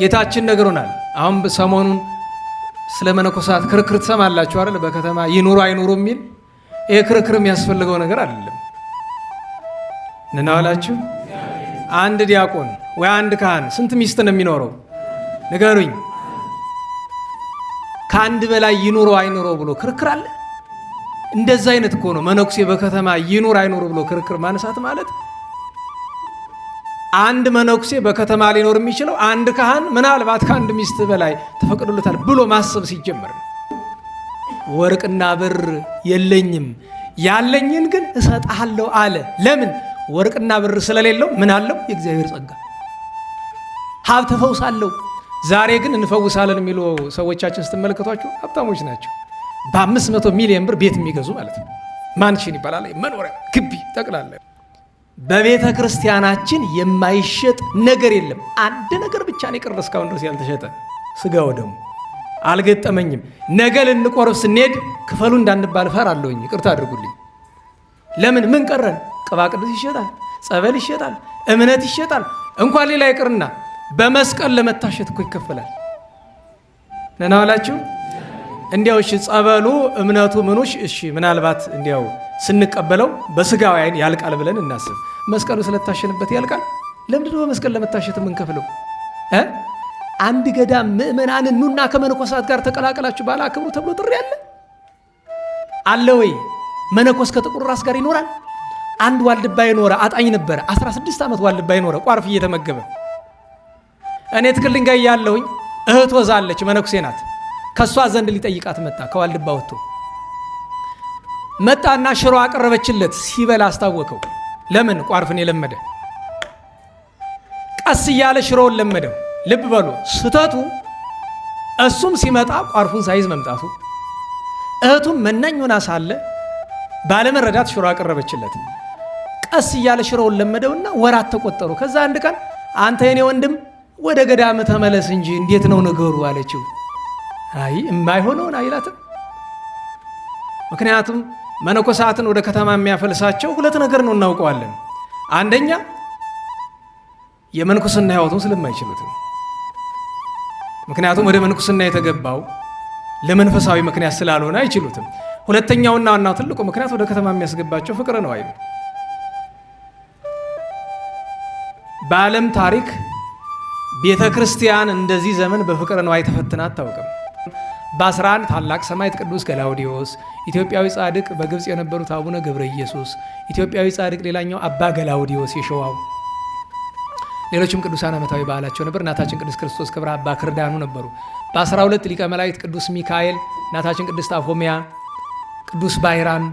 ጌታችን ነግሮናል። አሁን ሰሞኑን ስለ መነኮሳት ክርክር ትሰማላችሁ አይደል? በከተማ ይኑሩ አይኑሩ የሚል ይሄ ክርክር የሚያስፈልገው ነገር አይደለም። እናዋላችሁ አንድ ዲያቆን ወይ አንድ ካህን ስንት ሚስት ነው የሚኖረው? ንገሩኝ። ከአንድ በላይ ይኑሩ አይኑሩ ብሎ ክርክር አለ? እንደዛ አይነት እኮ ነው መነኩሴ በከተማ ይኑር አይኑር ብሎ ክርክር ማነሳት ማለት። አንድ መነኩሴ በከተማ ሊኖር የሚችለው አንድ ካህን ምናልባት ከአንድ ሚስት በላይ ተፈቅዶለታል ብሎ ማሰብ ሲጀመር ነው። ወርቅና ብር የለኝም ያለኝን ግን እሰጥሃለሁ አለ። ለምን? ወርቅና ብር ስለሌለው ምን አለው? የእግዚአብሔር ጸጋ ሀብተ ፈውስ አለው። ዛሬ ግን እንፈውሳለን የሚሉ ሰዎቻችን ስትመለከቷቸው ሀብታሞች ናቸው። በ500 ሚሊዮን ብር ቤት የሚገዙ ማለት ነው። ማንሽን ይባላል፣ መኖሪያ ግቢ ጠቅላላ። በቤተ ክርስቲያናችን የማይሸጥ ነገር የለም። አንድ ነገር ብቻ ነው የቀረ እስካሁን ድረስ ያልተሸጠ፣ ስጋው ደግሞ አልገጠመኝም። ነገ ልንቆርብ ስንሄድ ክፈሉ እንዳንባል እፈራለሁኝ። ይቅርታ አድርጉልኝ። ለምን? ምን ቀረን? ቅባ ቅዱስ ይሸጣል፣ ጸበል ይሸጣል፣ እምነት ይሸጣል። እንኳን ሌላ ይቅርና በመስቀል ለመታሸት እኮ ይከፈላል። ነናዋላችሁ እንዲያው እሺ ጸበሉ እምነቱ ምኑሽ እሺ ምናልባት እንዲያው ስንቀበለው በስጋዊ አይን ያልቃል ብለን እናስብ። መስቀሉ ስለታሸንበት ያልቃል? ለምንድን ነው በመስቀል ለመታሸት የምንከፍለው? አንድ ገዳም ምእመናንን ኑና ከመነኮሳት ጋር ተቀላቀላችሁ ባለ አክብሩ ተብሎ ጥሪ አለ ወይ? መነኮስ ከጥቁር ራስ ጋር ይኖራል? አንድ ዋልድባ የኖረ አጣኝ ነበረ። 16 ዓመት ዋልድባ የኖረ ቋርፍ እየተመገበ እኔ ትክል ድንጋይ ያለውኝ እህት ወዛለች መነኩሴ ናት። ከሷ ዘንድ ሊጠይቃት መጣ። ከዋልድባ ወጥቶ መጣና ሽሮ አቀረበችለት። ሲበላ አስታወቀው። ለምን? ቋርፍን የለመደ ቀስ እያለ ሽሮውን ለመደው። ልብ በሉ ስተቱ እሱም ሲመጣ ቋርፉን ሳይዝ መምጣቱ፣ እህቱም መናኝ ሆና ሳለ ባለመረዳት ሽሮ አቀረበችለት። ቀስ እያለ ሽሮውን ለመደውና ወራት ተቆጠሩ። ከዛ አንድ ቀን አንተ የኔ ወንድም ወደ ገዳም ተመለስ እንጂ እንዴት ነው ነገሩ አለችው። አይ የማይሆነውን አይላትም። ምክንያቱም መነኮሳትን ወደ ከተማ የሚያፈልሳቸው ሁለት ነገር ነው እናውቀዋለን። አንደኛ የመንኩስና ሕይወቱን ስለማይችሉት ነው። ምክንያቱም ወደ መንኩስና የተገባው ለመንፈሳዊ ምክንያት ስላልሆነ አይችሉትም። ሁለተኛውና ዋናው ትልቁ ምክንያት ወደ ከተማ የሚያስገባቸው ፍቅር ነው አይደል? በዓለም ታሪክ ቤተ ክርስቲያን እንደዚህ ዘመን በፍቅር ነው አይተፈትና አታውቅም። በ11 ታላቅ ሰማዕት ቅዱስ ገላውዲዮስ፣ ኢትዮጵያዊ ጻድቅ በግብፅ የነበሩት አቡነ ገብረ ኢየሱስ፣ ኢትዮጵያዊ ጻድቅ ሌላኛው አባ ገላውዲዮስ የሸዋው፣ ሌሎችም ቅዱሳን ዓመታዊ በዓላቸው ነበር። እናታችን ቅድስት ክርስቶስ ክብረ አባ ክርዳኑ ነበሩ። በ12 ሊቀ መላእክት ቅዱስ ሚካኤል፣ እናታችን ቅድስት አፎሚያ፣ ቅዱስ ባይራን፣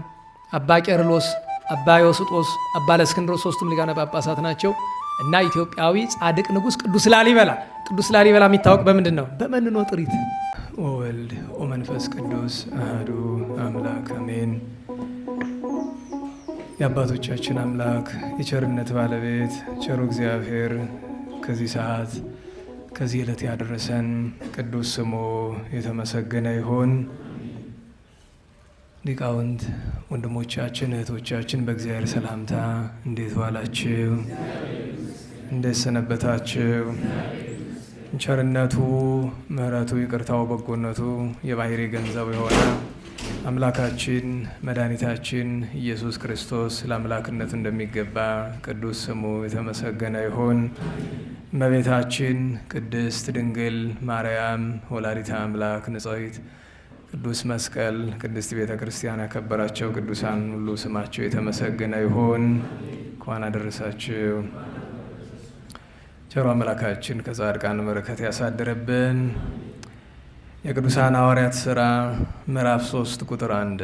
አባ ቄርሎስ፣ አባ ዮስጦስ፣ አባ ለእስክንድሮስ ሶስቱም ሊቃነ ጳጳሳት ናቸው። እና ኢትዮጵያዊ ጻድቅ ንጉሥ ቅዱስ ላሊበላ። ቅዱስ ላሊበላ የሚታወቅ በምንድን ነው? በመንኖ ጥሪት። ወወልድ ወመንፈስ ቅዱስ አሐዱ አምላክ አሜን። የአባቶቻችን አምላክ የቸርነት ባለቤት ቸሩ እግዚአብሔር ከዚህ ሰዓት ከዚህ ዕለት ያደረሰን ቅዱስ ስሙ የተመሰገነ ይሁን። ሊቃውንት ወንድሞቻችን እህቶቻችን በእግዚአብሔር ሰላምታ እንዴት ዋላችሁ? እንዴት ሰነበታችሁ? ቸርነቱ ምሕረቱ ይቅርታው በጎነቱ የባሕሪ ገንዘቡ የሆነ አምላካችን መድኃኒታችን ኢየሱስ ክርስቶስ ለአምላክነቱ እንደሚገባ ቅዱስ ስሙ የተመሰገነ ይሁን። እመቤታችን ቅድስት ድንግል ማርያም ወላዲተ አምላክ ንጽሕት ቅዱስ መስቀል ቅድስት ቤተ ክርስቲያን ያከበራቸው ቅዱሳን ሁሉ ስማቸው የተመሰገነ ይሁን። እንኳን አደረሳችሁ። ቸሩ አምላካችን ከጻድቃን በረከት ያሳድርብን። የቅዱሳን ሐዋርያት ሥራ ምዕራፍ 3 ቁጥር 1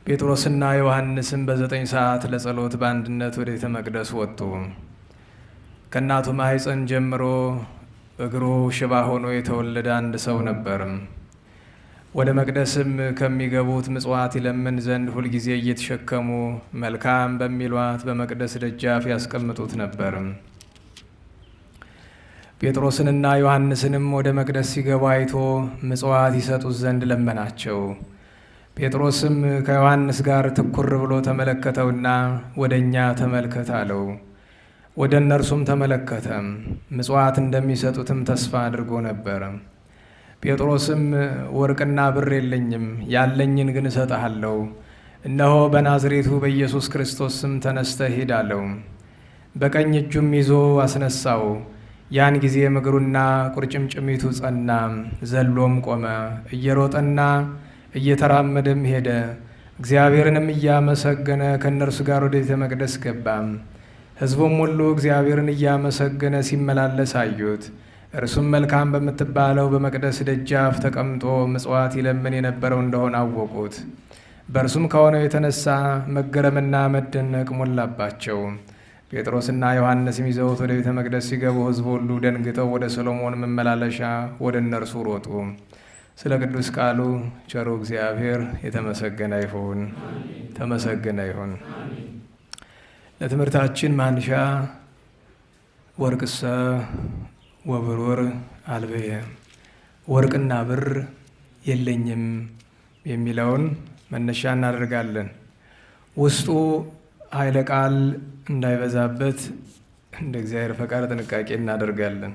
ጴጥሮስና ዮሐንስም በ9 ሰዓት ለጸሎት በአንድነት ወደ ቤተ መቅደስ ወጡ። ከእናቱ ማኅፀን ጀምሮ እግሩ ሽባ ሆኖ የተወለደ አንድ ሰው ነበር። ወደ መቅደስም ከሚገቡት ምጽዋት ይለምን ዘንድ ሁልጊዜ እየተሸከሙ መልካም በሚሏት በመቅደስ ደጃፍ ያስቀምጡት ነበር። ጴጥሮስንና ዮሐንስንም ወደ መቅደስ ሲገቡ አይቶ ምጽዋት ይሰጡት ዘንድ ለመናቸው። ጴጥሮስም ከዮሐንስ ጋር ትኩር ብሎ ተመለከተውና ወደ እኛ ተመልከት አለው። ወደ እነርሱም ተመለከተ። ምጽዋት እንደሚሰጡትም ተስፋ አድርጎ ነበር። ጴጥሮስም ወርቅና ብር የለኝም፣ ያለኝን ግን እሰጥሃለሁ። እነሆ በናዝሬቱ በኢየሱስ ክርስቶስ ስም ተነስተህ ሂድ አለው። በቀኝ እጁም ይዞ አስነሳው። ያን ጊዜ እግሩና ቁርጭምጭሚቱ ጸና፣ ዘሎም ቆመ። እየሮጠና እየተራመደም ሄደ። እግዚአብሔርንም እያመሰገነ ከእነርሱ ጋር ወደ ቤተ መቅደስ ገባ። ሕዝቡም ሁሉ እግዚአብሔርን እያመሰገነ ሲመላለስ አዩት። እርሱም መልካም በምትባለው በመቅደስ ደጃፍ ተቀምጦ ምጽዋት ይለምን የነበረው እንደሆነ አወቁት። በእርሱም ከሆነው የተነሳ መገረምና መደነቅ ሞላባቸው። ጴጥሮስና ዮሐንስም ይዘውት ወደ ቤተ መቅደስ ሲገቡ ሕዝቡ ሁሉ ደንግጠው ወደ ሰሎሞን መመላለሻ ወደ እነርሱ ሮጡ። ስለ ቅዱስ ቃሉ ቸሩ እግዚአብሔር የተመሰገነ ይሁን። ተመሰገነ ይሁን። ለትምህርታችን ማንሻ ወርቅሰ ወብሩር አልበየ፣ ወርቅና ብር የለኝም የሚለውን መነሻ እናደርጋለን። ውስጡ ኃይለ ቃል እንዳይበዛበት እንደ እግዚአብሔር ፈቃድ ጥንቃቄ እናደርጋለን።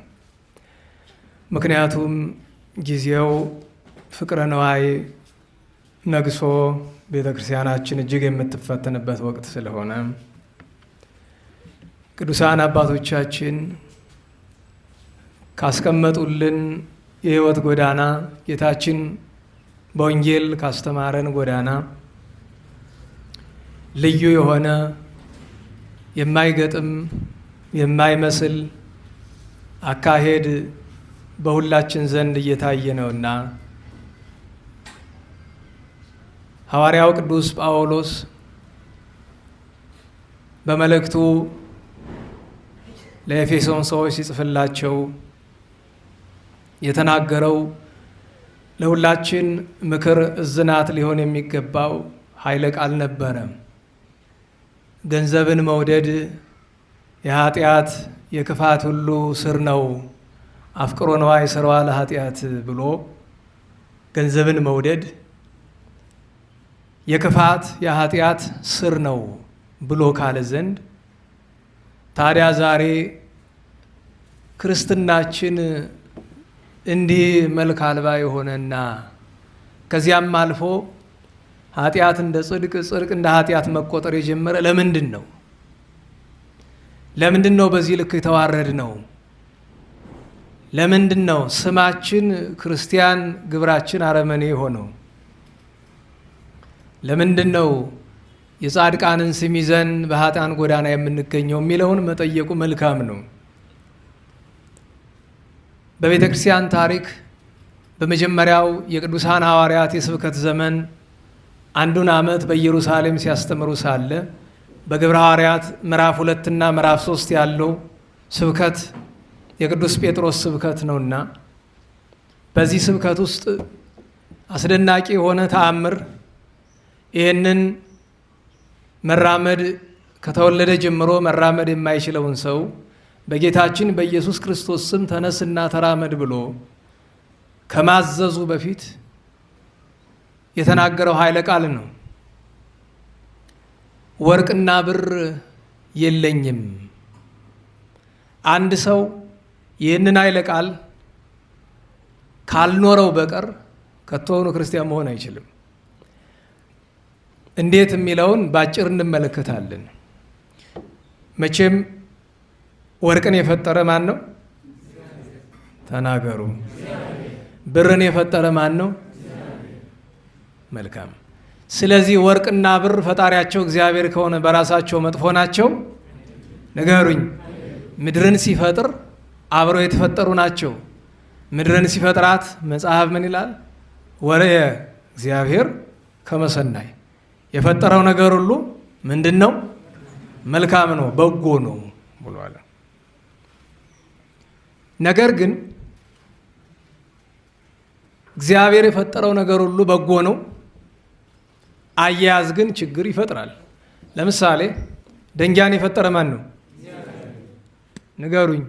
ምክንያቱም ጊዜው ፍቅረ ነዋይ ነግሶ ቤተ ክርስቲያናችን እጅግ የምትፈተንበት ወቅት ስለሆነ ቅዱሳን አባቶቻችን ካስቀመጡልን የሕይወት ጎዳና ጌታችን በወንጌል ካስተማረን ጎዳና ልዩ የሆነ የማይገጥም የማይመስል አካሄድ በሁላችን ዘንድ እየታየ ነውና ሐዋርያው ቅዱስ ጳውሎስ በመልእክቱ ለኤፌሶን ሰዎች ሲጽፍላቸው የተናገረው ለሁላችን ምክር እዝናት ሊሆን የሚገባው ኃይለ ቃል ነበረ። ገንዘብን መውደድ የኃጢአት የክፋት ሁሉ ስር ነው፣ አፍቅሮ ነዋይ ሥርዋ ለኃጢአት ብሎ ገንዘብን መውደድ የክፋት የኃጢአት ስር ነው ብሎ ካለ ዘንድ ታዲያ ዛሬ ክርስትናችን እንዲህ መልክ አልባ የሆነና ከዚያም አልፎ ኃጢአት እንደ ጽድቅ፣ ጽድቅ እንደ ኃጢአት መቆጠር የጀመረ ለምንድን ነው? ለምንድን ነው በዚህ ልክ የተዋረድ ነው? ለምንድን ነው ስማችን ክርስቲያን ግብራችን አረመኔ ሆነው? ለምንድን ነው የጻድቃንን ስም ይዘን በኃጥአን ጎዳና የምንገኘው የሚለውን መጠየቁ መልካም ነው። በቤተ ክርስቲያን ታሪክ በመጀመሪያው የቅዱሳን ሐዋርያት የስብከት ዘመን አንዱን ዓመት በኢየሩሳሌም ሲያስተምሩ ሳለ በግብረ ሐዋርያት ምዕራፍ 2 እና ምዕራፍ 3 ያለው ስብከት የቅዱስ ጴጥሮስ ስብከት ነውና በዚህ ስብከት ውስጥ አስደናቂ የሆነ ተአምር ይህንን መራመድ ከተወለደ ጀምሮ መራመድ የማይችለውን ሰው በጌታችን በኢየሱስ ክርስቶስ ስም ተነስና ተራመድ ብሎ ከማዘዙ በፊት የተናገረው ኃይለ ቃል ነው። ወርቅና ብር የለኝም። አንድ ሰው ይህንን ኃይለ ቃል ካልኖረው በቀር ከቶውኑ ክርስቲያን መሆን አይችልም። እንዴት የሚለውን ባጭር እንመለከታለን። መቼም ወርቅን የፈጠረ ማን ነው? ተናገሩ። ብርን የፈጠረ ማን ነው? መልካም። ስለዚህ ወርቅና ብር ፈጣሪያቸው እግዚአብሔር ከሆነ በራሳቸው መጥፎ ናቸው? ንገሩኝ። ምድርን ሲፈጥር አብረው የተፈጠሩ ናቸው። ምድርን ሲፈጥራት መጽሐፍ ምን ይላል? ወርየ እግዚአብሔር ከመ ሰናይ፣ የፈጠረው ነገር ሁሉ ምንድን ነው? መልካም ነው፣ በጎ ነው ብሏል። ነገር ግን እግዚአብሔር የፈጠረው ነገር ሁሉ በጎ ነው፣ አያያዝ ግን ችግር ይፈጥራል። ለምሳሌ ድንጋይን የፈጠረ ማን ነው? ንገሩኝ።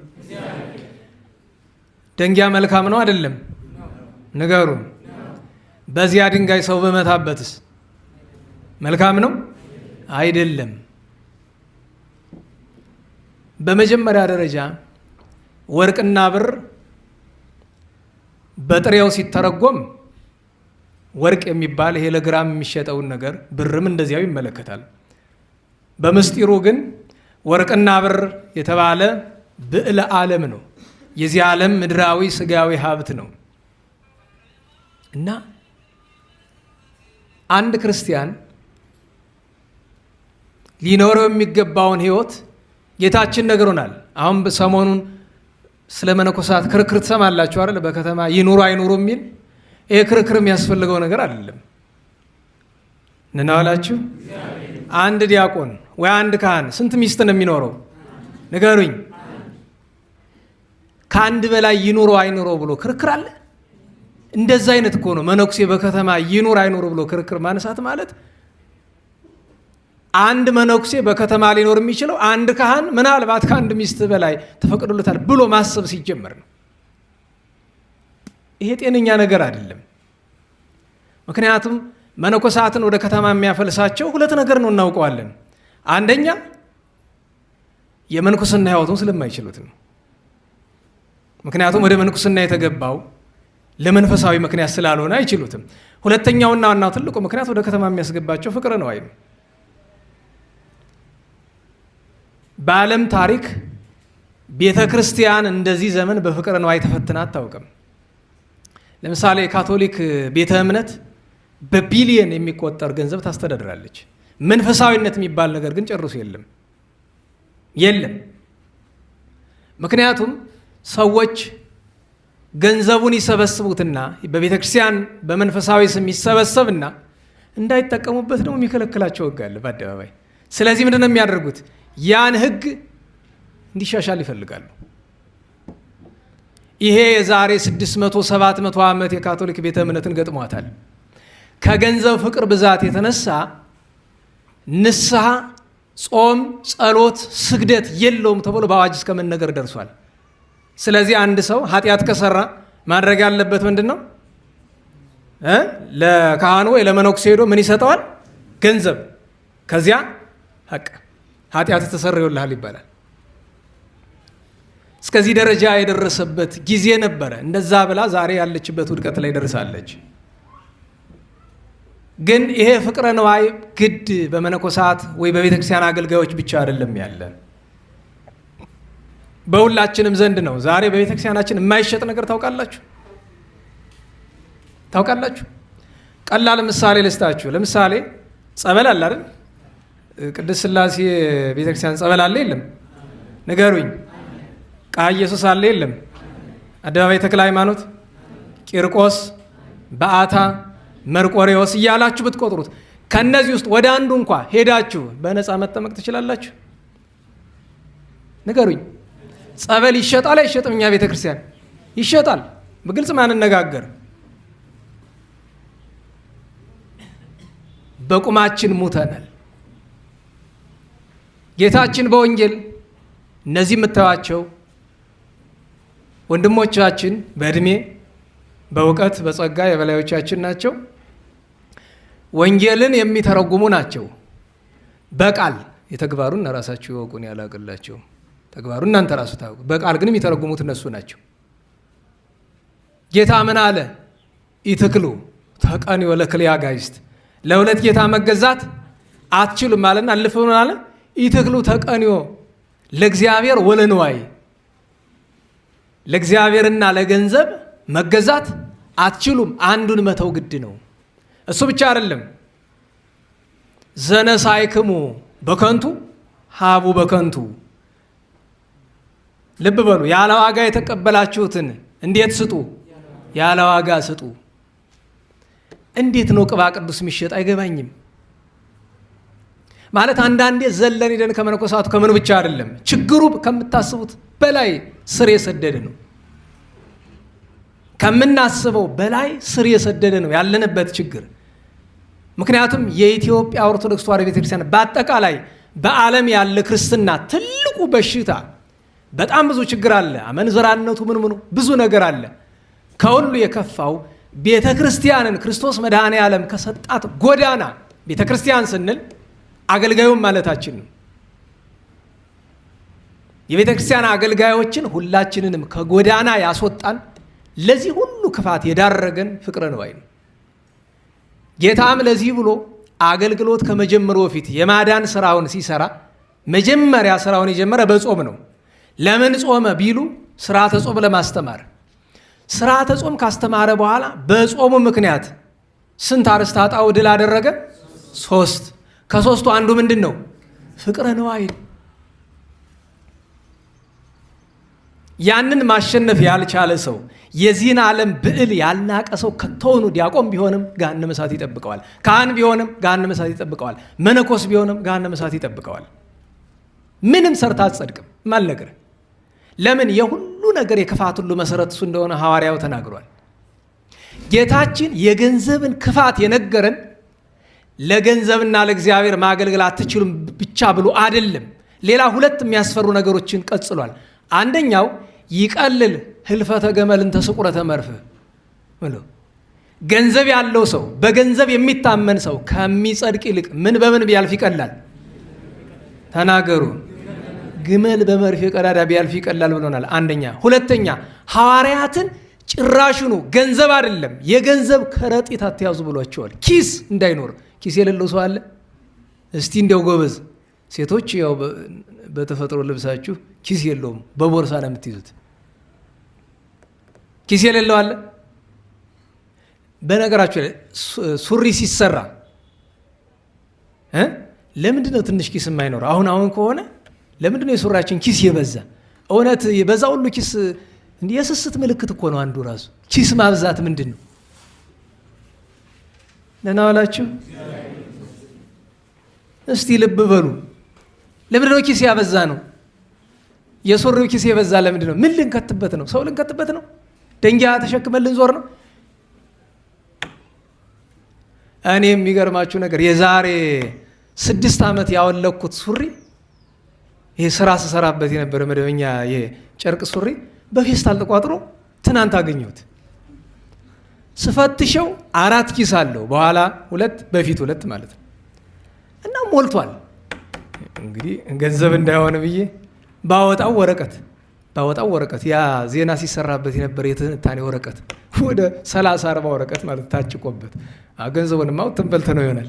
ድንጋይ መልካም ነው አይደለም? ንገሩ። በዚያ ድንጋይ ሰው በመታበትስ መልካም ነው አይደለም? በመጀመሪያ ደረጃ ወርቅና ብር በጥሬው ሲተረጎም ወርቅ የሚባል ይሄ ለግራም የሚሸጠውን ነገር ብርም እንደዚያው ይመለከታል። በምስጢሩ ግን ወርቅና ብር የተባለ ብዕለ ዓለም ነው። የዚህ ዓለም ምድራዊ ስጋዊ ሀብት ነው እና አንድ ክርስቲያን ሊኖረው የሚገባውን ሕይወት ጌታችን ነግሮናል። አሁን ሰሞኑን ስለ መነኮሳት ክርክር ትሰማላችሁ አይደል? በከተማ ይኑሩ አይኑሩ የሚል ይሄ ክርክር የሚያስፈልገው ነገር አይደለም። እንናዋላችሁ አንድ ዲያቆን ወይ አንድ ካህን ስንት ሚስት ነው የሚኖረው? ንገሩኝ። ከአንድ በላይ ይኑሩ አይኑሩ ብሎ ክርክር አለ? እንደዛ አይነት እኮ ነው መነኩሴ በከተማ ይኑር አይኑሩ ብሎ ክርክር ማነሳት ማለት። አንድ መነኩሴ በከተማ ሊኖር የሚችለው አንድ ካህን ምናልባት ከአንድ ሚስት በላይ ተፈቅዶለታል ብሎ ማሰብ ሲጀመር ነው። ይሄ ጤነኛ ነገር አይደለም። ምክንያቱም መነኮሳትን ወደ ከተማ የሚያፈልሳቸው ሁለት ነገር ነው፣ እናውቀዋለን። አንደኛ የመንኩስና ሕይወቱን ስለማይችሉት ነው። ምክንያቱም ወደ መንኩስና የተገባው ለመንፈሳዊ ምክንያት ስላልሆነ አይችሉትም። ሁለተኛውና ዋናው ትልቁ ምክንያት ወደ ከተማ የሚያስገባቸው ፍቅር ነው። አይደል? በዓለም ታሪክ ቤተ ክርስቲያን እንደዚህ ዘመን በፍቅር ነው አይተፈትና አታውቅም። ለምሳሌ የካቶሊክ ቤተ እምነት በቢሊየን የሚቆጠር ገንዘብ ታስተዳድራለች። መንፈሳዊነት የሚባል ነገር ግን ጨርሶ የለም። ምክንያቱም ሰዎች ገንዘቡን ይሰበስቡትና በቤተ ክርስቲያን በመንፈሳዊ ስም ይሰበሰብና እንዳይጠቀሙበት ደግሞ የሚከለክላቸው ሕግ አለ በአደባባይ። ስለዚህ ምንድን ነው የሚያደርጉት? ያን ሕግ እንዲሻሻል ይፈልጋሉ። ይሄ የዛሬ 600-700 ዓመት የካቶሊክ ቤተ እምነትን ገጥሟታል። ከገንዘብ ፍቅር ብዛት የተነሳ ንስሐ፣ ጾም፣ ጸሎት፣ ስግደት የለውም ተብሎ በአዋጅ እስከ መነገር ደርሷል። ስለዚህ አንድ ሰው ኃጢአት ከሰራ ማድረግ ያለበት ምንድን ነው? ለካህኑ ወይ ለመነኩሴ ሄዶ ምን ይሰጠዋል? ገንዘብ። ከዚያ ኃጢአት ተሰርዮልሃል ይባላል። እስከዚህ ደረጃ የደረሰበት ጊዜ ነበረ። እንደዛ ብላ ዛሬ ያለችበት ውድቀት ላይ ደርሳለች። ግን ይሄ ፍቅረ ነዋይ ግድ በመነኮሳት ወይ በቤተ ክርስቲያን አገልጋዮች ብቻ አይደለም ያለ፣ በሁላችንም ዘንድ ነው። ዛሬ በቤተ ክርስቲያናችን የማይሸጥ ነገር ታውቃላችሁ? ቀላል ምሳሌ ልስጣችሁ። ለምሳሌ ጸበል አለ አይደል? ቅድስት ሥላሴ ቤተ ክርስቲያን ጸበል አለ የለም? ንገሩኝ። ቃ ኢየሱስ አለ የለም? አደባባይ ተክለ ሃይማኖት፣ ቂርቆስ፣ በዓታ፣ መርቆሬዎስ እያላችሁ ብትቆጥሩት ከነዚህ ውስጥ ወደ አንዱ እንኳ ሄዳችሁ በነፃ መጠመቅ ትችላላችሁ? ንገሩኝ። ጸበል ይሸጣል አይሸጥም? እኛ ቤተ ክርስቲያን ይሸጣል። በግልጽ ማንነጋገር። በቁማችን ሙተናል። ጌታችን በወንጌል እነዚህ የምታዩዋቸው ወንድሞቻችን በእድሜ በእውቀት በጸጋ የበላዮቻችን ናቸው። ወንጌልን የሚተረጉሙ ናቸው። በቃል የተግባሩን ራሳችሁ ይወቁን ያላቅላቸው ተግባሩን እናንተ ራሱ ታውቁ። በቃል ግን የሚተረጉሙት እነሱ ናቸው። ጌታ ምን አለ? ኢትክሉ ተቀንዮ ለክልኤ አጋዕዝት፣ ለሁለት ጌታ መገዛት አትችሉም አለና አልፈው ምን አለ? ኢትክሉ ተቀንዮ ለእግዚአብሔር ወለንዋይ፣ ለእግዚአብሔርና ለገንዘብ መገዛት አትችሉም። አንዱን መተው ግድ ነው። እሱ ብቻ አይደለም። ዘነሳይክሙ በከንቱ ሀቡ በከንቱ። ልብ በሉ። ያለ ዋጋ የተቀበላችሁትን እንዴት ስጡ? ያለ ዋጋ ስጡ። እንዴት ነው ቅባ ቅዱስ የሚሸጥ? አይገባኝም። ማለት አንዳንዴ ዘለን ሄደን ከመነኮሳቱ ከምን ብቻ አይደለም፣ ችግሩ ከምታስቡት በላይ ስር የሰደደ ነው። ከምናስበው በላይ ስር የሰደደ ነው ያለንበት ችግር። ምክንያቱም የኢትዮጵያ ኦርቶዶክስ ተዋሕዶ ቤተክርስቲያን በአጠቃላይ በዓለም ያለ ክርስትና ትልቁ በሽታ በጣም ብዙ ችግር አለ። አመንዝራነቱ ምኑ ብዙ ነገር አለ። ከሁሉ የከፋው ቤተ ክርስቲያንን ክርስቶስ መድኃኔ ዓለም ከሰጣት ጎዳና፣ ቤተ ክርስቲያን ስንል አገልጋዩም ማለታችን ነው። የቤተ ክርስቲያን አገልጋዮችን ሁላችንንም ከጎዳና ያስወጣን ለዚህ ሁሉ ክፋት የዳረገን ፍቅረ ንዋይ ነው። ጌታም ለዚህ ብሎ አገልግሎት ከመጀመሩ በፊት የማዳን ስራውን ሲሰራ መጀመሪያ ስራውን የጀመረ በጾም ነው። ለምን ጾመ ቢሉ ስርዓተ ጾም ለማስተማር። ስርዓተ ጾም ካስተማረ በኋላ በጾሙ ምክንያት ስንት አርእስተ ኃጣውእ ድል አደረገ? 3። ከ3ቱ አንዱ ምንድን ነው? ፍቅረ ንዋይ። ያንን ማሸነፍ ያልቻለ ሰው፣ የዚህን ዓለም ብዕል ያልናቀ ሰው ከቶውኑ ዲያቆን ቢሆንም ገሃነመ እሳት ይጠብቀዋል። ካህን ቢሆንም ገሃነመ እሳት ይጠብቀዋል። መነኮስ ቢሆንም ገሃነመ እሳት ይጠብቀዋል። ምንም ሰርታ አትጸድቅም ማልነገር። ለምን? የሁሉ ነገር የክፋት ሁሉ መሰረት እሱ እንደሆነ ሐዋርያው ተናግሯል። ጌታችን የገንዘብን ክፋት የነገረን ለገንዘብና ለእግዚአብሔር ማገልገል አትችሉም ብቻ ብሎ አይደለም። ሌላ 2 የሚያስፈሩ ነገሮችን ቀጽሏል። አንደኛው ይቀልል ህልፈተ ገመልን ተስቁረተ መርፍእ ብሎ ገንዘብ ያለው ሰው፣ በገንዘብ የሚታመን ሰው ከሚጸድቅ ይልቅ ምን በምን ቢያልፍ ይቀላል? ተናገሩ። ግመል በመርፌ ቀዳዳ ቢያልፍ ይቀላል ብሎናል። አንደኛ። ሁለተኛ ሐዋርያትን ጭራሹኑ ገንዘብ አይደለም የገንዘብ ከረጢት አትያዙ ብሏቸዋል። ኪስ እንዳይኖር። ኪስ የሌለው ሰው አለ? እስቲ እንዲያው ጎበዝ ሴቶች፣ ያው በተፈጥሮ ልብሳችሁ ኪስ የለውም፣ በቦርሳ ነው የምትይዙት። ኪስ የሌለው አለ? በነገራችሁ ላይ ሱሪ ሲሰራ ለምንድን ነው ትንሽ ኪስ የማይኖር? አሁን ከሆነ ለምንድን ነው የሱሪያችን ኪስ የበዛ? እውነት የበዛ ሁሉ ኪስ የስስት ምልክት እኮ ነው። አንዱ ራሱ ኪስ ማብዛት ምንድን ነው? ደህና ዋላችሁ? እስቲ ልብ በሉ። ለምንድን ነው ኪስ ያበዛ ነው? የሱሪው ኪስ የበዛ ለምንድን ነው? ምን ልንከትበት ነው? ሰው ልንከትበት ነው? ደንጊያ ተሸክመን ልንዞር ነው? እኔ የሚገርማችሁ ነገር የዛሬ 6 ዓመት ያወለኩት ሱሪ፣ ይሄ ስራ ስሰራበት የነበረ መደበኛ የጨርቅ ሱሪ በፌስታል ተቋጥሮ ትናንት አገኘሁት። ስፈትሸው 4 ኪስ አለው፣ በኋላ 2 በፊት 2 ማለት ነው። እና ሞልቷል። እንግዲህ ገንዘብ እንዳይሆን ብዬ ባወጣው ወረቀት ያ ዜና ሲሰራበት የነበረ የትንታኔ ወረቀት ወደ 30-40 ወረቀት ማለት ታጭቆበት ገንዘቡንማ ተንበልተ ነው ይሆናል።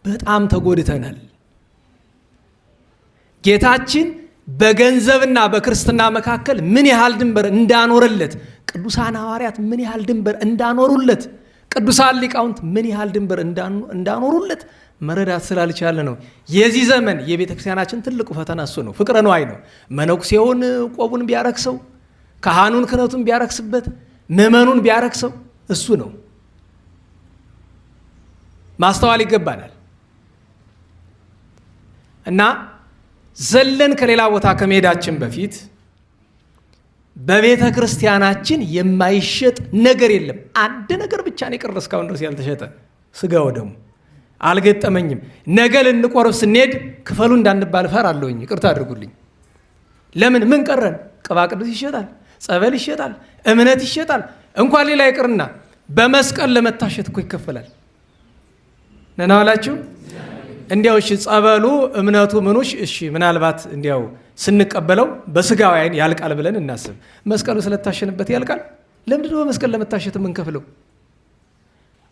በጣም ተጎድተናል። ጌታችን በገንዘብና በክርስትና መካከል ምን ያህል ድንበር እንዳኖረለት፣ ቅዱሳን ሐዋርያት ምን ያህል ድንበር እንዳኖሩለት፣ ቅዱሳን ሊቃውንት ምን ያህል ድንበር እንዳኖሩለት መረዳት ስላልቻለ ነው። የዚህ ዘመን የቤተ ክርስቲያናችን ትልቁ ፈተና እሱ ነው። ፍቅረ ንዋይ ነው። መነኩሴውን ቆቡን ቢያረክሰው፣ ካህኑን ክህነቱን ቢያረክስበት፣ ምዕመኑን ቢያረክሰው እሱ ነው። ማስተዋል ይገባናል። እና ዘለን ከሌላ ቦታ ከመሄዳችን በፊት በቤተ ክርስቲያናችን የማይሸጥ ነገር የለም። አንድ ነገር ብቻ ነው የቀረ እስካሁን ድረስ ያልተሸጠ፣ ስጋ ወደሙ። አልገጠመኝም። ነገ ልንቆርብ ስንሄድ ክፈሉ እንዳንባል እፈራለሁኝ። ይቅርታ አድርጉልኝ። ለምን? ምን ቀረን? ቅባ ቅዱስ ይሸጣል፣ ጸበል ይሸጣል፣ እምነት ይሸጣል። እንኳን ሌላ ይቅርና በመስቀል ለመታሸት እኮ ይከፈላል። ነና ዋላችሁ? እንዲያው እሺ ጸበሉ እምነቱ ምኑሽ እሺ ምናልባት እንዲያው ስንቀበለው በስጋዊ አይን ያልቃል ብለን እናስብ። መስቀሉ ስለታሸንበት ያልቃል? ለምንድን ነው በመስቀል ለመታሸት የምንከፍለው?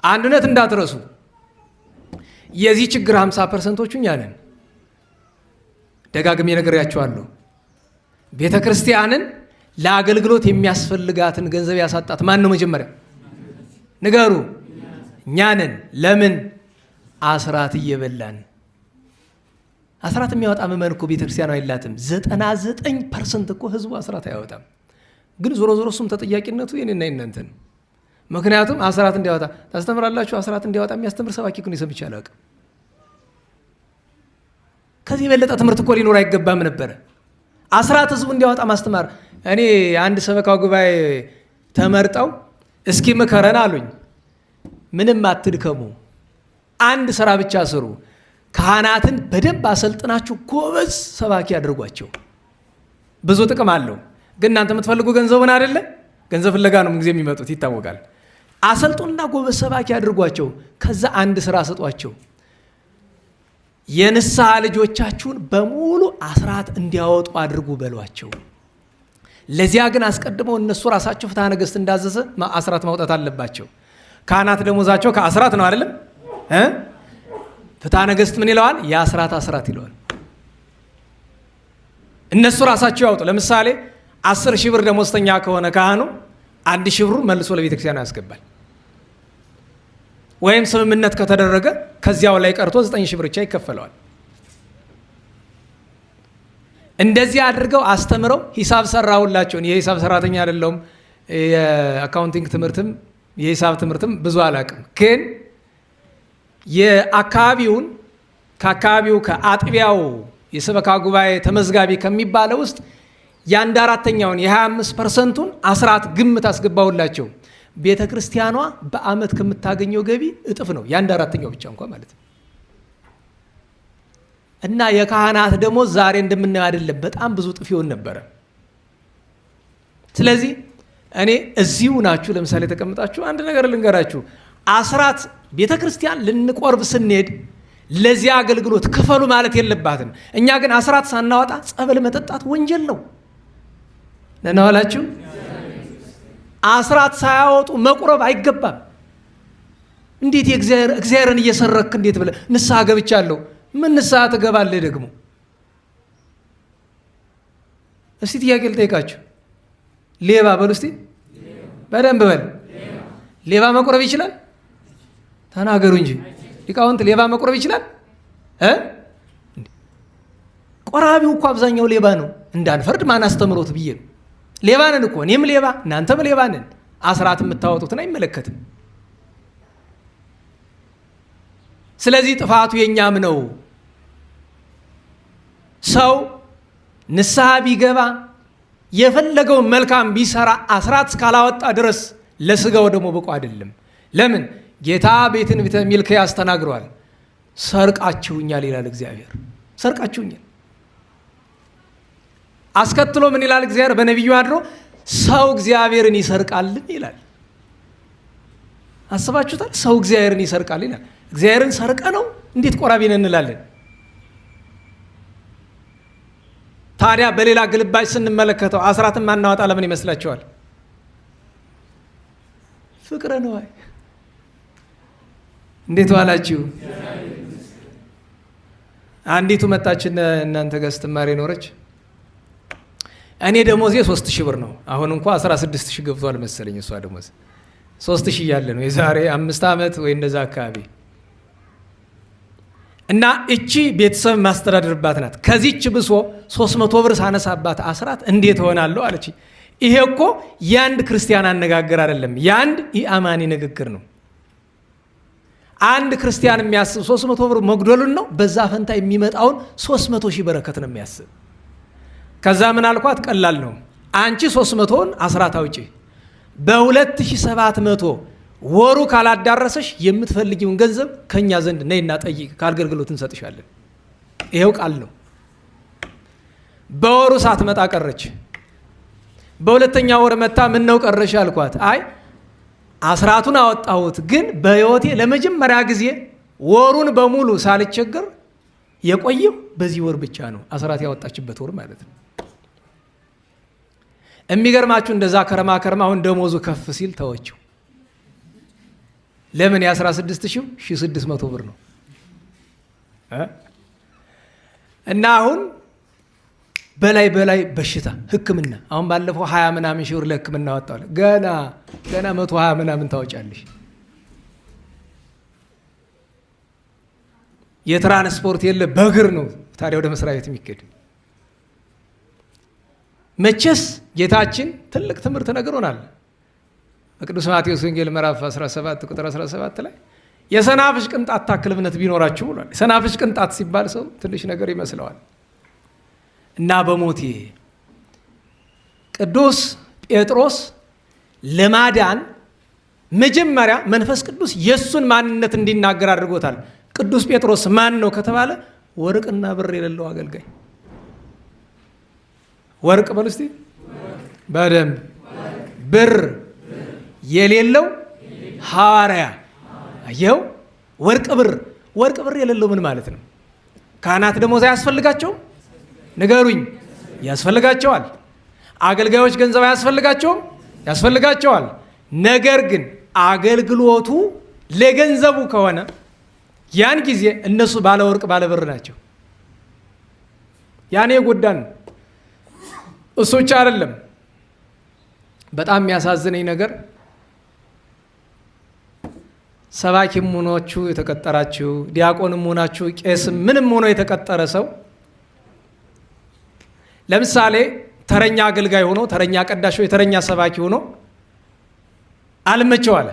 አንድነት እንዳትረሱ። የዚህ ችግር 50%ዎቹ እኛ ነን። ደጋግሜ ነግሬያችኋለሁ። ቤተ ክርስቲያንን ለአገልግሎት የሚያስፈልጋትን ገንዘብ ያሳጣት ማን ነው? መጀመሪያ ንገሩ። እኛ ነን። ለምን? አስራት እየበላን። አስራት የሚያወጣ ምዕመን እኮ ቤተክርስቲያኗ የላትም። 99% እኮ ህዝቡ አስራት አያወጣም። ግን ዞሮ ዞሮ እሱም ተጠያቂነቱ የኔና የእናንተ ነው። ምክንያቱም አስራት እንዲያወጣ ታስተምራላችሁ። አስራት እንዲያወጣ የሚያስተምር ሰባኪ ግን ሰምቼ አላውቅም። ከዚህ የበለጠ ትምህርት እኮ ሊኖር አይገባም ነበረ። አስራት ህዝቡ እንዲያወጣ ማስተማር። እኔ አንድ ሰበካው ጉባኤ ተመርጠው እስኪ ምከረን አሉኝ። ምንም አትድከሙ፣ አንድ ስራ ብቻ ስሩ። ካህናትን በደንብ አሰልጥናችሁ ጎበዝ ሰባኪ አድርጓቸው። ብዙ ጥቅም አለው። ግን እናንተ የምትፈልጉ ገንዘቡን አይደለ? ገንዘብ ፍለጋ ነው ጊዜ የሚመጡት ይታወቃል። አሰልጡንና ጎበዝ ሰባኪ አድርጓቸው። ከዛ አንድ ስራ ሰጧቸው። የንስሐ ልጆቻችሁን በሙሉ አስራት እንዲያወጡ አድርጉ በሏቸው። ለዚያ ግን አስቀድመው እነሱ ራሳቸው ፍትሐ ነገሥት እንዳዘዘ አስራት ማውጣት አለባቸው። ካህናት ደሞዛቸው ከአስራት ነው አይደለም? ፍትሐ ነገሥት ምን ይለዋል? የአስራት አስራት ይለዋል። እነሱ ራሳቸው ያውጡ። ለምሳሌ 10,000 ብር ደሞዝተኛ ከሆነ ካህኑ 1,000 ብሩን መልሶ ለቤተ ክርስቲያኑ ያስገባል። ወይም ስምምነት ከተደረገ ከዚያው ላይ ቀርቶ 9,000 ብር ብቻ ይከፈለዋል። እንደዚህ አድርገው አስተምረው ሂሳብ ሰራሁላቸውን። የሂሳብ ሰራተኛ አይደለሁም። የአካውንቲንግ ትምህርትም የሂሳብ ትምህርትም ብዙ አላውቅም። ግን የአካባቢውን ከአካባቢው ከአጥቢያው የሰበካ ጉባኤ ተመዝጋቢ ከሚባለው ውስጥ የአንድ አራተኛውን የ25%ቱን አስራት ግምት አስገባሁላቸው። ቤተ ክርስቲያኗ በአመት ከምታገኘው ገቢ እጥፍ ነው። የአንድ አራተኛው ብቻ እንኳን ማለት ነው። እና የካህናት ደሞዝ ዛሬ እንደምናየው አይደለም፣ በጣም ብዙ እጥፍ ይሆን ነበረ። ስለዚህ እኔ እዚሁ ናችሁ ለምሳሌ ተቀምጣችሁ አንድ ነገር ልንገራችሁ። አስራት ቤተ ክርስቲያን ልንቆርብ ስንሄድ ለዚያ አገልግሎት ክፈሉ ማለት የለባትም። እኛ ግን አስራት ሳናወጣ ጸበል መጠጣት ወንጀል ነው። ነናዋላችሁ አስራት ሳያወጡ መቁረብ አይገባም። እንዴት እግዚአብሔርን እየሰረክ እንዴት ብለህ ንስሐ ገብቻለሁ? ምን ንስሐ ትገባለህ ደግሞ? እስቲ ጥያቄ ልጠይቃችሁ። ሌባ በሉ እስቲ በደንብ በል። ሌባ መቁረብ ይችላል? ተናገሩ እንጂ ሊቃውንት። ሌባ መቁረብ ይችላል? ቆራቢው እኮ አብዛኛው ሌባ ነው። እንዳንፈርድ ማን አስተምሮት ብዬ ነው። ሌባ ነን እኮ እኔም ሌባ እናንተም ሌባ ነን። አስራት የምታወጡትን አይመለከትም። ስለዚህ ጥፋቱ የኛም ነው። ሰው ንስሐ ቢገባ የፈለገውን መልካም ቢሰራ አስራት እስካላወጣ ድረስ ለስጋው ደግሞ ብቁ አይደለም። ለምን? ጌታ በትንቢተ ሚልክያስ ተናግሯል። ሰርቃችሁኛል ይላል እግዚአብሔር። ሰርቃችሁኛል። አስከትሎ ምን ይላል እግዚአብሔር በነቢዩ አድሮ? ሰው እግዚአብሔርን ይሰርቃልን ይላል። አስባችሁታል? ሰው እግዚአብሔርን ይሰርቃል ይላል። እግዚአብሔርን ሰርቀ ነው እንዴት ቆራቢ ነን እንላለን? ታዲያ በሌላ ግልባጭ ስንመለከተው አስራትን ማናወጣ ለምን ይመስላችኋል? ፍቅረ ነዋይ። እንዴት ዋላችሁ? አንዲቱ መጣችን እናንተ ጋር ስትማር ኖረች። እኔ ደሞዜ 3,000 ብር ነው። አሁን እንኳ 16,000 ገብቷል መሰለኝ። እሷ ደሞዝ 3,000 ያለ ነው የዛሬ 5 ዓመት ወይ እንደዛ አካባቢ። እና እቺ ቤተሰብ ማስተዳደርባት ናት። ከዚች ብሶ 300 ብር ሳነሳባት አስራት እንዴት ሆናለሁ አለች። ይሄ እኮ የአንድ ክርስቲያን አነጋገር አይደለም፣ የአንድ ኢአማኒ ንግግር ነው። አንድ ክርስቲያን የሚያስብ 300 ብር መጉደሉን ነው። በዛ ፈንታ የሚመጣውን 300,000 በረከት ነው የሚያስብ። ከዛ ምን አልኳት? ቀላል ነው። አንቺ 300ን አስራት አውጪ። በ2,700 ወሩ ካላዳረሰሽ የምትፈልጊውን ገንዘብ ከኛ ዘንድ ነይና ጠይቅ፣ ከአገልግሎት እንሰጥሻለን። ይሄው ቃል ነው። በወሩ ሳትመጣ ቀረች። በሁለተኛ ወር መታ ምን ነው ቀረሽ አልኳት። አይ አስራቱን አወጣሁት፣ ግን በሕይወቴ ለመጀመሪያ ጊዜ ወሩን በሙሉ ሳልቸገር የቆየው በዚህ ወር ብቻ ነው። አስራት ያወጣችበት ወር ማለት ነው። የሚገርማችሁ እንደዛ ከረማ አሁን ደሞዙ ከፍ ሲል ተወችው። ለምን? የ16,000 1,600 ብር ነው። እና አሁን በላይ በሽታ ሕክምና አሁን ባለፈው 20 ምናምን ሺህ ብር ለሕክምና ወጣለ። ገና 120 ምናምን ታወጫለሽ። የትራንስፖርት የለ፣ በእግር ነው ታዲያ ወደ መስሪያ ቤት የሚኬድ። መቼስ ጌታችን ትልቅ ትምህርት ነግሮናል። በቅዱስ ማቴዎስ ወንጌል ምዕራፍ 17 ቁጥር 17 ላይ የሰናፍጭ ቅንጣት ታክል እምነት ቢኖራችሁ ብሏል። የሰናፍጭ ቅንጣት ሲባል ሰው ትንሽ ነገር ይመስለዋል። እና በሞቴ ቅዱስ ጴጥሮስ ለማዳን መጀመሪያ መንፈስ ቅዱስ የእሱን ማንነት እንዲናገር አድርጎታል። ቅዱስ ጴጥሮስ ማን ነው ከተባለ ወርቅና ብር የሌለው አገልጋይ። ወርቅ በሉ እስቲ በደንብ ብር የሌለው ሐዋርያ። አየው፣ ወርቅ ብር የሌለው ምን ማለት ነው? ካህናት ደሞዝ አያስፈልጋቸውም? ንገሩኝ። ያስፈልጋቸዋል። አገልጋዮች ገንዘብ አያስፈልጋቸውም? ያስፈልጋቸዋል። ነገር ግን አገልግሎቱ ለገንዘቡ ከሆነ ያን ጊዜ እነሱ ባለወርቅ ባለብር ናቸው። ያኔ ጎዳን። እሱ ብቻ አይደለም። በጣም የሚያሳዝነኝ ነገር ሰባኪም ሆናችሁ የተቀጠራችሁ፣ ዲያቆንም ሆናችሁ፣ ቄስም ምንም ሆኖ የተቀጠረ ሰው ለምሳሌ ተረኛ አገልጋይ ሆኖ ተረኛ ቀዳሽ ወይ ተረኛ ሰባኪ ሆኖ አልመቸው አለ።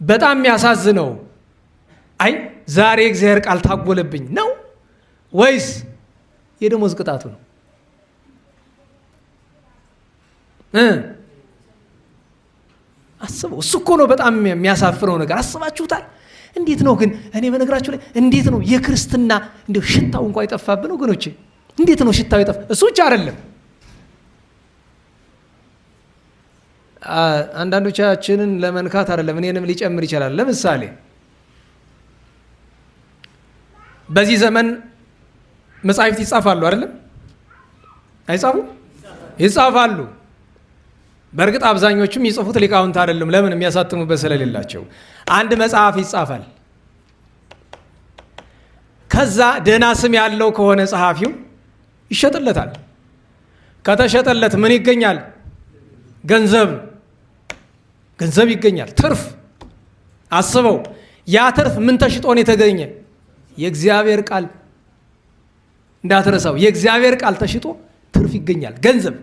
በጣም የሚያሳዝነው አይ ዛሬ እግዚአብሔር ቃል ታጎለብኝ ነው ወይስ የደሞዝ ቅጣቱ ነው? አስበው። እሱ እኮ ነው በጣም የሚያሳፍረው ነገር። አስባችሁታል? እንዴት ነው ግን እኔ በነገራችሁ ላይ እንዴት ነው የክርስትና እንደው ሽታው እንኳን የጠፋብን ወገኖቼ? እንዴት ነው ሽታው የጠፋ? እሱ ብቻ አይደለም። አንዳንዶቻችንን ለመንካት አይደለም እኔንም ሊጨምር ይችላል። ለምሳሌ በዚህ ዘመን መጻሕፍት ይጻፋሉ አይደለም? አይጻፉም? ይጻፋሉ። በእርግጥ አብዛኞቹም ይጽፉት ሊቃውንት አይደሉም። ለምን? የሚያሳትሙበት ስለሌላቸው። አንድ መጽሐፍ ይጻፋል። ከዛ ደህና ስም ያለው ከሆነ ጸሐፊው ይሸጥለታል። ከተሸጠለት ምን ይገኛል? ገንዘብ ይገኛል። ትርፍ። አስበው። ያ ትርፍ ምን ተሽጦ ነው የተገኘ? የእግዚአብሔር ቃል። እንዳትረሳው። የእግዚአብሔር ቃል ተሽጦ ትርፍ ይገኛል። ገንዘብ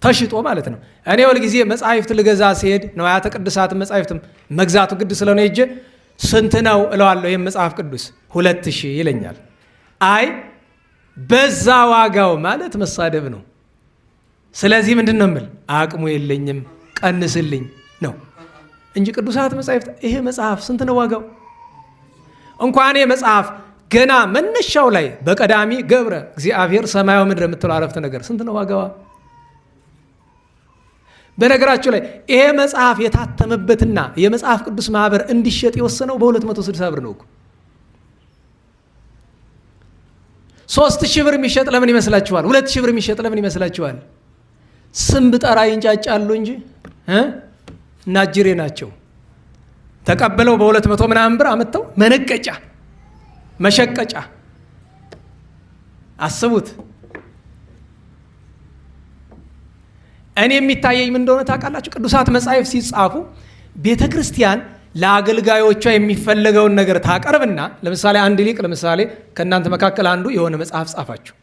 ተሽጦ ማለት ነው። እኔ ሁልጊዜ መጽሐፍት ልገዛ ሲሄድ ንዋያተ ቅድሳት መጽሐፍትም መግዛቱ ግድ ስለሆነ ሄጄ ስንት ነው እለዋለሁ። ይህም መጽሐፍ ቅዱስ 2000 ይለኛል። አይ በዛ ዋጋው ማለት መሳደብ ነው። ስለዚህ ምንድን ነው የምል? አቅሙ የለኝም ቀንስልኝ ነው እንጂ ቅዱሳት መጽሐፍት ይሄ መጽሐፍ ስንት ነው ዋጋው? እንኳን መጽሐፍ ገና መነሻው ላይ በቀዳሚ ገብረ እግዚአብሔር ሰማያዊ ምድር የምትለው አረፍተ ነገር ስንት ነው ዋጋዋ? በነገራችሁ ላይ ይሄ መጽሐፍ የታተመበትና የመጽሐፍ ቅዱስ ማህበር እንዲሸጥ የወሰነው በ260 ብር ነው እኮ። 3000 ብር የሚሸጥ ለምን ይመስላችኋል? 2000 ብር የሚሸጥ ለምን ይመስላችኋል? ስም ብጠራ ይንጫጫሉ እንጂ ናጅሬ ናቸው። ተቀበለው በ200 ምናምን ብር አመጣው መነቀጫ መሸቀጫ። አስቡት። እኔ የሚታየኝ ምን እንደሆነ ታውቃላችሁ? ቅዱሳት መጻሕፍት ሲጻፉ ቤተ ክርስቲያን ለአገልጋዮቿ የሚፈለገውን ነገር ታቀርብና፣ ለምሳሌ አንድ ሊቅ ለምሳሌ ከእናንተ መካከል አንዱ የሆነ መጽሐፍ ጻፋችሁ።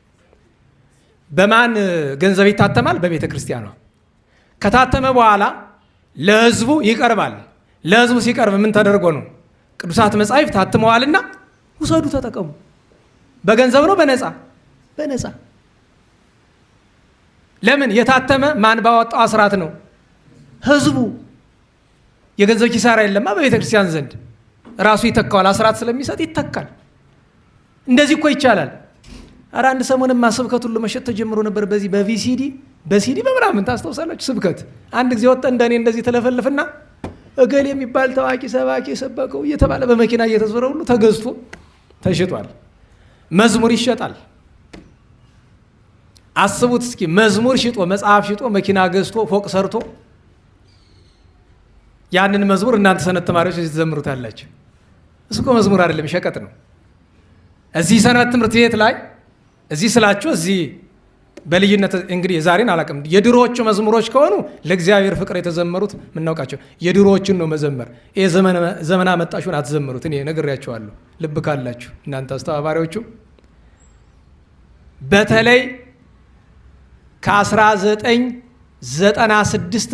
በማን ገንዘብ ይታተማል? በቤተ ክርስቲያኗ። ከታተመ በኋላ ለሕዝቡ ይቀርባል። ለሕዝቡ ሲቀርብ ምን ተደርጎ ነው? ቅዱሳት መጻሕፍት ታትመዋልና ውሰዱ፣ ተጠቀሙ። በገንዘብ ነው? በነፃ በነፃ። ለምን? የታተመ ማን ባወጣው አስራት ነው? ሕዝቡ። የገንዘብ ኪሳራ የለማ በቤተ ክርስቲያን ዘንድ። ራሱ ይተካዋል። አስራት ስለሚሰጥ ይተካል። እንደዚህ እኮ ይቻላል። ኧረ አንድ ሰሞንማ ስብከት ሁሉ መሸጥ ተጀምሮ ነበር። በዚህ በሲዲ በምናምን ታስታውሳላችሁ? ስብከት አንድ ጊዜ ወጣ። እንደኔ እንደዚህ ተለፈልፍና እገሌ የሚባል ታዋቂ ሰባኪ የሰበከው እየተባለ በመኪና እየተዞረ ሁሉ ተገዝቶ ተሽጧል። መዝሙር ይሸጣል። አስቡት እስኪ። መዝሙር ሽጦ መጽሐፍ ሽጦ መኪና ገዝቶ ፎቅ ሰርቶ ያንን መዝሙር እናንተ ሰንበት ተማሪዎች ትዘምሩታላችሁ። እሱ እኮ መዝሙር አይደለም፣ ሸቀጥ ነው። እዚህ ሰንበት ትምህርት ቤት ላይ እዚህ ስላችሁ እዚህ በልዩነት እንግዲህ የዛሬን አላውቅም። የድሮዎቹ መዝሙሮች ከሆኑ ለእግዚአብሔር ፍቅር የተዘመሩት ምናውቃቸው የድሮዎቹን ነው መዘመር። ይሄ ዘመና መጣሹን አትዘምሩት። እኔ ነግሬያቸዋለሁ። ልብ ካላችሁ እናንተ አስተባባሪዎቹ በተለይ ከ1996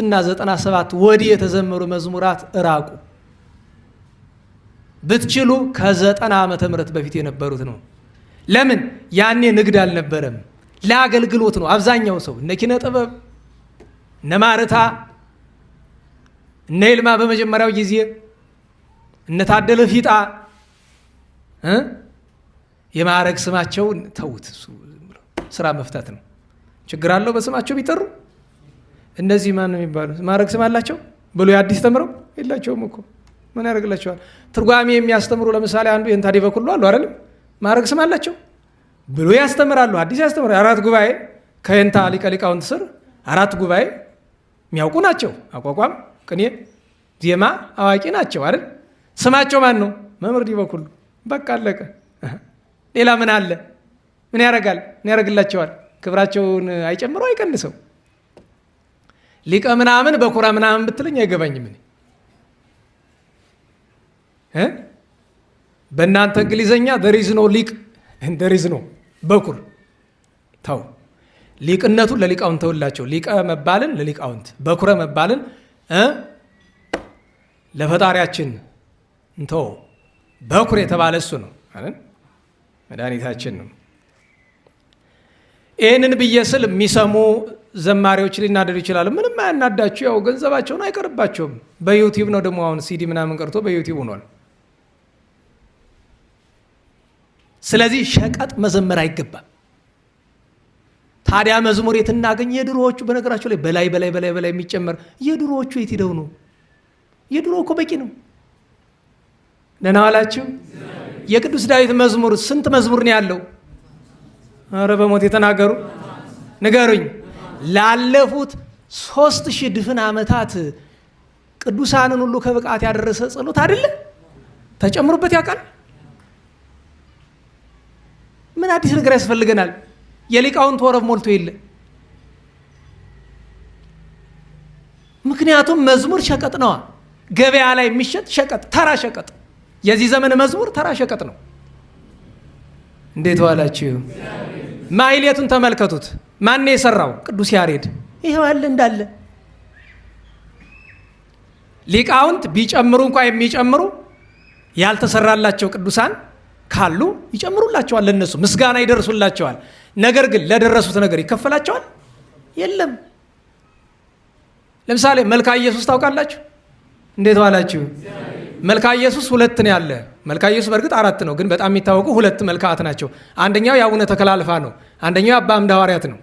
እና 97 ወዲህ የተዘመሩ መዝሙራት እራቁ። ብትችሉ ከ90 ዓመተ ምህረት በፊት የነበሩት ነው። ለምን? ያኔ ንግድ አልነበረም፣ ለአገልግሎት ነው። አብዛኛው ሰው እነ ኪነ ጥበብ እነ ማርታ እነ ይልማ በመጀመሪያው ጊዜ እነ ታደለ ፊጣ የማዕረግ ስማቸውን ተዉት። ስራ መፍታት ነው። ችግር አለው በስማቸው ቢጠሩ። እነዚህ ማን ነው የሚባሉት? ማዕረግ ስም አላቸው ብሎ የአዲስ ተምረው የላቸውም እኮ ምን ያደርግላቸዋል? ትርጓሜ የሚያስተምሩ ለምሳሌ አንዱ የንታዲ በኩሉ አሉ አይደለም? ማዕረግ ስም አላቸው ብሎ ያስተምራሉ። አዲስ ያስተምራሉ። 4 ጉባኤ ከየንታ ሊቀ ሊቃውንት ስር 4 ጉባኤ የሚያውቁ ናቸው። አቋቋም፣ ቅኔ፣ ዜማ አዋቂ ናቸው አይደል? ስማቸው ማን ነው? መምህር ዲበኩሉ። በቃ አለቀ። ሌላ ምን አለ? ምን ያደርጋል? ምን ያደርግላቸዋል? ክብራቸውን አይጨምረው አይቀንሰው። ሊቀ ምናምን በኩራ ምናምን ብትለኝ አይገባኝም። በእናንተ እንግሊዘኛ ደሪዝ ነው ሊቅ ደሪዝ ነው በኩር ተው። ሊቅነቱን ለሊቃውንት ተውላቸው። ሊቀ መባልን ለሊቃውንት፣ በኩረ መባልን ለፈጣሪያችን እንተው። በኩር የተባለ እሱ ነው መድኃኒታችን ነው። ይህንን ብዬ ስል የሚሰሙ ዘማሪዎች ሊናደዱ ይችላሉ። ምንም አያናዳችሁ፣ ያው ገንዘባቸውን አይቀርባቸውም። በዩቲዩብ ነው ደግሞ አሁን ሲዲ ምናምን ቀርቶ በዩቲዩብ ሆኗል። ስለዚህ ሸቀጥ መዘመር አይገባም። ታዲያ መዝሙር የት እናገኝ? የድሮዎቹ በነገራቸው ላይ በላይ በላይ በላይ በላይ የሚጨመር የድሮዎቹ የት ሂደው ነው? የድሮ እኮ በቂ ነው። ደህና ዋላችሁ። የቅዱስ ዳዊት መዝሙር ስንት መዝሙር ነው ያለው? ኧረ በሞት የተናገሩ ንገሩኝ። ላለፉት 3000 ድፍን ዓመታት ቅዱሳንን ሁሉ ከብቃት ያደረሰ ጸሎት አይደለ? ተጨምሮበት ያውቃል። ምን አዲስ ነገር ያስፈልገናል? የሊቃውንት ወረብ ሞልቶ የለ። ምክንያቱም መዝሙር ሸቀጥ ነዋ። ገበያ ላይ የሚሸጥ ሸቀጥ፣ ተራ ሸቀጥ። የዚህ ዘመን መዝሙር ተራ ሸቀጥ ነው። እንዴት ዋላችሁ? ማሕሌቱን ተመልከቱት። ማን የሰራው? ቅዱስ ያሬድ። ይሄው አለ እንዳለ። ሊቃውንት ቢጨምሩ እንኳ የሚጨምሩ ያልተሰራላቸው ቅዱሳን ካሉ ይጨምሩላቸዋል። ለነሱ ምስጋና ይደርሱላቸዋል። ነገር ግን ለደረሱት ነገር ይከፈላቸዋል? የለም። ለምሳሌ መልካ ኢየሱስ ታውቃላችሁ? እንዴት ዋላችሁ? መልካ ኢየሱስ 2 ነው ያለ። መልካ ኢየሱስ በእርግጥ 4 ነው፣ ግን በጣም የሚታወቁ 2 መልካት ናቸው። አንደኛው የአቡነ ተክለ አልፋ ነው፣ አንደኛው የአባ አምደ ሐዋርያት ነው።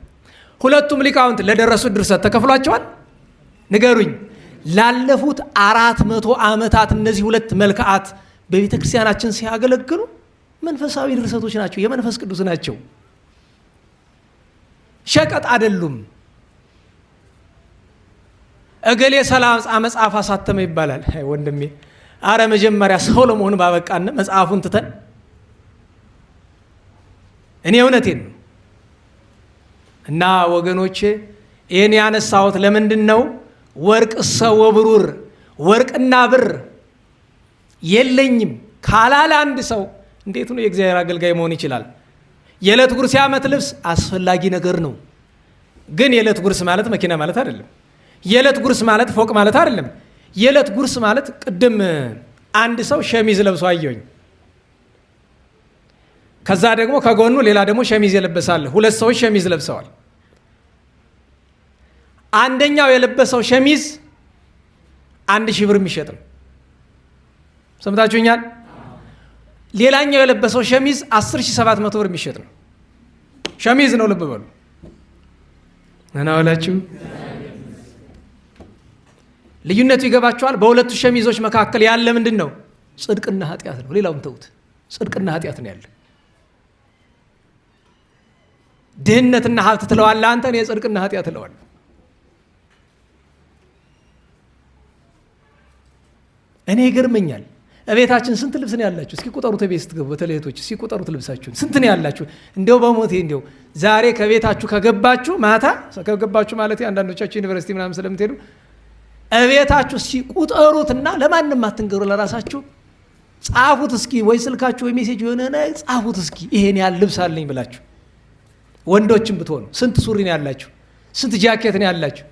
ሁለቱም ሊቃውንት ለደረሱት ድርሰት ተከፍሏቸዋል? ንገሩኝ። ላለፉት 400 ዓመታት እነዚህ 2 መልካት በቤተ ክርስቲያናችን ሲያገለግሉ መንፈሳዊ ድርሰቶች ናቸው፣ የመንፈስ ቅዱስ ናቸው፣ ሸቀጥ አይደሉም። እገሌ 30 መጽሐፍ አሳተመ ይባላል። ወንድሜ አረ መጀመሪያ ሰው ለመሆን ባበቃን መጽሐፉን ትተን። እኔ እውነቴን ነው። እና ወገኖቼ ይህን ያነሳሁት ለምንድን ነው? ወርቅ ሰው ወብሩር፣ ወርቅና ብር የለኝም ካላለ አንድ ሰው እንዴት ነው የእግዚአብሔር አገልጋይ መሆን ይችላል? የዕለት ጉርስ የዓመት ልብስ አስፈላጊ ነገር ነው። ግን የዕለት ጉርስ ማለት መኪና ማለት አይደለም። የዕለት ጉርስ ማለት ፎቅ ማለት አይደለም። የዕለት ጉርስ ማለት ቅድም አንድ ሰው ሸሚዝ ለብሶ አየሁኝ። ከዛ ደግሞ ከጎኑ ሌላ ደግሞ ሸሚዝ የለበሳለ። 2 ሰዎች ሸሚዝ ለብሰዋል። አንደኛው የለበሰው ሸሚዝ 1000 ብር የሚሸጥ ነው። ሰምታችሁኛል? ሌላኛው የለበሰው ሸሚዝ 10700 ብር የሚሸጥ ነው። ሸሚዝ ነው፣ ልብ በሉ። እናወላችሁ ልዩነቱ ይገባችኋል? በሁለቱ ሸሚዞች መካከል ያለ ምንድን ነው? ጽድቅና ኃጢአት ነው። ሌላውን ተውት። ጽድቅና ኃጢአት ነው ያለ። ድህነትና ሀብት ትለዋለህ አንተ፣ እኔ ጽድቅና ኃጢአት ትለዋለህ። እኔ ይገርመኛል። እቤታችን ስንት ልብስ ነው ያላችሁ? እስኪ ቁጠሩት። ቤት ስትገቡ በተለይ እህቶች እስኪ ቁጠሩት ልብሳችሁን። ስንት ነው ያላችሁ? እንዲያው በሞቴ እንዲያው ዛሬ ከቤታችሁ ከገባችሁ ማታ ከገባችሁ ማለት አንዳንዶቻችሁ ዩኒቨርሲቲ ምናምን ስለምትሄዱ እቤታችሁ እስኪ ቁጠሩትና ለማንም አትንገሩ፣ ለራሳችሁ ጻፉት እስኪ። ወይ ስልካችሁ ወይ ሜሴጅ የሆነ ጻፉት እስኪ። ይሄን ያህል ልብስ አለኝ ብላችሁ። ወንዶችም ብትሆኑ ስንት ሱሪ ነው ያላችሁ? ስንት ጃኬት ነው ያላችሁ?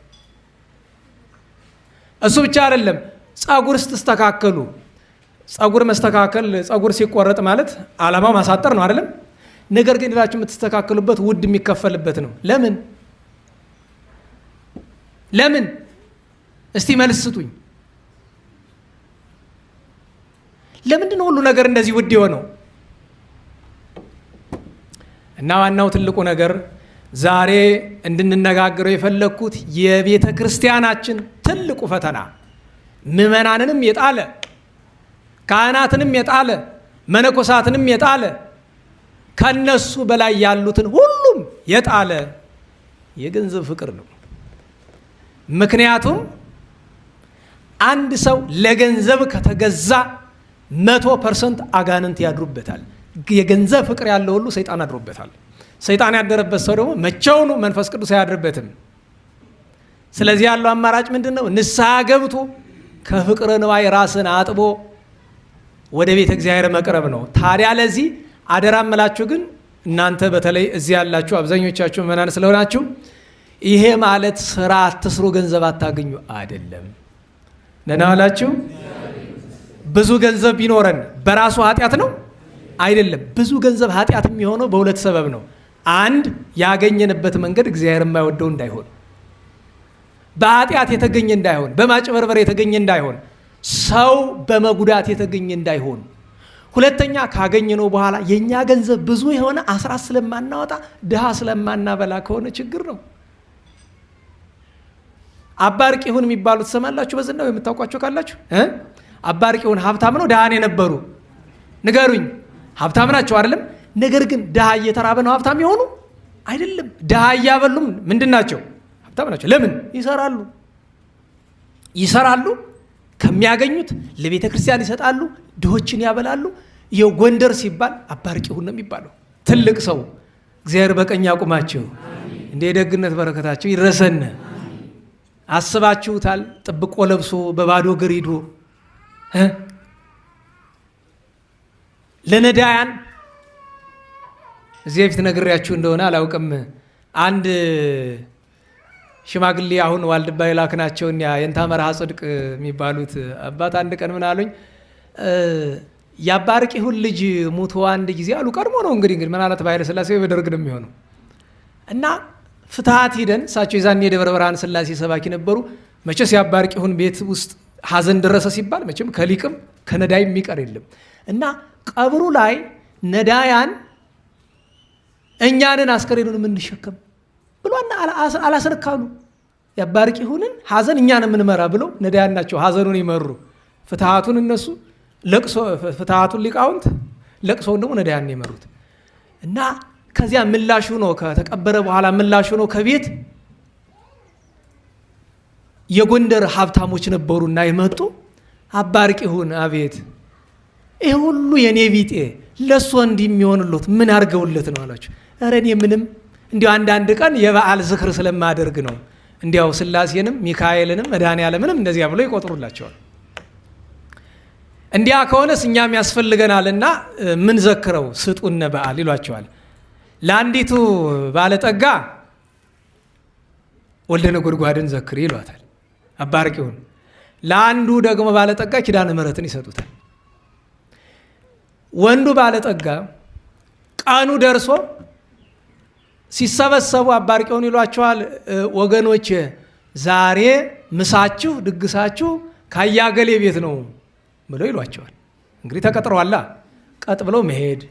እሱ ብቻ አይደለም፣ ጸጉር ስትስተካከሉ። ጸጉር መስተካከል፣ ጸጉር ሲቆረጥ ማለት ዓላማው ማሳጠር ነው አይደለም? ነገር ግን ሌላችሁ የምትስተካከሉበት ውድ የሚከፈልበት ነው። ለምን ለምን? እስቲ መልስ ስጡኝ። ለምንድን ነው ሁሉ ነገር እንደዚህ ውድ የሆነው? እና ዋናው ትልቁ ነገር ዛሬ እንድንነጋገረው የፈለግኩት የቤተ ክርስቲያናችን ትልቁ ፈተና ምዕመናንንም የጣለ ካህናትንም የጣለ መነኮሳትንም የጣለ ከነሱ በላይ ያሉትን ሁሉም የጣለ የገንዘብ ፍቅር ነው። ምክንያቱም አንድ ሰው ለገንዘብ ከተገዛ 100% አጋንንት ያድሩበታል። የገንዘብ ፍቅር ያለው ሁሉ ሰይጣን አድሮበታል። ሰይጣን ያደረበት ሰው ደግሞ መቼውኑ መንፈስ ቅዱስ አያድርበትም። ስለዚህ ያለው አማራጭ ምንድን ነው? ንስሐ ገብቶ ከፍቅረ ንዋይ ራስን አጥቦ ወደ ቤተ እግዚአብሔር መቅረብ ነው። ታዲያ ለዚህ አደራ እምላችሁ ግን እናንተ በተለይ እዚህ ያላችሁ አብዛኞቻችሁ ምእመናን ስለሆናችሁ ይሄ ማለት ስራ አትስሩ ገንዘብ አታገኙ አይደለም። ደህና ዋላችሁ። ብዙ ገንዘብ ቢኖረን በራሱ ኃጢአት ነው አይደለም። ብዙ ገንዘብ ኃጢአት የሚሆነው በሁለት ሰበብ ነው። አንድ ያገኘንበት መንገድ እግዚአብሔር የማይወደው እንዳይሆን፣ በኃጢአት የተገኘ እንዳይሆን፣ በማጭበርበር የተገኘ እንዳይሆን፣ ሰው በመጉዳት የተገኘ እንዳይሆን። ሁለተኛ ካገኘነው በኋላ የኛ ገንዘብ ብዙ የሆነ አስራት ስለማናወጣ ድሃ ስለማናበላ ከሆነ ችግር ነው። አባ አርቂሁን የሚባሉት ትሰማላችሁ? በዝናው የምታውቋቸው ካላችሁ አባ አርቂሁን ሀብታም ነው ድሃን የነበሩ ንገሩኝ። ሀብታም ናቸው አይደለም? ነገር ግን ድሃ እየተራበ ነው ሀብታም የሆኑ አይደለም። ድሃ እያበሉም ምንድን ናቸው? ሀብታም ናቸው። ለምን? ይሰራሉ። ከሚያገኙት ለቤተ ክርስቲያን ይሰጣሉ፣ ድሆችን ያበላሉ። ይኸው ጎንደር ሲባል አባ አርቂሁን ነው የሚባለው። ትልቅ ሰው እግዚአብሔር በቀኝ ያቁማቸው፣ እንደ የደግነት በረከታቸው ይድረሰን። አስባችሁታል? ጥብቆ ለብሶ በባዶ እግር ሂዶ ለነዳያን እዚህ በፊት ነግሬያችሁ እንደሆነ አላውቅም። አንድ ሽማግሌ አሁን ዋልድባ የላክናቸው የእንታ መርሃ ጽድቅ የሚባሉት አባት አንድ ቀን ምን አሉኝ? የአባ አርቂሁን ልጅ ሙቶ አንድ ጊዜ አሉ። ቀድሞ ነው እንግዲህ ምናልባት በኃይለ ሥላሴ በደርግ ነው የሚሆነው እና ፍትሐት ሂደን እሳቸው የዛኔ የደብረ ብርሃን ሥላሴ ሰባኪ ነበሩ። መቼስ የአባ አርቂሁን ቤት ውስጥ ሀዘን ደረሰ ሲባል መቼም ከሊቅም ከነዳይም የሚቀር የለም እና ቀብሩ ላይ ነዳያን እኛንን አስከሬኑን የምንሸከም ብሎና አላስረካሉ። የአባ አርቂሁንን ሀዘን እኛን የምንመራ ብለው ነዳያን ናቸው ሀዘኑን ይመሩ። ፍትሐቱን እነሱ ለቅሶ፣ ፍትሐቱን ሊቃውንት፣ ለቅሶውን ደግሞ ነዳያን የመሩት እና ከዚያ ምላሹ ነው ከተቀበረ በኋላ ምላሹ ነው ከቤት የጎንደር ሀብታሞች ነበሩና የመጡ አባ አርቂሁን አቤት ይህ ሁሉ የኔ ቢጤ ለእሱ እንዲህ የሚሆንለት ምን አድርገውለት ነው አላቸው። ኧረ እኔ ምንም እንዲያው አንዳንድ ቀን የበዓል ዝክር ስለማደርግ ነው እንዲያው ሥላሴንም ሚካኤልንም መድኃኔዓለምንም እንደዚያ ብሎ ይቆጥሩላቸዋል። እንዲያ ከሆነስ እኛም ያስፈልገናልና ምን ዘክረው ስጡነ በዓል ይሏቸዋል። ለአንዲቱ ባለጠጋ ወልደ ነጎድጓድን ዘክር ይሏታል አባ አርቂሁን። ለአንዱ ደግሞ ባለጠጋ ኪዳነ ምሕረትን ይሰጡታል። ወንዱ ባለጠጋ ቀኑ ደርሶ ሲሰበሰቡ አባ አርቂሁን ይሏቸዋል፣ ወገኖች ዛሬ ምሳችሁ ድግሳችሁ ካያገሌ ቤት ነው ብለው ይሏቸዋል። እንግዲህ ተቀጥረዋላ። ቀጥ ብለው መሄድ።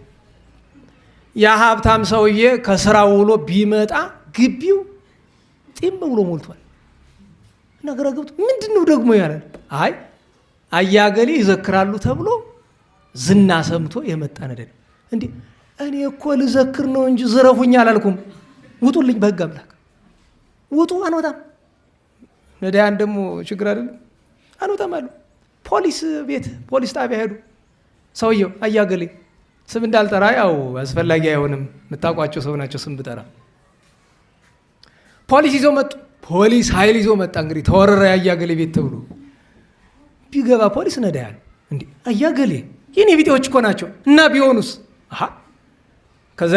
ያ ሀብታም ሰውዬ ከስራው ውሎ ቢመጣ ግቢው ጢም ብሎ ሞልቷል። ነገረ ገብቶ ምንድን ነው ደግሞ ያላል። አይ አያገሌ ይዘክራሉ ተብሎ ዝና ሰምቶ የመጣ ነደድ። እንዴ እኔ እኮ ልዘክር ነው እንጂ ዝረፉኝ አላልኩም። ውጡልኝ፣ በህግ አምላክ ውጡ። አንወጣም። ነዳያን ደግሞ ችግር አይደለም አንወጣም አሉ። ፖሊስ ቤት ፖሊስ ጣቢያ ሄዱ። ሰውየው አያገሌ ስም እንዳልጠራ ያው አስፈላጊ አይሆንም፣ የምታውቋቸው ሰው ናቸው ስም ብጠራ። ፖሊስ ይዘው መጡ። ፖሊስ ኃይል ይዞ መጣ። እንግዲህ ተወረረ አያገሌ ቤት ተብሎ ቢገባ ፖሊስ ነዳያን እንዴ አያገሌ የኔ ቢጤዎች እኮ ናቸው እና ቢሆኑስ? ከዛ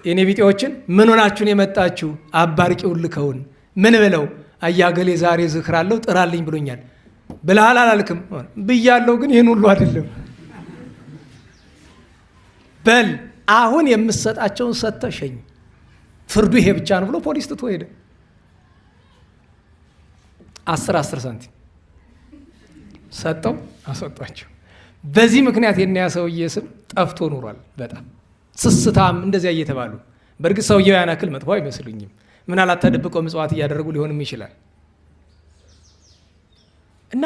የኔ ቢጤዎችን ምን ሆናችሁን የመጣችሁ? አባ አርቂሁን ልከውን ምን ብለው? አያገሌ ዛሬ ዝክር አለው ጥራልኝ ብሎኛል። ብለሃል አላልክም? ብያለሁ፣ ግን ይህን ሁሉ አይደለም። በል አሁን የምሰጣቸውን ሰጥተህ ሸኝ፣ ፍርዱ ይሄ ብቻ ነው ብሎ ፖሊስ ትቶ ሄደ። 10 ሳንቲም ሰጠው፣ አስወጧቸው። በዚህ ምክንያት የእኒያ ሰውዬ ስም ጠፍቶ ኖሯል። በጣም ስስታም እንደዚያ እየተባሉ። በእርግጥ ሰውየው ያን ያክል መጥፎ አይመስሉኝም። ምናልባት ተደብቀው ምጽዋት እያደረጉ ሊሆንም ይችላል። እና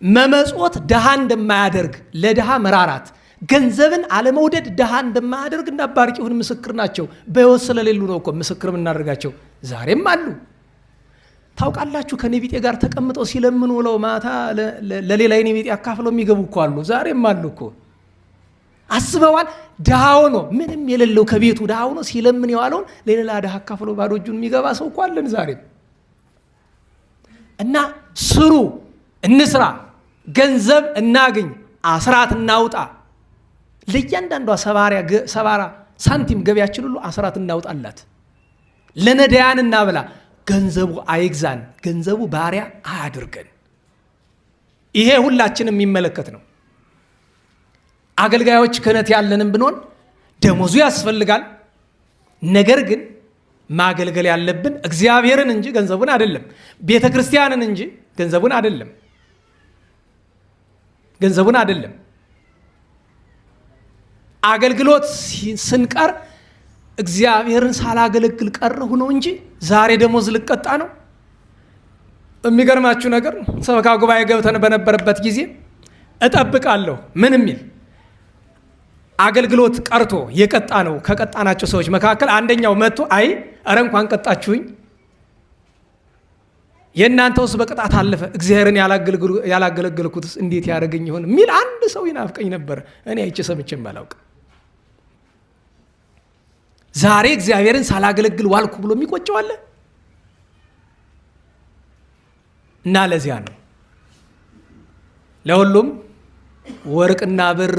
መመጽወት ድሃ እንደማያደርግ ለድሃ መራራት ገንዘብን አለመውደድ ድሃ እንደማያደርግ እና ባርቂውን ምስክር ናቸው። በሕይወት ስለሌሉ ነው እኮ ምስክር የምናደርጋቸው። ዛሬም አሉ። ታውቃላችሁ፣ ከኔ ቢጤ ጋር ተቀምጠው ሲለምኑ ውለው ማታ ለሌላ የኔ ቢጤ አካፍለው የሚገቡ እኮ አሉ። ዛሬም አሉ እኮ። አስበዋል? ድሃ ሆኖ ምንም የሌለው ከቤቱ ድሃ ሆኖ ሲለምን የዋለውን ለሌላ ድሃ አካፍለው ባዶ እጁን የሚገባ ሰው እኮ አለን ዛሬም። እና ስሩ፣ እንስራ፣ ገንዘብ እናግኝ፣ አስራት እናውጣ። ለእያንዳንዷ ሰባራ ሳንቲም ገቢያችን ሁሉ አስራት እናውጣላት። ለነዳያን እናብላ። ገንዘቡ አይግዛን፣ ገንዘቡ ባሪያ አያድርገን። ይሄ ሁላችን የሚመለከት ነው። አገልጋዮች ክህነት ያለንም ብንሆን ደሞዙ ያስፈልጋል። ነገር ግን ማገልገል ያለብን እግዚአብሔርን እንጂ ገንዘቡን አይደለም። ቤተ ክርስቲያንን እንጂ ገንዘቡን አይደለም። አገልግሎት ስንቀር እግዚአብሔርን ሳላገለግል ቀረሁ ነው እንጂ ዛሬ ደሞዝ ልቀጣ ነው። የሚገርማችሁ ነገር ሰበካ ጉባኤ ገብተን በነበረበት ጊዜ እጠብቃለሁ ምን የሚል አገልግሎት ቀርቶ የቀጣ ነው። ከቀጣናቸው ሰዎች መካከል አንደኛው መጥቶ አይ ኧረ እንኳን ቀጣችሁኝ፣ የእናንተውስ በቅጣት አለፈ፣ እግዚአብሔርን ያላገለገልኩትስ እንዴት ያደርገኝ ይሆን የሚል አንድ ሰው ይናፍቀኝ ነበር። እኔ አይቼ ሰምቼም አላውቅም። ዛሬ እግዚአብሔርን ሳላገለግል ዋልኩ ብሎ የሚቆጨው አለ። እና ለዚያ ነው ለሁሉም ወርቅና ብር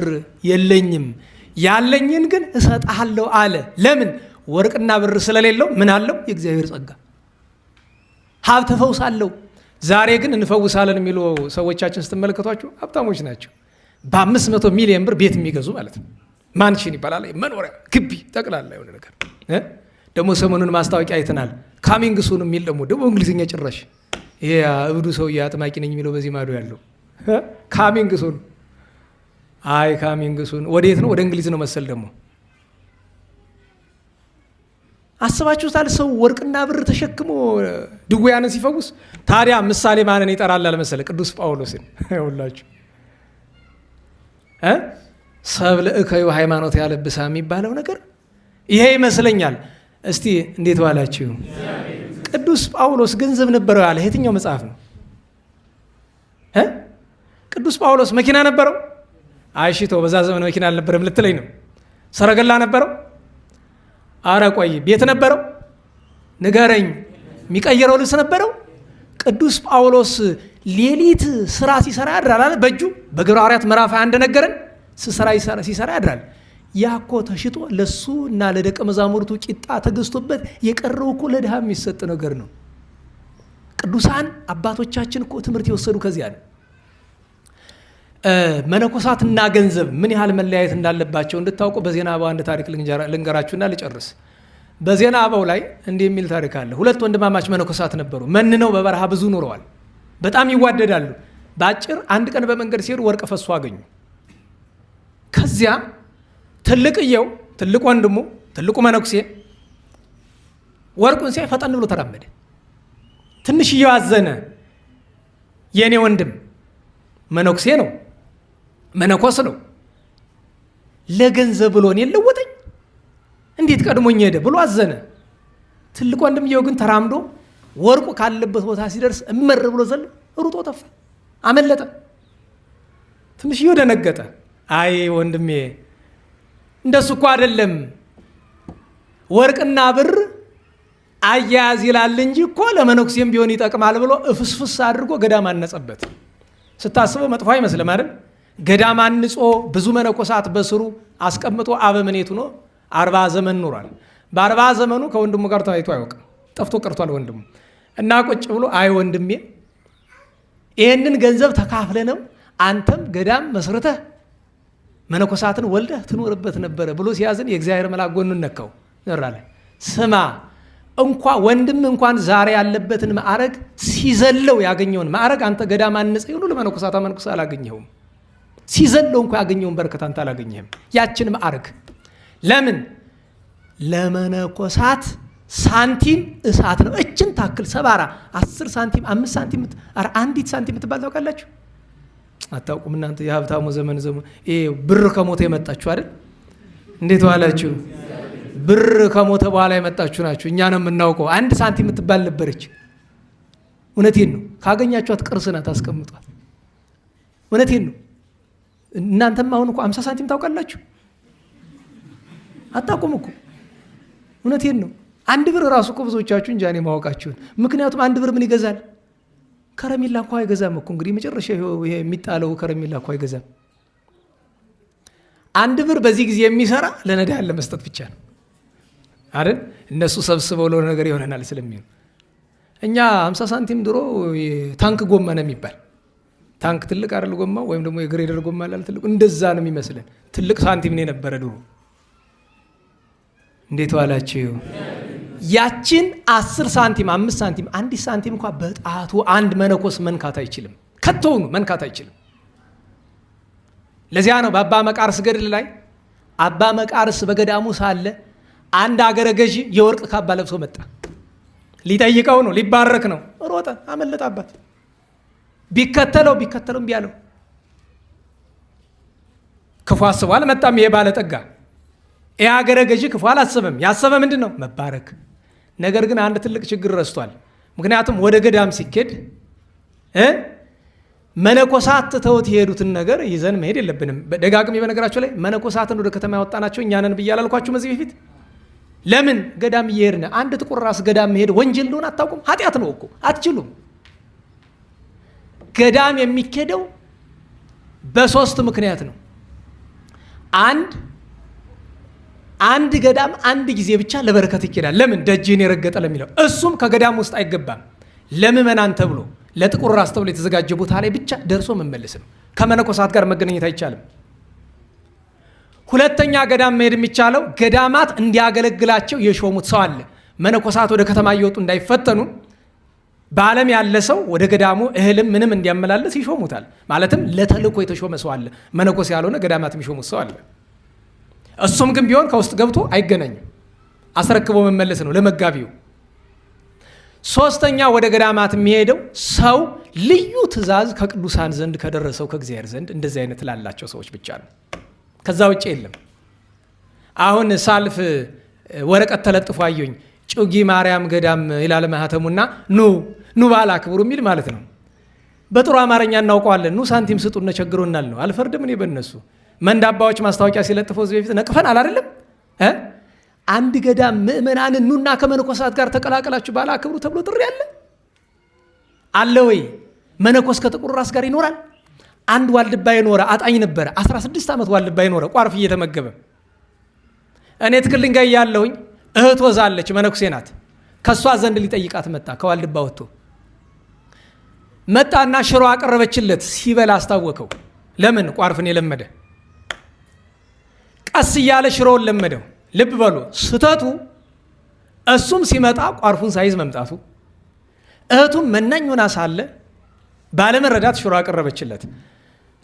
የለኝም ያለኝን ግን እሰጥሃለሁ አለ። ለምን? ወርቅና ብር ስለሌለው ምን አለው? የእግዚአብሔር ጸጋ፣ ሀብተ ፈውስ አለው። ዛሬ ግን እንፈውሳለን የሚሉ ሰዎቻችን ስትመለከቷቸው ሀብታሞች ናቸው። በ500 ሚሊዮን ብር ቤት የሚገዙ ማለት ነው። ማንሽን ይባላል፣ መኖሪያ ግቢ ጠቅላላ የሆነ ነገር። ደግሞ ሰሞኑን ማስታወቂያ አይተናል። ካሚንግ ሱን የሚል ደግሞ እንግሊዝኛ ጭራሽ ይሄ እብዱ ሰውዬ አጥማቂ ነኝ የሚለው በዚህ ማዶ ያለው ካሚንግ ሱን። አይ ካሚንግ ሱን ወዴት ነው? ወደ እንግሊዝ ነው መሰል። ደግሞ አስባችሁታል? ሰው ወርቅና ብር ተሸክሞ ድውያንን ሲፈውስ። ታዲያ ምሳሌ ማንን ይጠራል አልመሰለ? ቅዱስ ጳውሎስን። ሁላችሁ ሰብለ እከዩ ሃይማኖት ያለብሳ የሚባለው ነገር ይሄ ይመስለኛል። እስቲ እንዴት ዋላችሁ? ቅዱስ ጳውሎስ ገንዘብ ነበረው ያለ የትኛው መጽሐፍ ነው? ቅዱስ ጳውሎስ መኪና ነበረው? አይሽቶ በዛ ዘመን መኪና አልነበረም ልትለኝ ነው? ሰረገላ ነበረው? አረ ቆይ ቤት ነበረው? ንገረኝ። የሚቀየረው ልብስ ነበረው? ቅዱስ ጳውሎስ ሌሊት ስራ ሲሰራ ያድራል አለ በእጁ። በግብረ ሐዋርያት ምዕራፍ 1 እንደነገረን ሲሰራ ያድራል። ያኮ ተሽጦ ለሱ እና ለደቀ መዛሙርቱ ቂጣ ተገዝቶበት የቀረው እኮ ለድሃ የሚሰጥ ነገር ነው። ቅዱሳን አባቶቻችን እኮ ትምህርት የወሰዱ ከዚያ ነው። መነኮሳትና ገንዘብ ምን ያህል መለያየት እንዳለባቸው እንድታውቁ በዜና አበው አንድ ታሪክ ልንገራችሁና ልጨርስ። በዜና አበው ላይ እንዲህ የሚል ታሪክ አለ። 2 ወንድማማች መነኮሳት ነበሩ። መንነው በበረሃ ብዙ ኖረዋል። በጣም ይዋደዳሉ። በአጭር አንድ ቀን በመንገድ ሲሄዱ ወርቅ ፈሶ አገኙ። ከዚያ ትልቅ ወንድሙ ትልቁ መነኩሴ ወርቁን ሲያይ ፈጠን ብሎ ተራመደ። ትንሽዬው አዘነ። የኔ ወንድም መነኩሴ ነው፣ መነኮስ ነው፣ ለገንዘብ ብሎ እኔን ለወጠኝ፣ እንዴት ቀድሞኝ ሄደ ብሎ አዘነ። ትልቅ ወንድምየው ግን ተራምዶ ወርቁ ካለበት ቦታ ሲደርስ እመር ብሎ ዘሎ ሩጦ ጠፋ፣ አመለጠ። ትንሽዬው ደነገጠ። አይ ወንድሜ እንደሱ እኮ አይደለም፣ ወርቅና ብር አያያዝ ይላል እንጂ እኮ ለመነኩሴም ቢሆን ይጠቅማል ብሎ እፍስፍስ አድርጎ ገዳም አነጸበት። ስታስበው መጥፎ አይመስልም አይደል? ገዳም አንጾ ብዙ መነኮሳት በስሩ አስቀምጦ አበምኔቱ ነው 40 ዘመን ኖሯል። በ40 ዘመኑ ከወንድሙ ጋር ተዋይቶ አያውቅም። ጠፍቶ ቀርቷል ወንድሙ። እና ቁጭ ብሎ አይ ወንድሜ ይህንን ገንዘብ ተካፍለ ነው አንተም ገዳም መስርተህ መነኮሳትን ወልደህ ትኖርበት ነበረ ብሎ ሲያዝን የእግዚአብሔር መልአክ ጎኑን ነካው። ዘራለ ስማ ወንድም እንኳን ዛሬ ያለበትን ማዕረግ ሲዘለው ያገኘውን ማዕረግ አንተ ገዳም አንጸህ ሁሉ ለመነኮሳት መንኩሳ አላገኘኸውም። ሲዘለው እንኳን ያገኘውን በረከት አንተ አላገኘህም። ያችን ማዕረግ ለምን? ለመነኮሳት ሳንቲም እሳት ነው። እችን ታክል ሰባራ 10 ሳንቲም 5 ሳንቲም አንዲት ሳንቲም ትባል ታውቃላችሁ? አታውቁም እናንተ የሀብታሙ ዘመን ይሄ ብር ከሞተ የመጣችሁ አይደል? እንዴት ዋላችሁ? ብር ከሞተ በኋላ የመጣችሁ ናችሁ። እኛ ነው የምናውቀው። 1 ሳንቲም የምትባል ነበረች። እውነቴን ነው። ካገኛችኋት ቅርስ ናት፣ አስቀምጧት። እውነቴን ነው። እናንተም አሁን እኮ 50 ሳንቲም ታውቃላችሁ? አታውቁም እኮ። እውነቴን ነው። 1 ብር ራሱ እኮ ብዙዎቻችሁ እንጃ እኔ ማወቃችሁን። ምክንያቱም 1 ብር ምን ይገዛል? ከረሜላ እኮ አይገዛም እኮ። እንግዲህ መጨረሻ ይሄ የሚጣለው ከረሜላ እኮ አይገዛም። 1 ብር በዚህ ጊዜ የሚሰራ ለነዳያን ለመስጠት ብቻ ነው አይደል? እነሱ ሰብስበው ለሆነ ነገር ይሆነናል ስለሚሆን። እኛ 50 ሳንቲም ድሮ ታንክ ጎማ ነው የሚባል። ታንክ ትልቅ አይደል ጎማው፣ ወይም ደግሞ የግሬደር ጎማ አለ ትልቅ፣ እንደዛ ነው የሚመስለን። ትልቅ ሳንቲም ነው የነበረ ድሮ። እንዴት ዋላችሁ? ያችን 10 ሳንቲም 5 ሳንቲም 1 ሳንቲም እንኳን በጣቱ አንድ መነኮስ መንካት አይችልም። ከተውኑ መንካት አይችልም። ለዚያ ነው በአባ መቃርስ ገድል ላይ አባ መቃርስ በገዳሙ ሳለ አንድ አገረ ገዢ የወርቅ ካባ ለብሶ መጣ። ሊጠይቀው ነው፣ ሊባረክ ነው። ሮጠ፣ አመለጣባት። ቢከተለው እምቢ አለው። ክፉ አስቦ አልመጣም። ይሄ ባለጠጋ ይሄ አገረ ገዢ ክፉ አላሰበም። ያሰበ ምንድን ነው? መባረክ። ነገር ግን አንድ ትልቅ ችግር ረስቷል። ምክንያቱም ወደ ገዳም ሲኬድ መነኮሳት ትተውት የሄዱትን ነገር ይዘን መሄድ የለብንም። ደጋግሜ በነገራቸው ላይ መነኮሳትን ወደ ከተማ ያወጣናቸው እኛ ነን ብዬ አላልኳችሁም እዚህ በፊት? ለምን ገዳም እየሄድን አንድ ጥቁር ራስ ገዳም መሄድ ወንጀል እንደሆነ አታውቁም? ኃጢአት ነው እኮ። አትችሉም። ገዳም የሚኬደው በ3 ምክንያት ነው። አንድ ገዳም አንድ ጊዜ ብቻ ለበረከት ይኬዳል። ለምን? ደጅን የረገጠ ለሚለው። እሱም ከገዳም ውስጥ አይገባም። ለምእመናን ተብሎ ለጥቁር ራስ ተብሎ የተዘጋጀ ቦታ ላይ ብቻ ደርሶ መመለስ ነው። ከመነኮሳት ጋር መገናኘት አይቻልም። ሁለተኛ ገዳም መሄድ የሚቻለው ገዳማት እንዲያገለግላቸው የሾሙት ሰው አለ። መነኮሳት ወደ ከተማ እየወጡ እንዳይፈተኑ በዓለም ያለ ሰው ወደ ገዳሙ እህልም ምንም እንዲያመላለስ ይሾሙታል። ማለትም ለተልእኮ የተሾመ ሰው አለ። መነኮስ ያልሆነ ገዳማት የሚሾሙት ሰው አለ። እሱም ግን ቢሆን ከውስጥ ገብቶ አይገናኝም። አስረክቦ መመለስ ነው ለመጋቢው። 3ኛ ወደ ገዳማት የሚሄደው ሰው ልዩ ትእዛዝ ከቅዱሳን ዘንድ ከደረሰው ከእግዚአብሔር ዘንድ እንደዚህ አይነት ላላቸው ሰዎች ብቻ ነው። ከዛ ውጭ የለም። አሁን ሳልፍ ወረቀት ተለጥፎ አየኝ። ጩጊ ማርያም ገዳም ይላል ማህተሙና ኑ ባል አክብሩ የሚል ማለት ነው። በጥሩ አማርኛ እናውቀዋለን። ኑ ሳንቲም ስጡን ቸግሮናል ነው። አልፈርድም እኔ በእነሱ። መንዳባዎች ማስታወቂያ ሲለጥፈው እዚህ በፊት ነቅፈናል አይደለም? አንድ ገዳም ምእመናንን ኑና ከመነኮሳት ጋር ተቀላቀላችሁ ባል አክብሩ ተብሎ ጥሪ አለ ወይ? መነኮስ ከጥቁር ራስ ጋር ይኖራል? አንድ ዋልድባ የኖረ አጣኝ ነበረ። 16 ዓመት ዋልድባ የኖረ ቋርፍ እየተመገበ እኔ ትክል ድንጋይ ያለሁኝ እህት ወዛለች፣ መነኩሴ ናት። ከሷ ዘንድ ሊጠይቃት መጣ። ከዋልድባ ወጥቶ መጣና ሽሮ አቀረበችለት። ሲበላ አስታወቀው። ለምን? ቋርፍን የለመደ ቀስ እያለ ሽሮውን ለመደው። ልብ በሉ ስተቱ እሱም ሲመጣ ቋርፉን ሳይዝ መምጣቱ፣ እህቱም መናኝ ሆና ሳለ ባለመረዳት ሽሮ አቀረበችለት።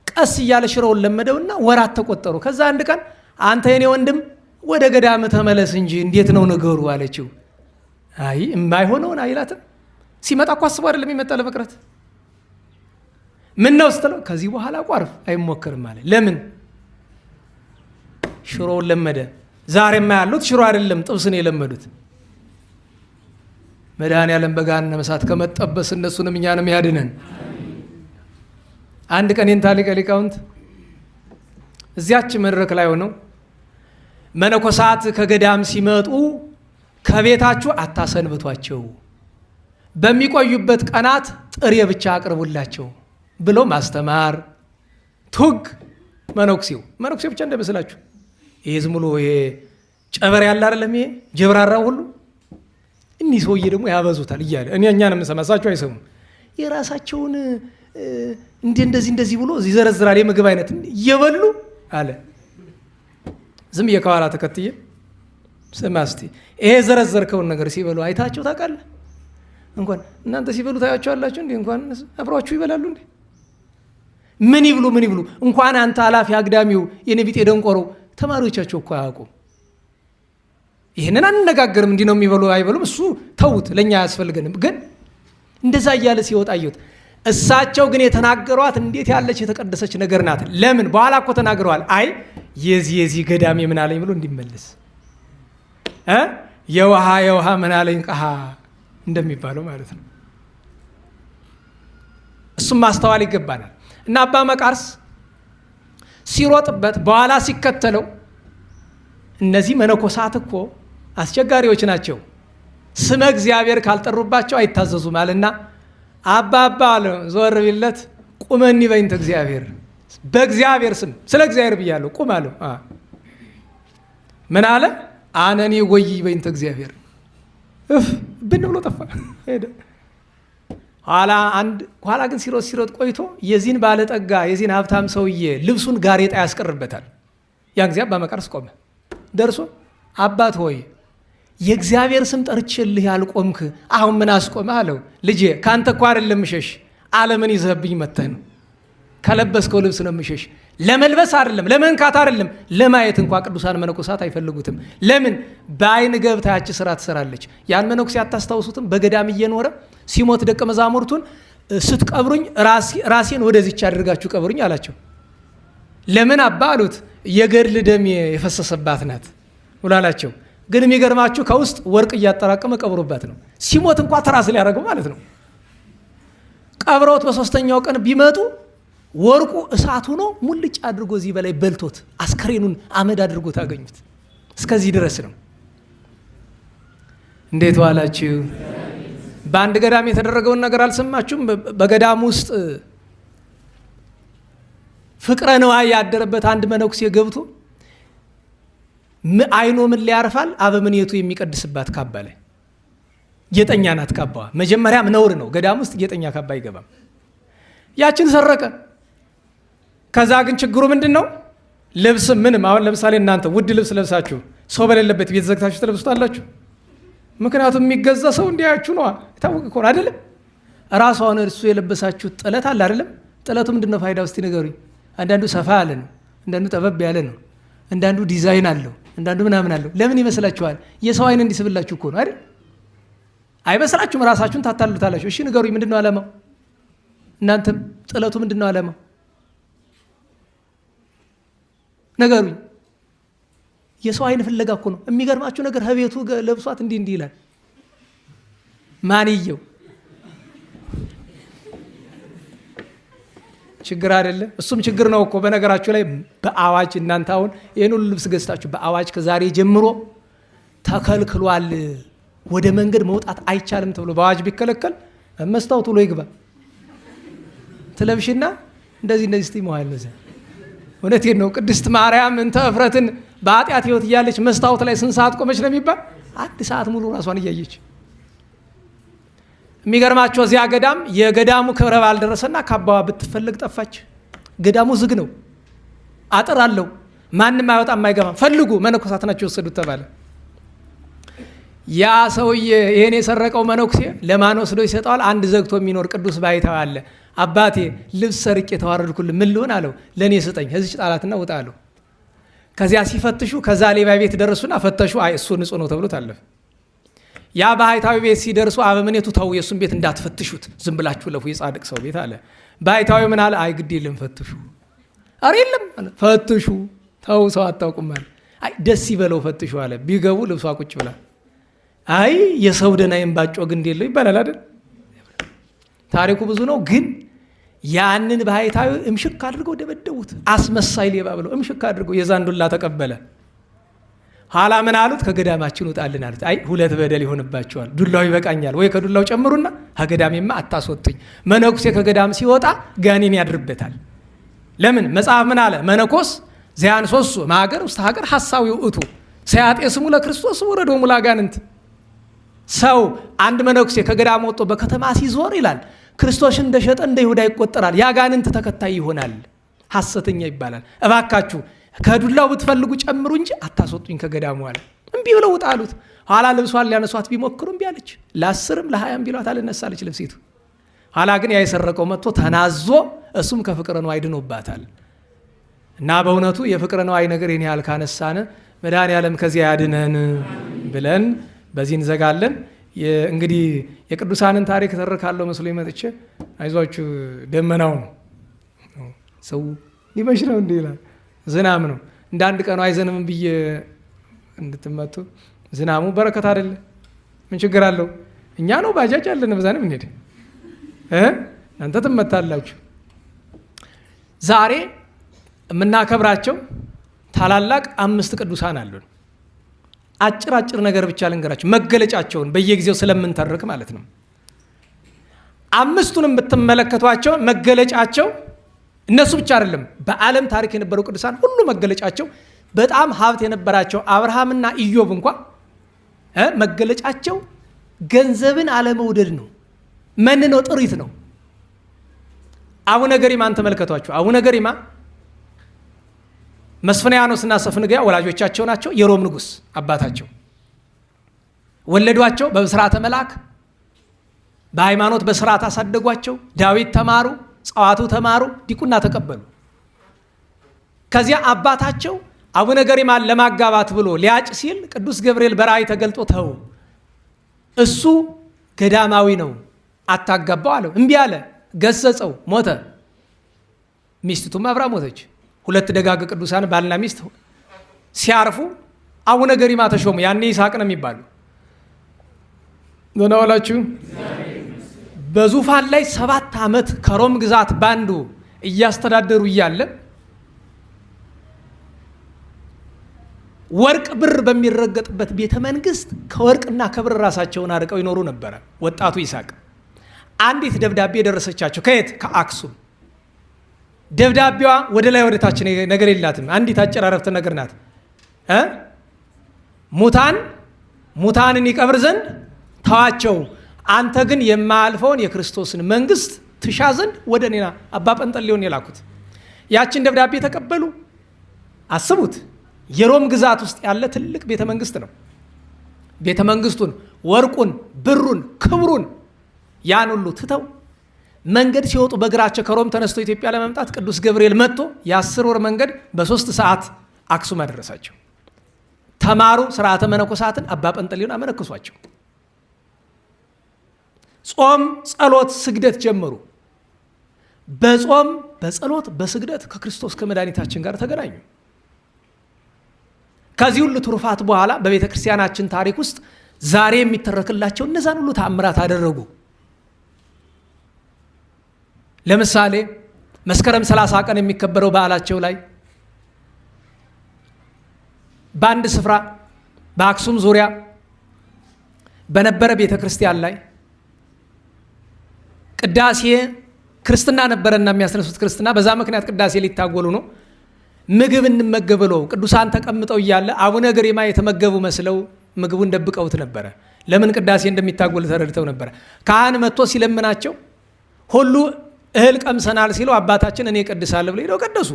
ቀስ እያለ ሽሮውን ለመደውና ወራት ተቆጠሩ። ከዛ አንድ ቀን አንተ የኔ ወንድም ወደ ገዳም ተመለስ እንጂ እንዴት ነው ነገሩ አለችው። አይ የማይሆነውን አይላትም። ሲመጣ እኮ አስቦ አይደለም የሚመጣ ለመቅረት። ምን ነው ስትለው ከዚህ በኋላ ቋርፍ አይሞከርም አለ። ለምን? ሽሮውን ለመደ። ዛሬማ ያሉት ሽሮ አይደለም ጥብስን የለመዱት። መድኃኔዓለም በገሃነመ እሳት ከመጠበስ እነሱንም እኛንም ያድነን። አንድ ቀን የንታ ሊቀ ሊቃውንት እዚያች መድረክ ላይ ሆነው መነኮሳት ከገዳም ሲመጡ ከቤታችሁ አታሰንብቷቸው፣ በሚቆዩበት ቀናት ጥሬ ብቻ አቅርቡላቸው ብሎ ማስተማር። ቱግ መነኩሴው ብቻ እንደመስላችሁ ይሄ ዝም ብሎ ይሄ ጨበር ያለ አይደለም። ይሄ ጀብራራው ሁሉ እኒህ ሰውዬ ደግሞ ያበዙታል እያለ እኛንም ሰማሳቸው አይሰሙም። የራሳቸውን እንደዚህ ብሎ ይዘረዝራል። የምግብ አይነት እየበሉ አለ። ዝም የከኋላ ተከትዬ ስማ እስቲ ይሄ ዘረዘርከውን ነገር ሲበሉ አይታቸው ታውቃለህ? እንኳን እናንተ ሲበሉ ታያቸዋላችሁ እንዴ? እንኳን አብሯችሁ ይበላሉ እንዴ? ምን ይብሉ እንኳን አንተ ኃላፊ አግዳሚው የነቢጤ ደንቆሮ ተማሪዎቻቸው እኮ አያውቁም። ይህንን አንነጋገርም። እንዲህ ነው የሚበሉ አይበሉም፣ እሱ ተውት፣ ለእኛ አያስፈልገንም። ግን እንደዛ እያለ ሲወጣ አየሁት። እሳቸው ግን የተናገሯት እንዴት ያለች የተቀደሰች ነገር ናት። ለምን? በኋላ እኮ ተናግረዋል። አይ የዚህ ገዳም ምን አለኝ ብሎ እንዲመለስ የውሃ ምን አለኝ ቀሃ እንደሚባለው ማለት ነው። እሱም ማስተዋል ይገባናል። እና አባ መቃርስ ሲሮጥበት በኋላ ሲከተለው እነዚህ መነኮሳት እኮ አስቸጋሪዎች ናቸው፣ ስመ እግዚአብሔር ካልጠሩባቸው አይታዘዙም አለና አባ አለ ዞር ቢለት ቁመኒ በይንተ እግዚአብሔር፣ በእግዚአብሔር ስም ስለ እግዚአብሔር ብያለሁ ቁም አለው። ምን አለ? አነኒ ወይ በይንተ እግዚአብሔር ብን ብሎ ጠፋ ሄደ። ኋላ ግን ሲሮጥ ቆይቶ የዚህን ባለጠጋ የዚህን ሀብታም ሰውዬ ልብሱን ጋሬጣ ያስቀርበታል። ያን ጊዜ አባ መቃርስ ቆመ። ደርሶ አባት ሆይ የእግዚአብሔር ስም ጠርቼልህ ያልቆምክ አሁን ምን አስቆመህ አለው። ልጄ ከአንተ እኮ አይደለም ምሸሽ፣ ዓለምን ይዘህብኝ መጥተህ ነው። ከለበስከው ልብስ ነው ምሸሽ። ለመልበስ አይደለም፣ ለመንካት አይደለም፣ ለማየት እንኳ ቅዱሳን መነኮሳት አይፈልጉትም። ለምን? በአይን ገብታ ያች ስራ ትሰራለች። ያን መነኮሴ አታስታውሱትም? በገዳም እየኖረ ሲሞት ደቀ መዛሙርቱን ስትቀብሩኝ ራሴን ወደዚች አድርጋችሁ ቀብሩኝ አላቸው። ለምን አባ አሉት። የገድል ደም የፈሰሰባት ናት ብሎ አላቸው። ግን የሚገርማችሁ ከውስጥ ወርቅ እያጠራቀመ ቀብሮባት ነው። ሲሞት እንኳ ተራስ ሊያደርገው ማለት ነው። ቀብረውት በሶስተኛው ቀን ቢመጡ ወርቁ እሳት ሆኖ ሙልጭ አድርጎ እዚህ በላይ በልቶት አስከሬኑን አመድ አድርጎ ታገኙት። እስከዚህ ድረስ ነው። እንዴት ዋላችሁ? በአንድ ገዳም የተደረገውን ነገር አልሰማችሁም? በገዳም ውስጥ ፍቅረ ነዋይ ያደረበት አንድ መነኩሴ ገብቶ አይኖ ምን ሊያርፋል? አበምኔቱ የሚቀድስባት ካባ ላይ ጌጠኛ ናት ካባዋ። መጀመሪያም ነውር ነው፣ ገዳም ውስጥ ጌጠኛ ካባ አይገባም። ያችን ሰረቀ። ከዛ ግን ችግሩ ምንድን ነው? ልብስ ምንም። አሁን ለምሳሌ እናንተ ውድ ልብስ ለብሳችሁ ሰው በሌለበት ቤት ዘግታችሁ ትለብሱታላችሁ? ምክንያቱም የሚገዛ ሰው እንዲያያችሁ ነዋ። የታወቀ እኮ ነው አይደለም? ራሱ አሁን እርሱ የለበሳችሁ ጥለት አለ አይደለም? ጥለቱ ምንድን ነው ፋይዳ? ውስጥ ንገሩኝ። አንዳንዱ ሰፋ ያለ ነው፣ አንዳንዱ ጠበብ ያለ ነው፣ አንዳንዱ ዲዛይን አለው፣ አንዳንዱ ምናምን አለው። ለምን ይመስላችኋል? የሰው አይን እንዲስብላችሁ እኮ ነው አይደል? አይመስላችሁም? ራሳችሁን ታታሉታላችሁ። እሺ ንገሩኝ፣ ምንድን ነው ዓላማው? እናንተም ጥለቱ ምንድን ነው ዓላማው? ነገሩኝ። የሰው አይን ፍለጋ እኮ ነው። የሚገርማችሁ ነገር ከቤቱ ለብሷት እንዲህ ይላል። ማንየው ችግር አይደለም? እሱም ችግር ነው እኮ በነገራችሁ ላይ በአዋጅ እናንተ አሁን ይህን ሁሉ ልብስ ገዝታችሁ በአዋጅ ከዛሬ ጀምሮ ተከልክሏል፣ ወደ መንገድ መውጣት አይቻልም ተብሎ በአዋጅ ቢከለከል መስታወቱ ሎ ይግባ ትለብሽና እንደዚህ ስቲ መዋል ነው። እውነቴን ነው። ቅድስት ማርያም እንተ እፍረትን በኃጢአት ህይወት እያለች መስታወት ላይ ስንት ሰዓት ቆመች ነው የሚባል? 1 ሰዓት ሙሉ ራሷን እያየች። የሚገርማቸው እዚያ ገዳም የገዳሙ ክብረ በዓል ደረሰና ካባዋ ብትፈልግ ጠፋች። ገዳሙ ዝግ ነው፣ አጥር አለው፣ ማንም አይወጣም አይገባም። ፈልጉ፣ መነኮሳት ናቸው የወሰዱት ተባለ። ያ ሰውዬ ይሄን የሰረቀው መነኩሴ ለማን ወስዶ ይሰጠዋል? አንድ ዘግቶ የሚኖር ቅዱስ ባይታዊ አለ። አባቴ ልብስ ሰርቄ የተዋረድኩልህ ምን ልሆን አለው። ለእኔ ስጠኝ፣ ከዚች ጣላትና ውጣ አለው። ከዚያ ሲፈትሹ ከዛ ሌባ ቤት ደረሱና ፈተሹ። አይ እሱ ንጹህ ነው ተብሎ ታለፈ። ያ ባይታዊ ቤት ሲደርሱ አበምኔቱ ተው፣ የእሱን ቤት እንዳትፈትሹት፣ ዝም ብላችሁ ለፉ፣ የጻድቅ ሰው ቤት አለ። ባይታዊ ምን አለ? አይ ግድ የለም ፈትሹ። ኧረ የለም አለ፣ ፈትሹ፣ ተው ሰው አታውቁም አለ። አይ ደስ ይበለው ፈትሹ አለ። ቢገቡ ልብሷ ቁጭ ብላ፣ አይ የሰው ደና የምባጮ ግንድ የለው ይባላል አይደል? ታሪኩ ብዙ ነው። ግን ያንን ባይታዊ እምሽክ አድርገው ደበደቡት። አስመሳይ ሌባ ብለው እምሽክ አድርገው የዛን ዱላ ተቀበለ። ኋላ ምን አሉት? ከገዳማችን ውጣልን አሉት። አይ 2 በደል ይሆንባቸዋል፣ ዱላው ይበቃኛል፣ ወይ ከዱላው ጨምሩና ከገዳሜማ አታስወጡኝ። መነኩሴ ከገዳም ሲወጣ ጋኔን ያድርበታል። ለምን? መጽሐፍ ምን አለ? መነኮስ ዚያን ሶሱ ማገር ውስጥ ሀገር ሐሳዊ ውእቱ ሰያጤ ስሙ ለክርስቶስ ወረዶሙ ለአጋንንት። ሰው አንድ መነኩሴ ከገዳም ወጥቶ በከተማ ሲዞር ይላል ክርስቶስን እንደሸጠ እንደ ይሁዳ ይቆጠራል፣ የአጋንንት ተከታይ ይሆናል፣ ሐሰተኛ ይባላል። እባካችሁ ከዱላው ብትፈልጉ ጨምሩ እንጂ አታስወጡኝ ከገዳሙ አለ። እምቢ ብለው ውጣ አሉት። ኋላ ልብሷን ሊያነሷት ቢሞክሩ እምቢ አለች። ለ10ም ለ20ም ቢሏት አልነሳለች ልብሲቱ። ኋላ ግን ያ የሰረቀው መጥቶ ተናዞ እሱም ከፍቅረ ነዋይ ድኖባታል። እና በእውነቱ የፍቅረ ነዋይ ነገር ይህን ያህል ካነሳነ መድኃኔዓለም ከዚያ ያድነን ብለን በዚህ እንዘጋለን። እንግዲህ የቅዱሳንን ታሪክ ተርካለሁ መስሎ መጥቼ አይዟችሁ ደመናው ነው ሰው ሊመሽ ነው እንዴ ይላል። ዝናብ ነው እንደ አንድ ቀኑ አይዘንም ብዬ እንድትመቱ ዝናሙ በረከት አይደለ? ምን ችግር አለው? እኛ ነው ባጃጅ አለን በዛንም እንሄድ እናንተ ትመታላችሁ። ዛሬ የምናከብራቸው ታላላቅ 5 ቅዱሳን አሉን። አጭር ነገር ብቻ ልንገራቸው መገለጫቸውን በየጊዜው ስለምንተርክ ማለት ነው። 5ቱንም ብትመለከቷቸው መገለጫቸው እነሱ ብቻ አይደለም። በዓለም ታሪክ የነበሩ ቅዱሳን ሁሉ መገለጫቸው በጣም ሀብት የነበራቸው አብርሃምና ኢዮብ እንኳን መገለጫቸው ገንዘብን አለመውደድ ነው። መንነው ጥሪት ነው። አቡነ ገሪማን ተመልከቷቸው። አቡነ ገሪማ መስፍንያኖስና ሰፍንግያ ወላጆቻቸው ናቸው። የሮም ንጉሥ አባታቸው ወለዷቸው። በስርዓተ መልአክ በሃይማኖት በስርዓት አሳደጓቸው። ዳዊት ተማሩ፣ ጸዋቱ ተማሩ፣ ዲቁና ተቀበሉ። ከዚያ አባታቸው አቡነ ገሪማን ለማጋባት ብሎ ሊያጭ ሲል ቅዱስ ገብርኤል በራእይ ተገልጦ ተው፣ እሱ ገዳማዊ ነው አታጋባው አለው። እምቢ አለ፣ ገሰጸው፣ ሞተ። ሚስቱም አብራ ሞተች። 2 ደጋግ ቅዱሳን ባልና ሚስት ሲያርፉ አቡነ ገሪማ ተሾሙ። ያኔ ይስሐቅ ነው የሚባሉ ዘናወላችሁ። በዙፋን ላይ 7 ዓመት ከሮም ግዛት ባንዱ እያስተዳደሩ እያለ ወርቅ ብር በሚረገጥበት ቤተ መንግስት ከወርቅና ከብር ራሳቸውን አርቀው ይኖሩ ነበረ። ወጣቱ ይስሐቅ አንዲት ደብዳቤ ደረሰቻቸው። ከየት? ከአክሱም። ደብዳቤዋ ወደ ላይ ወደ ታች ነገር የላትም። አንዲት አጭር አረፍተ ነገር ናት። ሙታንን ይቀብር ዘንድ ተዋቸው፣ አንተ ግን የማያልፈውን የክርስቶስን መንግስት ትሻ ዘንድ ወደ እኔና አባ ጰንጠሌዎን የላኩት። ያችን ደብዳቤ ተቀበሉ። አስቡት፣ የሮም ግዛት ውስጥ ያለ ትልቅ ቤተ መንግስት ነው። ቤተ መንግስቱን፣ ወርቁን፣ ብሩን፣ ክብሩን ያን ሁሉ ትተው መንገድ ሲወጡ በእግራቸው ከሮም ተነስቶ ኢትዮጵያ ለመምጣት ቅዱስ ገብርኤል መጥቶ የ10 ወር መንገድ በ3 ሰዓት አክሱም አደረሳቸው። ተማሩ፣ ስርዓተ መነኮሳትን አባ ጰንጠሌዎን አመነኮሷቸው። ጾም፣ ጸሎት፣ ስግደት ጀመሩ። በጾም በጸሎት በስግደት ከክርስቶስ ከመድኃኒታችን ጋር ተገናኙ። ከዚህ ሁሉ ትሩፋት በኋላ በቤተ ክርስቲያናችን ታሪክ ውስጥ ዛሬ የሚተረክላቸው እነዛን ሁሉ ተአምራት አደረጉ። ለምሳሌ መስከረም 30 ቀን የሚከበረው በዓላቸው ላይ በአንድ ስፍራ በአክሱም ዙሪያ በነበረ ቤተ ክርስቲያን ላይ ቅዳሴ ክርስትና ነበረና የሚያስነሱት ክርስትና፣ በዛ ምክንያት ቅዳሴ ሊታጎሉ ነው። ምግብ እንመገብ ብለው ቅዱሳን ተቀምጠው እያለ አቡነ ገሪማ የተመገቡ መስለው ምግቡን ደብቀውት ነበረ። ለምን ቅዳሴ እንደሚታጎል ተረድተው ነበረ። ካህን መጥቶ ሲለምናቸው ሁሉ እህል ቀምሰናል ሲሉ አባታችን እኔ ቀድሳለሁ ብለው ሄደው ቀደሱ።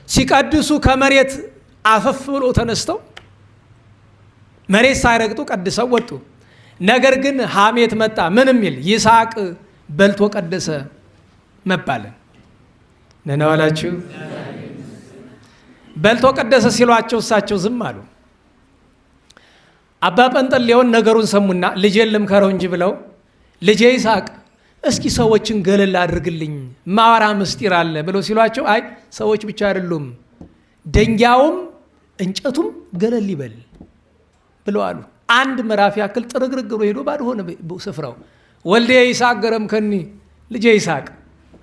ሲቀድሱ ከመሬት አፈፍ ብሎ ተነስተው መሬት ሳይረግጡ ቀድሰው ወጡ። ነገር ግን ሐሜት መጣ። ምን የሚል ይስሐቅ በልቶ ቀደሰ መባልን ነነዋላችሁ። በልቶ ቀደሰ ሲሏቸው እሳቸው ዝም አሉ። አባ ጰንጠሌዎን ነገሩን ሰሙና ልጄን ልምከረው እንጂ ብለው ልጄ ይስሐቅ እስኪ ሰዎችን ገለል አድርግልኝ ማወራ ምስጢር አለ ብለው ሲሏቸው አይ ሰዎች ብቻ አይደሉም ደንጊያውም እንጨቱም ገለል ይበል ብለው አሉ። አንድ ምዕራፍ ያክል ጥርግርግ ብሎ ሄዶ ባዶ ሆነ ስፍራው። ወልዴ ይስሐቅ ገረምከኒ፣ ልጄ ይስሐቅ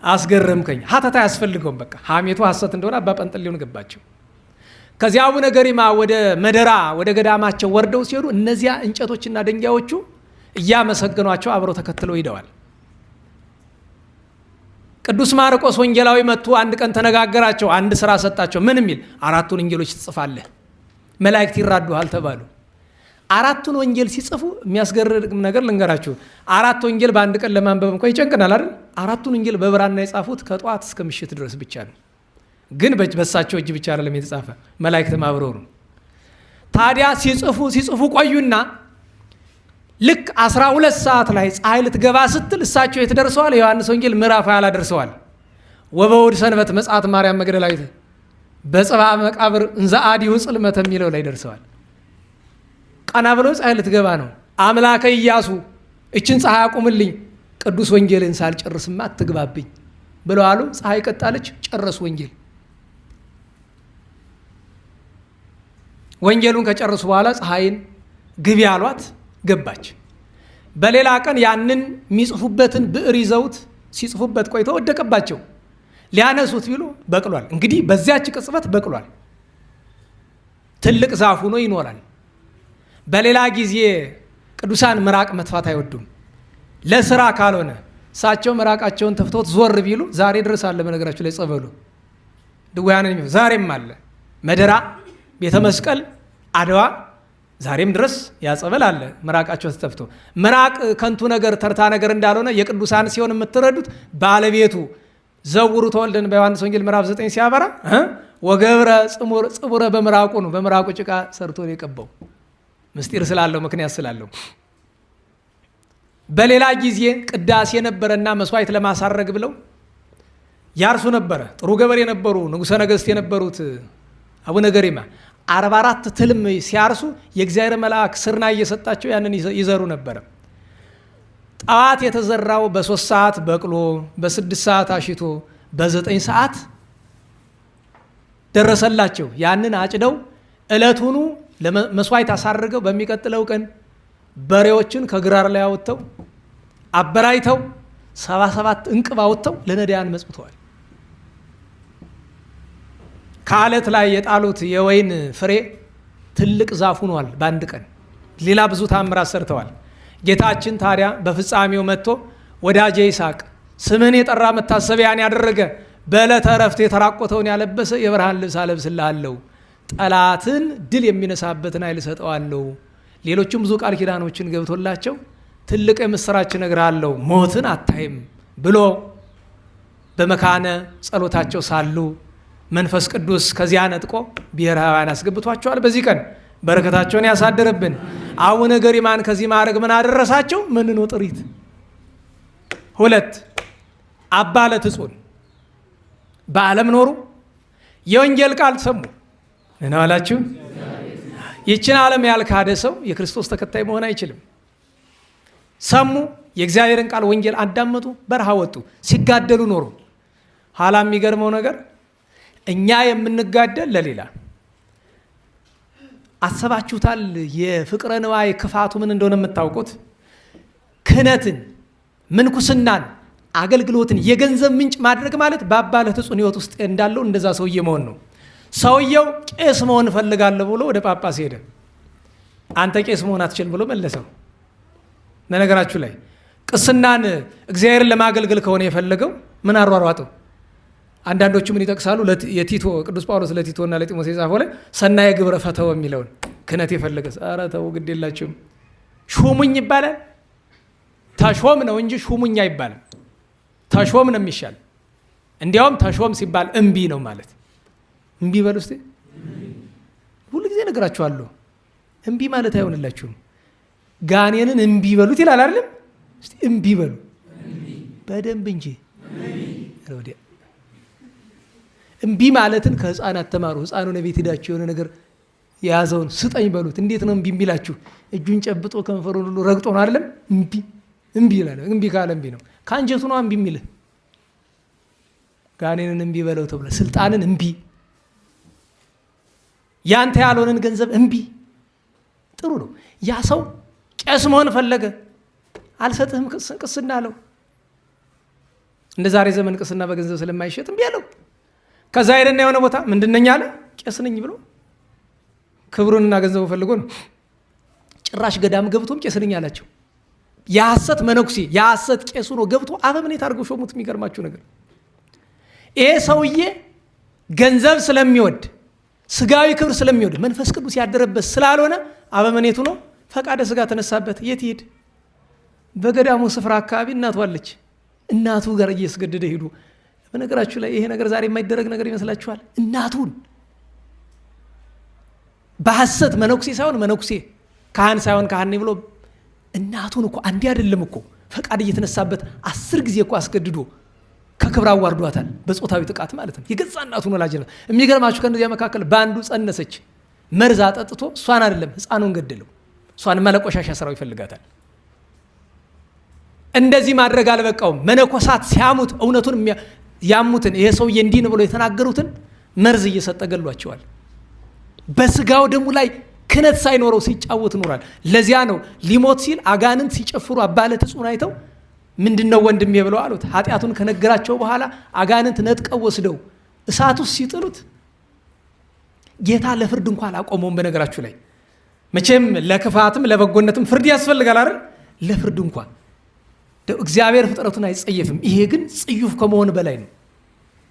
አስገረምከኝ። ሀተታ አያስፈልገውም። በቃ ሐሜቱ ሐሰት እንደሆነ አባ ጰንጠሌዎን ገባቸው። ከዚያ አቡነ ገሪማ ወደ መደራ ወደ ገዳማቸው ወርደው ሲሄዱ እነዚያ እንጨቶችና ደንጊያዎቹ እያመሰገኗቸው አብረው ተከትለው ሄደዋል። ቅዱስ ማርቆስ ወንጌላዊ መጥቶ አንድ ቀን ተነጋገራቸው። አንድ ስራ ሰጣቸው። ምን የሚል 4ቱን ወንጌሎች ትጽፋለህ፣ መላእክት ይራዱሃል ተባሉ። 4ቱን ወንጌል ሲጽፉ የሚያስገርም ነገር ልንገራችሁ። 4 ወንጌል በአንድ ቀን ለማንበብ እንኳን ይጨንቀናል አይደል? 4ቱን ወንጌል በብራና የጻፉት ከጧት እስከ ምሽት ድረስ ብቻ ነው። ግን በሳቸው እጅ ብቻ አይደለም የተጻፈ፣ መላእክትም አብረው ነው። ታዲያ ሲጽፉ ቆዩና ልክ 12 ሰዓት ላይ ፀሐይ ልትገባ ስትል እሳቸው የት ደርሰዋል? ዮሐንስ ወንጌል ምዕራፍ 20 ደርሰዋል። ወበውድ ሰንበት መጽአት ማርያም መግደላዊት በጽባ መቃብር እንዘ አዲሁ ጽልመተ የሚለው ላይ ደርሰዋል። ቀና ብለው ፀሐይ ልትገባ ነው። አምላከ ኢያሱ እችን ፀሐይ አቁምልኝ፣ ቅዱስ ወንጌልን ሳልጨርስማ አትግባብኝ ብለው አሉ። ፀሐይ ቀጣለች፣ ጨረሱ ወንጌል። ወንጌሉን ከጨረሱ በኋላ ፀሐይን ግቢ አሏት፣ ገባች። በሌላ ቀን ያንን የሚጽፉበትን ብዕር ይዘውት ሲጽፉበት ቆይቶ ወደቀባቸው። ሊያነሱት ቢሉ በቅሏል። እንግዲህ በዚያች ቅጽበት በቅሏል። ትልቅ ዛፍ ሆኖ ይኖራል። በሌላ ጊዜ ቅዱሳን ምራቅ መትፋት አይወዱም። ለስራ ካልሆነ እሳቸው ምራቃቸውን ተፍቶት ዞር ቢሉ ዛሬ ድረስ አለ። በነገራችሁ ላይ ጸበሉ ድውያንን ዛሬም አለ። መደራ፣ ቤተ መስቀል፣ አድዋ ዛሬም ድረስ ያጸበል አለ። ምራቃቸው ተተፍቶ ምራቅ ከንቱ ነገር ተርታ ነገር እንዳልሆነ የቅዱሳን ሲሆን የምትረዱት ባለቤቱ ዘውሩ ተወልደን በዮሐንስ ወንጌል ምዕራፍ 9 ሲያበራ ወገብረ ጽቡረ በምራቁ ነው። በምራቁ ጭቃ ሰርቶ ነው የቀባው። ምስጢር ስላለው ምክንያት ስላለው። በሌላ ጊዜ ቅዳሴ ነበረና መስዋዕት ለማሳረግ ብለው ያርሱ ነበረ። ጥሩ ገበሬ የነበሩ ንጉሠ ነገሥት የነበሩት አቡነ ገሪማ 44 ትልም ሲያርሱ የእግዚአብሔር መልአክ ስርና እየሰጣቸው ያንን ይዘሩ ነበረ። ጠዋት የተዘራው በ3 ሰዓት በቅሎ በ6 ሰዓት አሽቶ በ9 ሰዓት ደረሰላቸው። ያንን አጭደው ዕለቱኑ ለመስዋዕት አሳርገው በሚቀጥለው ቀን በሬዎችን ከግራር ላይ አወጥተው አበራይተው 77 እንቅብ አወጥተው ለነዳያን መጽውተዋል። ከአለት ላይ የጣሉት የወይን ፍሬ ትልቅ ዛፍ ሆኗል በአንድ ቀን። ሌላ ብዙ ታምራት ሰርተዋል። ጌታችን ታዲያ በፍጻሜው መጥቶ ወዳጄ ይስሐቅ ስምህን የጠራ መታሰቢያን ያደረገ በዕለተ ዕረፍት የተራቆተውን ያለበሰ የብርሃን ልብስ አለብስልሃለሁ፣ ጠላትን ድል የሚነሳበትን ኃይል እሰጠዋለሁ፣ ሌሎችም ብዙ ቃል ኪዳኖችን ገብቶላቸው ትልቅ የምስራች እነግርሃለሁ፣ ሞትን አታይም ብሎ በመካነ ጸሎታቸው ሳሉ መንፈስ ቅዱስ ከዚያ ነጥቆ ብሔረ ሕያዋን አስገብቷቸዋል። በዚህ ቀን በረከታቸውን ያሳድርብን። አቡነ ገሪማን ከዚህ ማዕረግ ምን አደረሳቸው? ምንኖ ጥሪት። 2 አባ ለትጹን በዓለም ኖሩ፣ የወንጌል ቃል ሰሙ። ምን አላችሁ? ይችን ዓለም ያልካደ ሰው የክርስቶስ ተከታይ መሆን አይችልም። ሰሙ፣ የእግዚአብሔርን ቃል ወንጌል አዳመጡ፣ በረሃ ወጡ፣ ሲጋደሉ ኖሩ። ኋላ የሚገርመው ነገር እኛ የምንጋደል ለሌላ አሰባችሁታል? የፍቅረ ንዋይ ክፋቱ ምን እንደሆነ የምታውቁት? ክህነትን፣ ምንኩስናን፣ አገልግሎትን የገንዘብ ምንጭ ማድረግ ማለት በአባ ለትጹን ሕይወት ውስጥ እንዳለው እንደዛ ሰውዬ መሆን ነው። ሰውየው ቄስ መሆን እፈልጋለሁ ብሎ ወደ ጳጳስ ሄደ። አንተ ቄስ መሆን አትችልም ብሎ መለሰው። በነገራችሁ ላይ ቅስናን እግዚአብሔርን ለማገልገል ከሆነ የፈለገው ምን አሯሯጠው? አንዳንዶቹ ምን ይጠቅሳሉ? የቲቶ ቅዱስ ጳውሎስ ለቲቶ እና ለጢሞቴዎስ የጻፈው ላይ ሰናየ ግብረ ፈተወ የሚለውን ክህነት የፈለገ ኧረ ተው ግድ የላችሁም። ሹሙኝ ይባላል። ተሾም ነው እንጂ ሹሙኝ አይባልም። ተሾም ነው የሚሻል። እንዲያውም ተሾም ሲባል እምቢ ነው ማለት። እምቢ በሉ እስቲ። ሁሉ ጊዜ እነግራችኋለሁ፣ እምቢ ማለት አይሆንላችሁም። ጋኔንን እምቢ በሉት ይላል አይደለም? እስቲ እምቢ በሉ በደንብ እንጂ። እምቢ ማለትን ከህፃናት ተማሩ። ህፃኑን ቤት ሄዳችሁ የሆነ ነገር የያዘውን ስጠኝ በሉት። እንዴት ነው እምቢ የሚላችሁ? እጁን ጨብጦ ከንፈሩን ሁሉ ረግጦ ነው አይደለም? እምቢ ይላል። እምቢ ካለ እምቢ ነው። ከአንጀቱ ነው እምቢ የሚልህ። ጋኔንን እምቢ በለው ተብለ፣ ስልጣንን እምቢ፣ ያንተ ያልሆነን ገንዘብ እምቢ። ጥሩ ነው። ያ ሰው ቄስ መሆን ፈለገ፣ አልሰጥህም ቅስና አለው። እንደ ዛሬ ዘመን ቅስና በገንዘብ ስለማይሸጥ እምቢ አለው። ከዛ ሄደና የሆነ ቦታ ምንድነኝ አለ፣ ቄስ ነኝ ብሎ ክብሩንና ገንዘቡ ፈልጎ ነው። ጭራሽ ገዳም ገብቶም ቄስ ነኝ አላቸው። የሐሰት መነኩሴ የሐሰት ቄስ ሆኖ ገብቶ አበምኔት አድርገው ሾሙት። የሚገርማችሁ ነገር ይሄ ሰውዬ ገንዘብ ስለሚወድ ስጋዊ ክብር ስለሚወድ መንፈስ ቅዱስ ያደረበት ስላልሆነ አበምኔቱ ነው ፈቃደ ስጋ ተነሳበት። የት ሄድ? በገዳሙ ስፍራ አካባቢ እናቱ አለች። እናቱ ጋር እያስገደደ ሄዱ። በነገራችሁ ላይ ይሄ ነገር ዛሬ የማይደረግ ነገር ይመስላችኋል? እናቱን በሐሰት መነኩሴ ሳይሆን መነኩሴ፣ ካህን ሳይሆን ካህን ብሎ እናቱን እኮ አንዴ አይደለም እኮ ፈቃድ እየተነሳበት 10 ጊዜ እኮ አስገድዶ ከክብር አዋርዷታል። በጾታዊ ጥቃት ማለት ነው። የገዛ እናቱን ወላጅ ነው። የሚገርማችሁ ከእነዚያ መካከል በአንዱ ጸነሰች። መርዝ አጠጥቶ እሷን አይደለም ሕፃኑን ገደለው። እሷን መለቆሻሻ ስራው ይፈልጋታል። እንደዚህ ማድረግ አልበቃውም። መነኮሳት ሲያሙት እውነቱን ያሙትን ይሄ ሰውዬ እንዲህ ነው ብሎ የተናገሩትን መርዝ እየሰጠ ገሏቸዋል። በስጋው ደሙ ላይ ክህነት ሳይኖረው ሲጫወት ኖሯል። ለዚያ ነው ሊሞት ሲል አጋንንት ሲጨፍሩ አባ ለትጹን አይተው ምንድነው ወንድሜ ብለው አሉት። ኃጢአቱን ከነገራቸው በኋላ አጋንንት ነጥቀው ወስደው እሳት ውስጥ ሲጥሉት ጌታ ለፍርድ እንኳን አላቆመውም። በነገራችሁ ላይ መቼም ለክፋትም ለበጎነትም ፍርድ ያስፈልጋል አይደል? ለፍርድ እንኳን እግዚአብሔር ፍጥረቱን አይጸየፍም። ይሄ ግን ጽዩፍ ከመሆን በላይ ነው።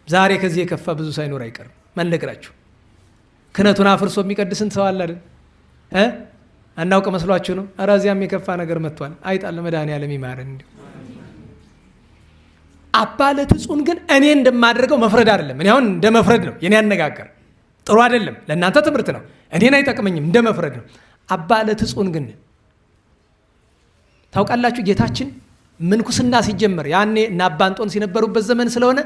ዛሬ ከዚህ የከፋ ብዙ ሳይኖር አይቀርም። ማንነግራችሁ ክህነቱን አፍርሶ የሚቀድስን ሰው አለ አይደል? አናውቅ መስሏችሁ ነው? ኧረ እዚያም የከፋ ነገር መጥቷል። አይጣል መድኃኔዓለም ይማረን። እንዲሁ አባ ለትጹን ግን እኔ እንደማደርገው መፍረድ አይደለም። እኔ አሁን እንደ መፍረድ ነው የኔ አነጋገር። ጥሩ አይደለም፣ ለእናንተ ትምህርት ነው፣ እኔን አይጠቅመኝም። እንደ መፍረድ ነው። አባ ለትጹን ግን ታውቃላችሁ ጌታችን ምንኩስና ሲጀመር ያኔ እና አባ እንጦንስ የነበሩበት ዘመን ስለሆነ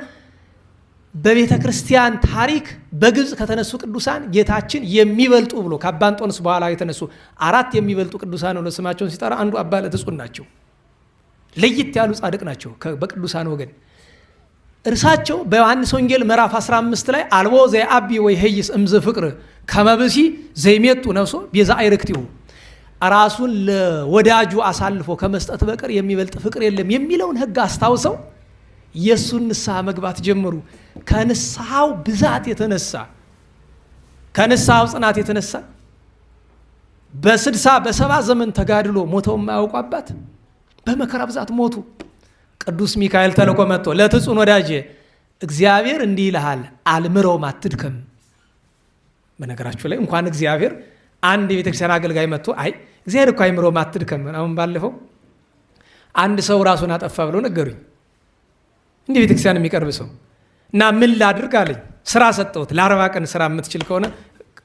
በቤተ ክርስቲያን ታሪክ በግብፅ ከተነሱ ቅዱሳን ጌታችን የሚበልጡ ብሎ ከአባ እንጦንስ በኋላ የተነሱ 4 የሚበልጡ ቅዱሳን ነው ስማቸውን ሲጠራ አንዱ አባ ለትጹን ናቸው። ለየት ያሉ ጻድቅ ናቸው በቅዱሳን ወገን። እርሳቸው በዮሐንስ ወንጌል ምዕራፍ 15 ላይ አልቦ ዘይአቢ ወይ ሄይስ እምዝ ፍቅር ከመብሲ ዘይሜጡ ነፍሶ ቤዛ አይርክቲሁ ራሱን ለወዳጁ አሳልፎ ከመስጠት በቀር የሚበልጥ ፍቅር የለም የሚለውን ሕግ አስታውሰው የእሱን ንስሐ መግባት ጀመሩ። ከንስሐው ብዛት የተነሳ ከንስሐው ጽናት የተነሳ በ60 በ70 ዘመን ተጋድሎ ሞተው የማያውቁ አባት በመከራ ብዛት ሞቱ። ቅዱስ ሚካኤል ተልኮ መጥቶ ለትጹን ወዳጄ እግዚአብሔር እንዲህ ይልሃል አልምረውም አትድከም። በነገራችሁ ላይ እንኳን እግዚአብሔር አንድ የቤተክርስቲያን አገልጋይ መጥቶ አይ እግዚአብሔር እኮ አይምረውም አትድከም። አሁን ባለፈው አንድ ሰው ራሱን አጠፋ ብለው ነገሩኝ። እንዲህ ቤተክርስቲያን የሚቀርብ ሰው እና ምን ላድርግ አለኝ። ስራ ሰጠሁት። ለ40 ቀን ስራ የምትችል ከሆነ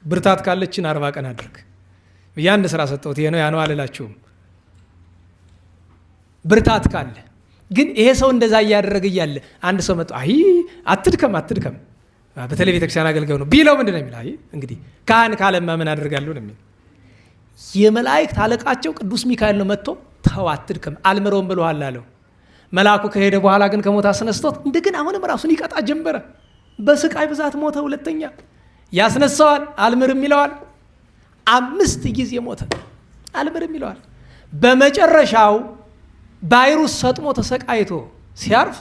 ብርታት ካለችን 40 ቀን አድርግ። ያን ስራ ሰጠሁት። ይሄ ነው ያ ነው አልላችሁም። ብርታት ካለ ግን ይሄ ሰው እንደዛ እያደረገ እያለ አንድ ሰው መጥቶ አይ አትድከም በተለይ ቤተክርስቲያን አገልጋዩ ነው ቢለው ምንድን ነው የሚል? አይ እንግዲህ ካህን ካለማ ምን አደርጋለሁ ነው የሚል። የመላእክት አለቃቸው ቅዱስ ሚካኤል ነው መጥቶ ተው አትድከም አልምረውም ብለዋል አለው። መልአኩ ከሄደ በኋላ ግን ከሞት አስነስቶት እንደገና አሁንም ራሱን ይቀጣ ጀመረ። በስቃይ ብዛት ሞተ። ሁለተኛ ያስነሳዋል፣ አልምርም ይለዋል። 5 ጊዜ ሞተ፣ አልምርም ይለዋል። በመጨረሻው ባይሩስ ሰጥሞ ተሰቃይቶ ሲያርፍ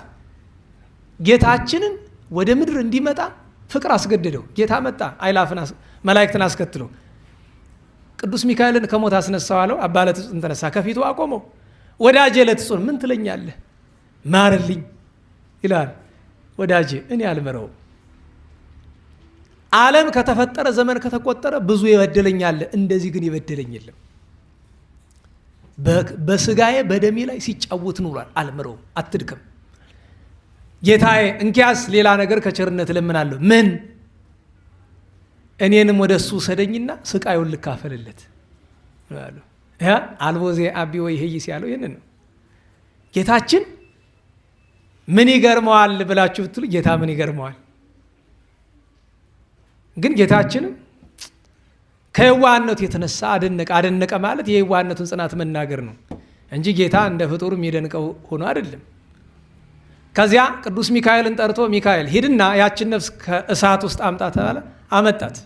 ጌታችንን ወደ ምድር እንዲመጣ ፍቅር አስገደደው። ጌታ መጣ፣ አይላፍን መላእክትን አስከትሎ ቅዱስ ሚካኤልን ከሞት አስነሳው አለው። አባ ለትጹን ተነሳ፣ ከፊቱ አቆመው። ወዳጄ ለትጹን ምን ትለኛለህ? ማርልኝ ይላል። ወዳጄ እኔ አልምረው። ዓለም ከተፈጠረ ዘመን ከተቆጠረ ብዙ የበደለኛል፣ እንደዚህ ግን የበደለኝ የለም። በስጋዬ በደሜ ላይ ሲጫወት ኑሯል። አልምረውም፣ አትድከም። ጌታዬ እንኪያስ ሌላ ነገር ከቸርነት እለምናለሁ። ምን? እኔንም ወደ እሱ ሰደኝና ስቃዩን ልካፈልለት አለው። አልቦ ዘይአቢ ወይ ሄይስ ያለው ይህንን ነው። ጌታችን ምን ይገርመዋል ብላችሁ ብትሉ ጌታ ምን ይገርመዋል? ግን ጌታችንም ከየዋህነቱ የተነሳ አደነቀ ማለት የየዋህነቱን ጽናት መናገር ነው እንጂ ጌታ እንደ ፍጡር የሚደንቀው ሆኖ አይደለም። ከዚያ ቅዱስ ሚካኤልን ጠርቶ ሚካኤል ሂድና ያችን ነፍስ ከእሳት ውስጥ አምጣ ተባለ። አመጣት።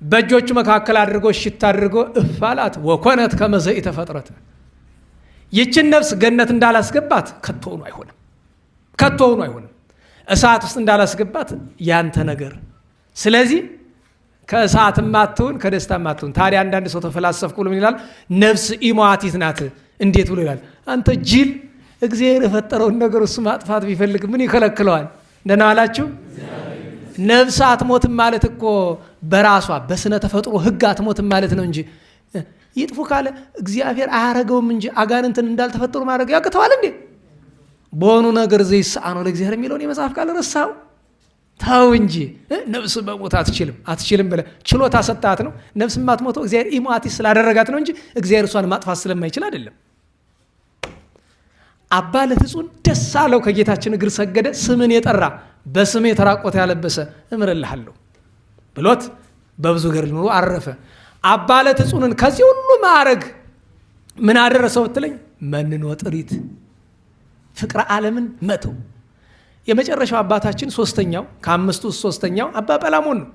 በእጆቹ መካከል አድርጎ እሽት አድርጎ እፍ አላት። ወኮነት ከመ ዘኢተፈጥረት ይችን ነፍስ ገነት እንዳላስገባት ከቶውኑ አይሆንም። እሳት ውስጥ እንዳላስገባት ያንተ ነገር። ስለዚህ ከእሳትም አትሁን ከደስታም አትሁን። ታዲያ አንዳንድ ሰው ተፈላሰፍኩ ብሎ ምን ይላል? ነፍስ ኢሟቲት ናት። እንዴት ብሎ ይላል? አንተ ጅል፣ እግዚአብሔር የፈጠረውን ነገር እሱ ማጥፋት ቢፈልግ ምን ይከለክለዋል? እንደና አላችሁ። ነፍስ አትሞትም ማለት እኮ በራሷ በስነ ተፈጥሮ ሕግ አትሞትም ማለት ነው እንጂ ይጥፉ ካለ እግዚአብሔር አያረገውም እንጂ አጋንንትን እንዳልተፈጠሩ ማድረግ ያቅተዋል እንዴ? በሆኑ ነገር ዘይሳአነው ለእግዚአብሔር የሚለውን የመጽሐፍ ቃል ረሳው። ተው እንጂ ነፍስ በሞት አትችልም ብለህ ችሎታ ሰጣት ነው። ነፍስ ማትሞተው እግዚአብሔር ኢሟቲት ስላደረጋት ነው እንጂ እግዚአብሔር እሷን ማጥፋት ስለማይችል አይደለም። አባ ለትጹን ደስ አለው፣ ከጌታችን እግር ሰገደ። ስምን የጠራ በስሜ የተራቆተ ያለበሰ እምርልሃለሁ ብሎት በብዙ ገድል ኑሮ አረፈ። አባ ለትጹንን ከዚህ ሁሉ ማዕረግ ምን አደረሰው ብትለኝ መንኖ ጥሪት፣ ፍቅረ ዓለምን መተው። የመጨረሻው አባታችን ሶስተኛው ከአምስቱ ሶስተኛው አባ ጰላሞን ነው።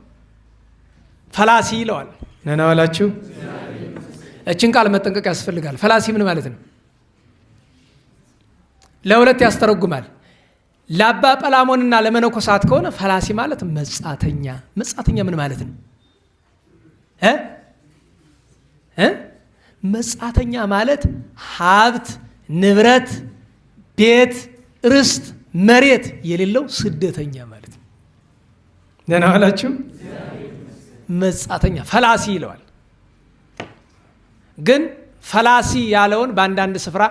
ፈላሲ ይለዋል። ነና ዋላችሁ። እችን ቃል መጠንቀቅ ያስፈልጋል። ፈላሲ ምን ማለት ነው? ለሁለት ያስተረጉማል። ለአባ ጰላሞንና ለመነኮሳት ከሆነ ፈላሲ ማለት መጻተኛ። መጻተኛ ምን ማለት ነው? መጻተኛ ማለት ሀብት፣ ንብረት፣ ቤት፣ ርስት፣ መሬት የሌለው ስደተኛ ማለት ነው። ደህና ዋላችሁ። መጻተኛ ፈላሲ ይለዋል። ግን ፈላሲ ያለውን በአንዳንድ ስፍራ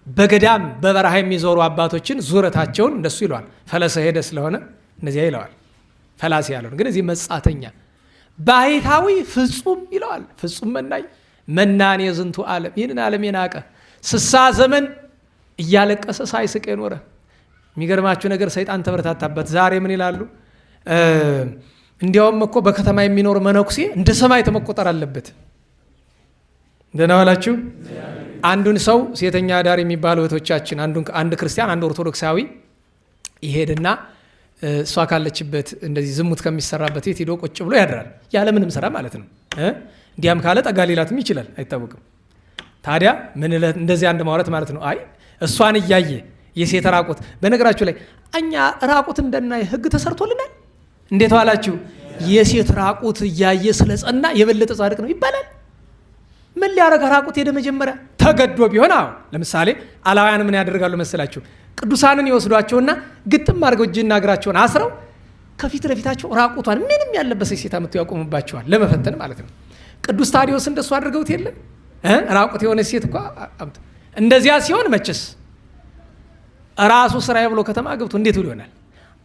በገዳም በበረሃ የሚዞሩ አባቶችን ዙረታቸውን እንደሱ ይለዋል። ፈለሰ ሄደ ስለሆነ እነዚያ ይለዋል ፈላሲ ያለውን። ግን እዚህ መጻተኛ ባህታዊ ፍጹም ይለዋል። ፍጹም መናኝ መናን የዝንቱ ዓለም፣ ይህንን ዓለም የናቀ 60 ዘመን እያለቀሰ ሳይስቅ የኖረ። የሚገርማችሁ ነገር ሰይጣን ተበረታታበት። ዛሬ ምን ይላሉ? እንዲያውም እኮ በከተማ የሚኖር መነኩሴ እንደ ሰማይ መቆጠር አለበት። ደህና ዋላችሁ። አንዱን ሰው ሴተኛ ዳር የሚባሉ እህቶቻችን አንድ ክርስቲያን አንድ ኦርቶዶክሳዊ ይሄድና እሷ ካለችበት እንደዚህ ዝሙት ከሚሰራበት ቤት ሄዶ ቁጭ ብሎ ያድራል። ያለምንም ስራ ማለት ነው። እንዲያም ካለ ጠጋ ሌላትም ይችላል፣ አይታወቅም። ታዲያ ምን እንደዚህ አንድ ማውራት ማለት ነው። አይ እሷን እያየ የሴት ራቁት። በነገራችሁ ላይ እኛ ራቁት እንደናይ ህግ ተሰርቶልናል። እንዴት ዋላችሁ? የሴት ራቁት እያየ ስለጸና የበለጠ ጻድቅ ነው ይባላል። ምን ሊያረጋ ራቁት ሄደ? መጀመሪያ ተገዶ ቢሆን አዎ። ለምሳሌ አላውያን ምን ያደርጋሉ መሰላችሁ? ቅዱሳንን ይወስዷቸውና ግጥም አድርገው እጅና እግራቸውን አስረው ከፊት ለፊታቸው ራቁቷን ምንም ያለበሰች ሴት አምጥተው ያቆሙባቸዋል፣ ለመፈተን ማለት ነው። ቅዱስ ታዲዮስ እንደሱ አድርገውት የለ ራቁት የሆነ ሴት እኮ እንደዚያ ሲሆን መችስ ራሱ ስራዬ ብሎ ከተማ ገብቶ እንዴት ብሎ ይሆናል?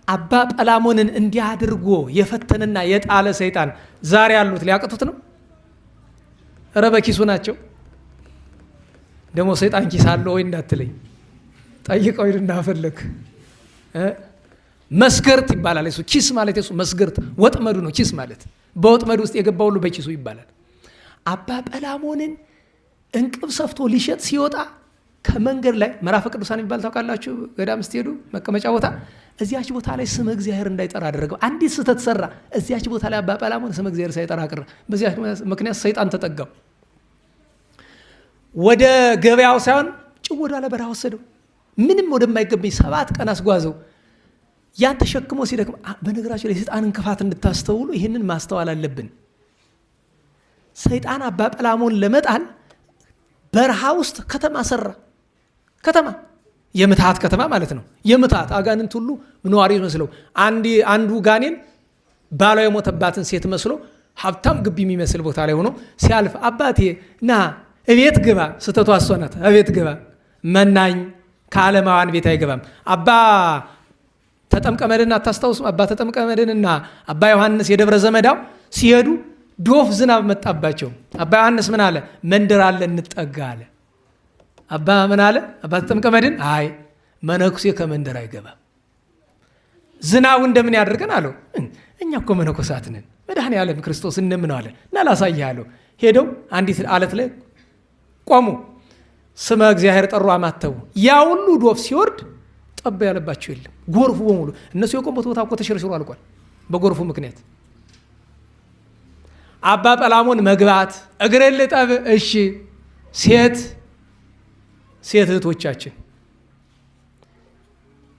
አባ ጰላሞንን እንዲህ አድርጎ የፈተነና የጣለ ሰይጣን ዛሬ ያሉት ሊያቅቱት ነው? ኧረ በኪሱ ናቸው። ደግሞ ሰይጣን ኪስ አለው ወይ እንዳትለኝ፣ ጠይቀው እንዳፈለግ። መስገርት ይባላል እሱ። ኪስ ማለት እሱ መስገርት ወጥመዱ ነው። ኪስ ማለት በወጥመዱ ውስጥ የገባ ሁሉ በኪሱ ይባላል። አባ ጰላሞንን እንቅብ ሰፍቶ ሊሸጥ ሲወጣ ከመንገድ ላይ ምዕራፈ ቅዱሳን የሚባል ታውቃላችሁ? ገዳም ስትሄዱ መቀመጫ ቦታ፣ እዚያች ቦታ ላይ ስመ እግዚአብሔር እንዳይጠራ አደረገው። አንዲት ስህተት ሰራ። እዚያች ቦታ ላይ አባ ጰላሞን ስመ እግዚአብሔር ሳይጠራ ቀረ። በዚያ ምክንያት ሰይጣን ተጠጋው። ወደ ገበያው ሳይሆን ጭው ወዳለ በረሃ ወሰደው። ምንም ወደማይገባኝ 7 ቀን አስጓዘው። ያን ተሸክሞ ሲደክም፣ በነገራችሁ ላይ ሰይጣንን ክፋት እንድታስተውሉ ይህንን ማስተዋል አለብን። ሰይጣን አባ ጰላሞን ለመጣል በረሃ ውስጥ ከተማ ሰራ። ከተማ የምትሃት ከተማ ማለት ነው። የምትሃት አጋንንት ሁሉ ነዋሪ መስለው አንዱ ጋኔን ባሏ የሞተባትን ሴት መስሎ ሀብታም ግቢ የሚመስል ቦታ ላይ ሆኖ ሲያልፍ አባቴ ና እቤት ግባ፣ ስተቷ እሷ ናት። እቤት ግባ፣ መናኝ ከዓለማውያን ቤት አይገባም። አባ ተጠምቀ መድኅን አታስታውሱም? አባ ተጠምቀ መድኅንና አባ ዮሐንስ የደብረ ዘመዳው ሲሄዱ ዶፍ ዝናብ መጣባቸው። አባ ዮሐንስ ምን አለ? መንደር አለ እንጠጋ አለ። አባ ምን አለ? አባ ተጠምቀ መድኅን አይ መነኩሴ ከመንደር አይገባም። ዝናቡ እንደምን ያደርገን አለው። እኛ እኮ መነኮሳት ነን፣ መድኃኔ ዓለም ክርስቶስ እንምነዋለን እና ላሳይህ አለው። ሄደው አንዲት አለት ላይ ቆሙ። ስመ እግዚአብሔር ጠሩ፣ አማተቡ። ያ ሁሉ ዶፍ ሲወርድ ጠብ ያለባቸው የለም። ጎርፉ በሙሉ እነሱ የቆሙት ቦታ እኮ ተሸርሽሮ አልቋል በጎርፉ ምክንያት። አባ ጰላሞን መግባት እግሬን ልጠብ፣ እሺ። ሴት እህቶቻችን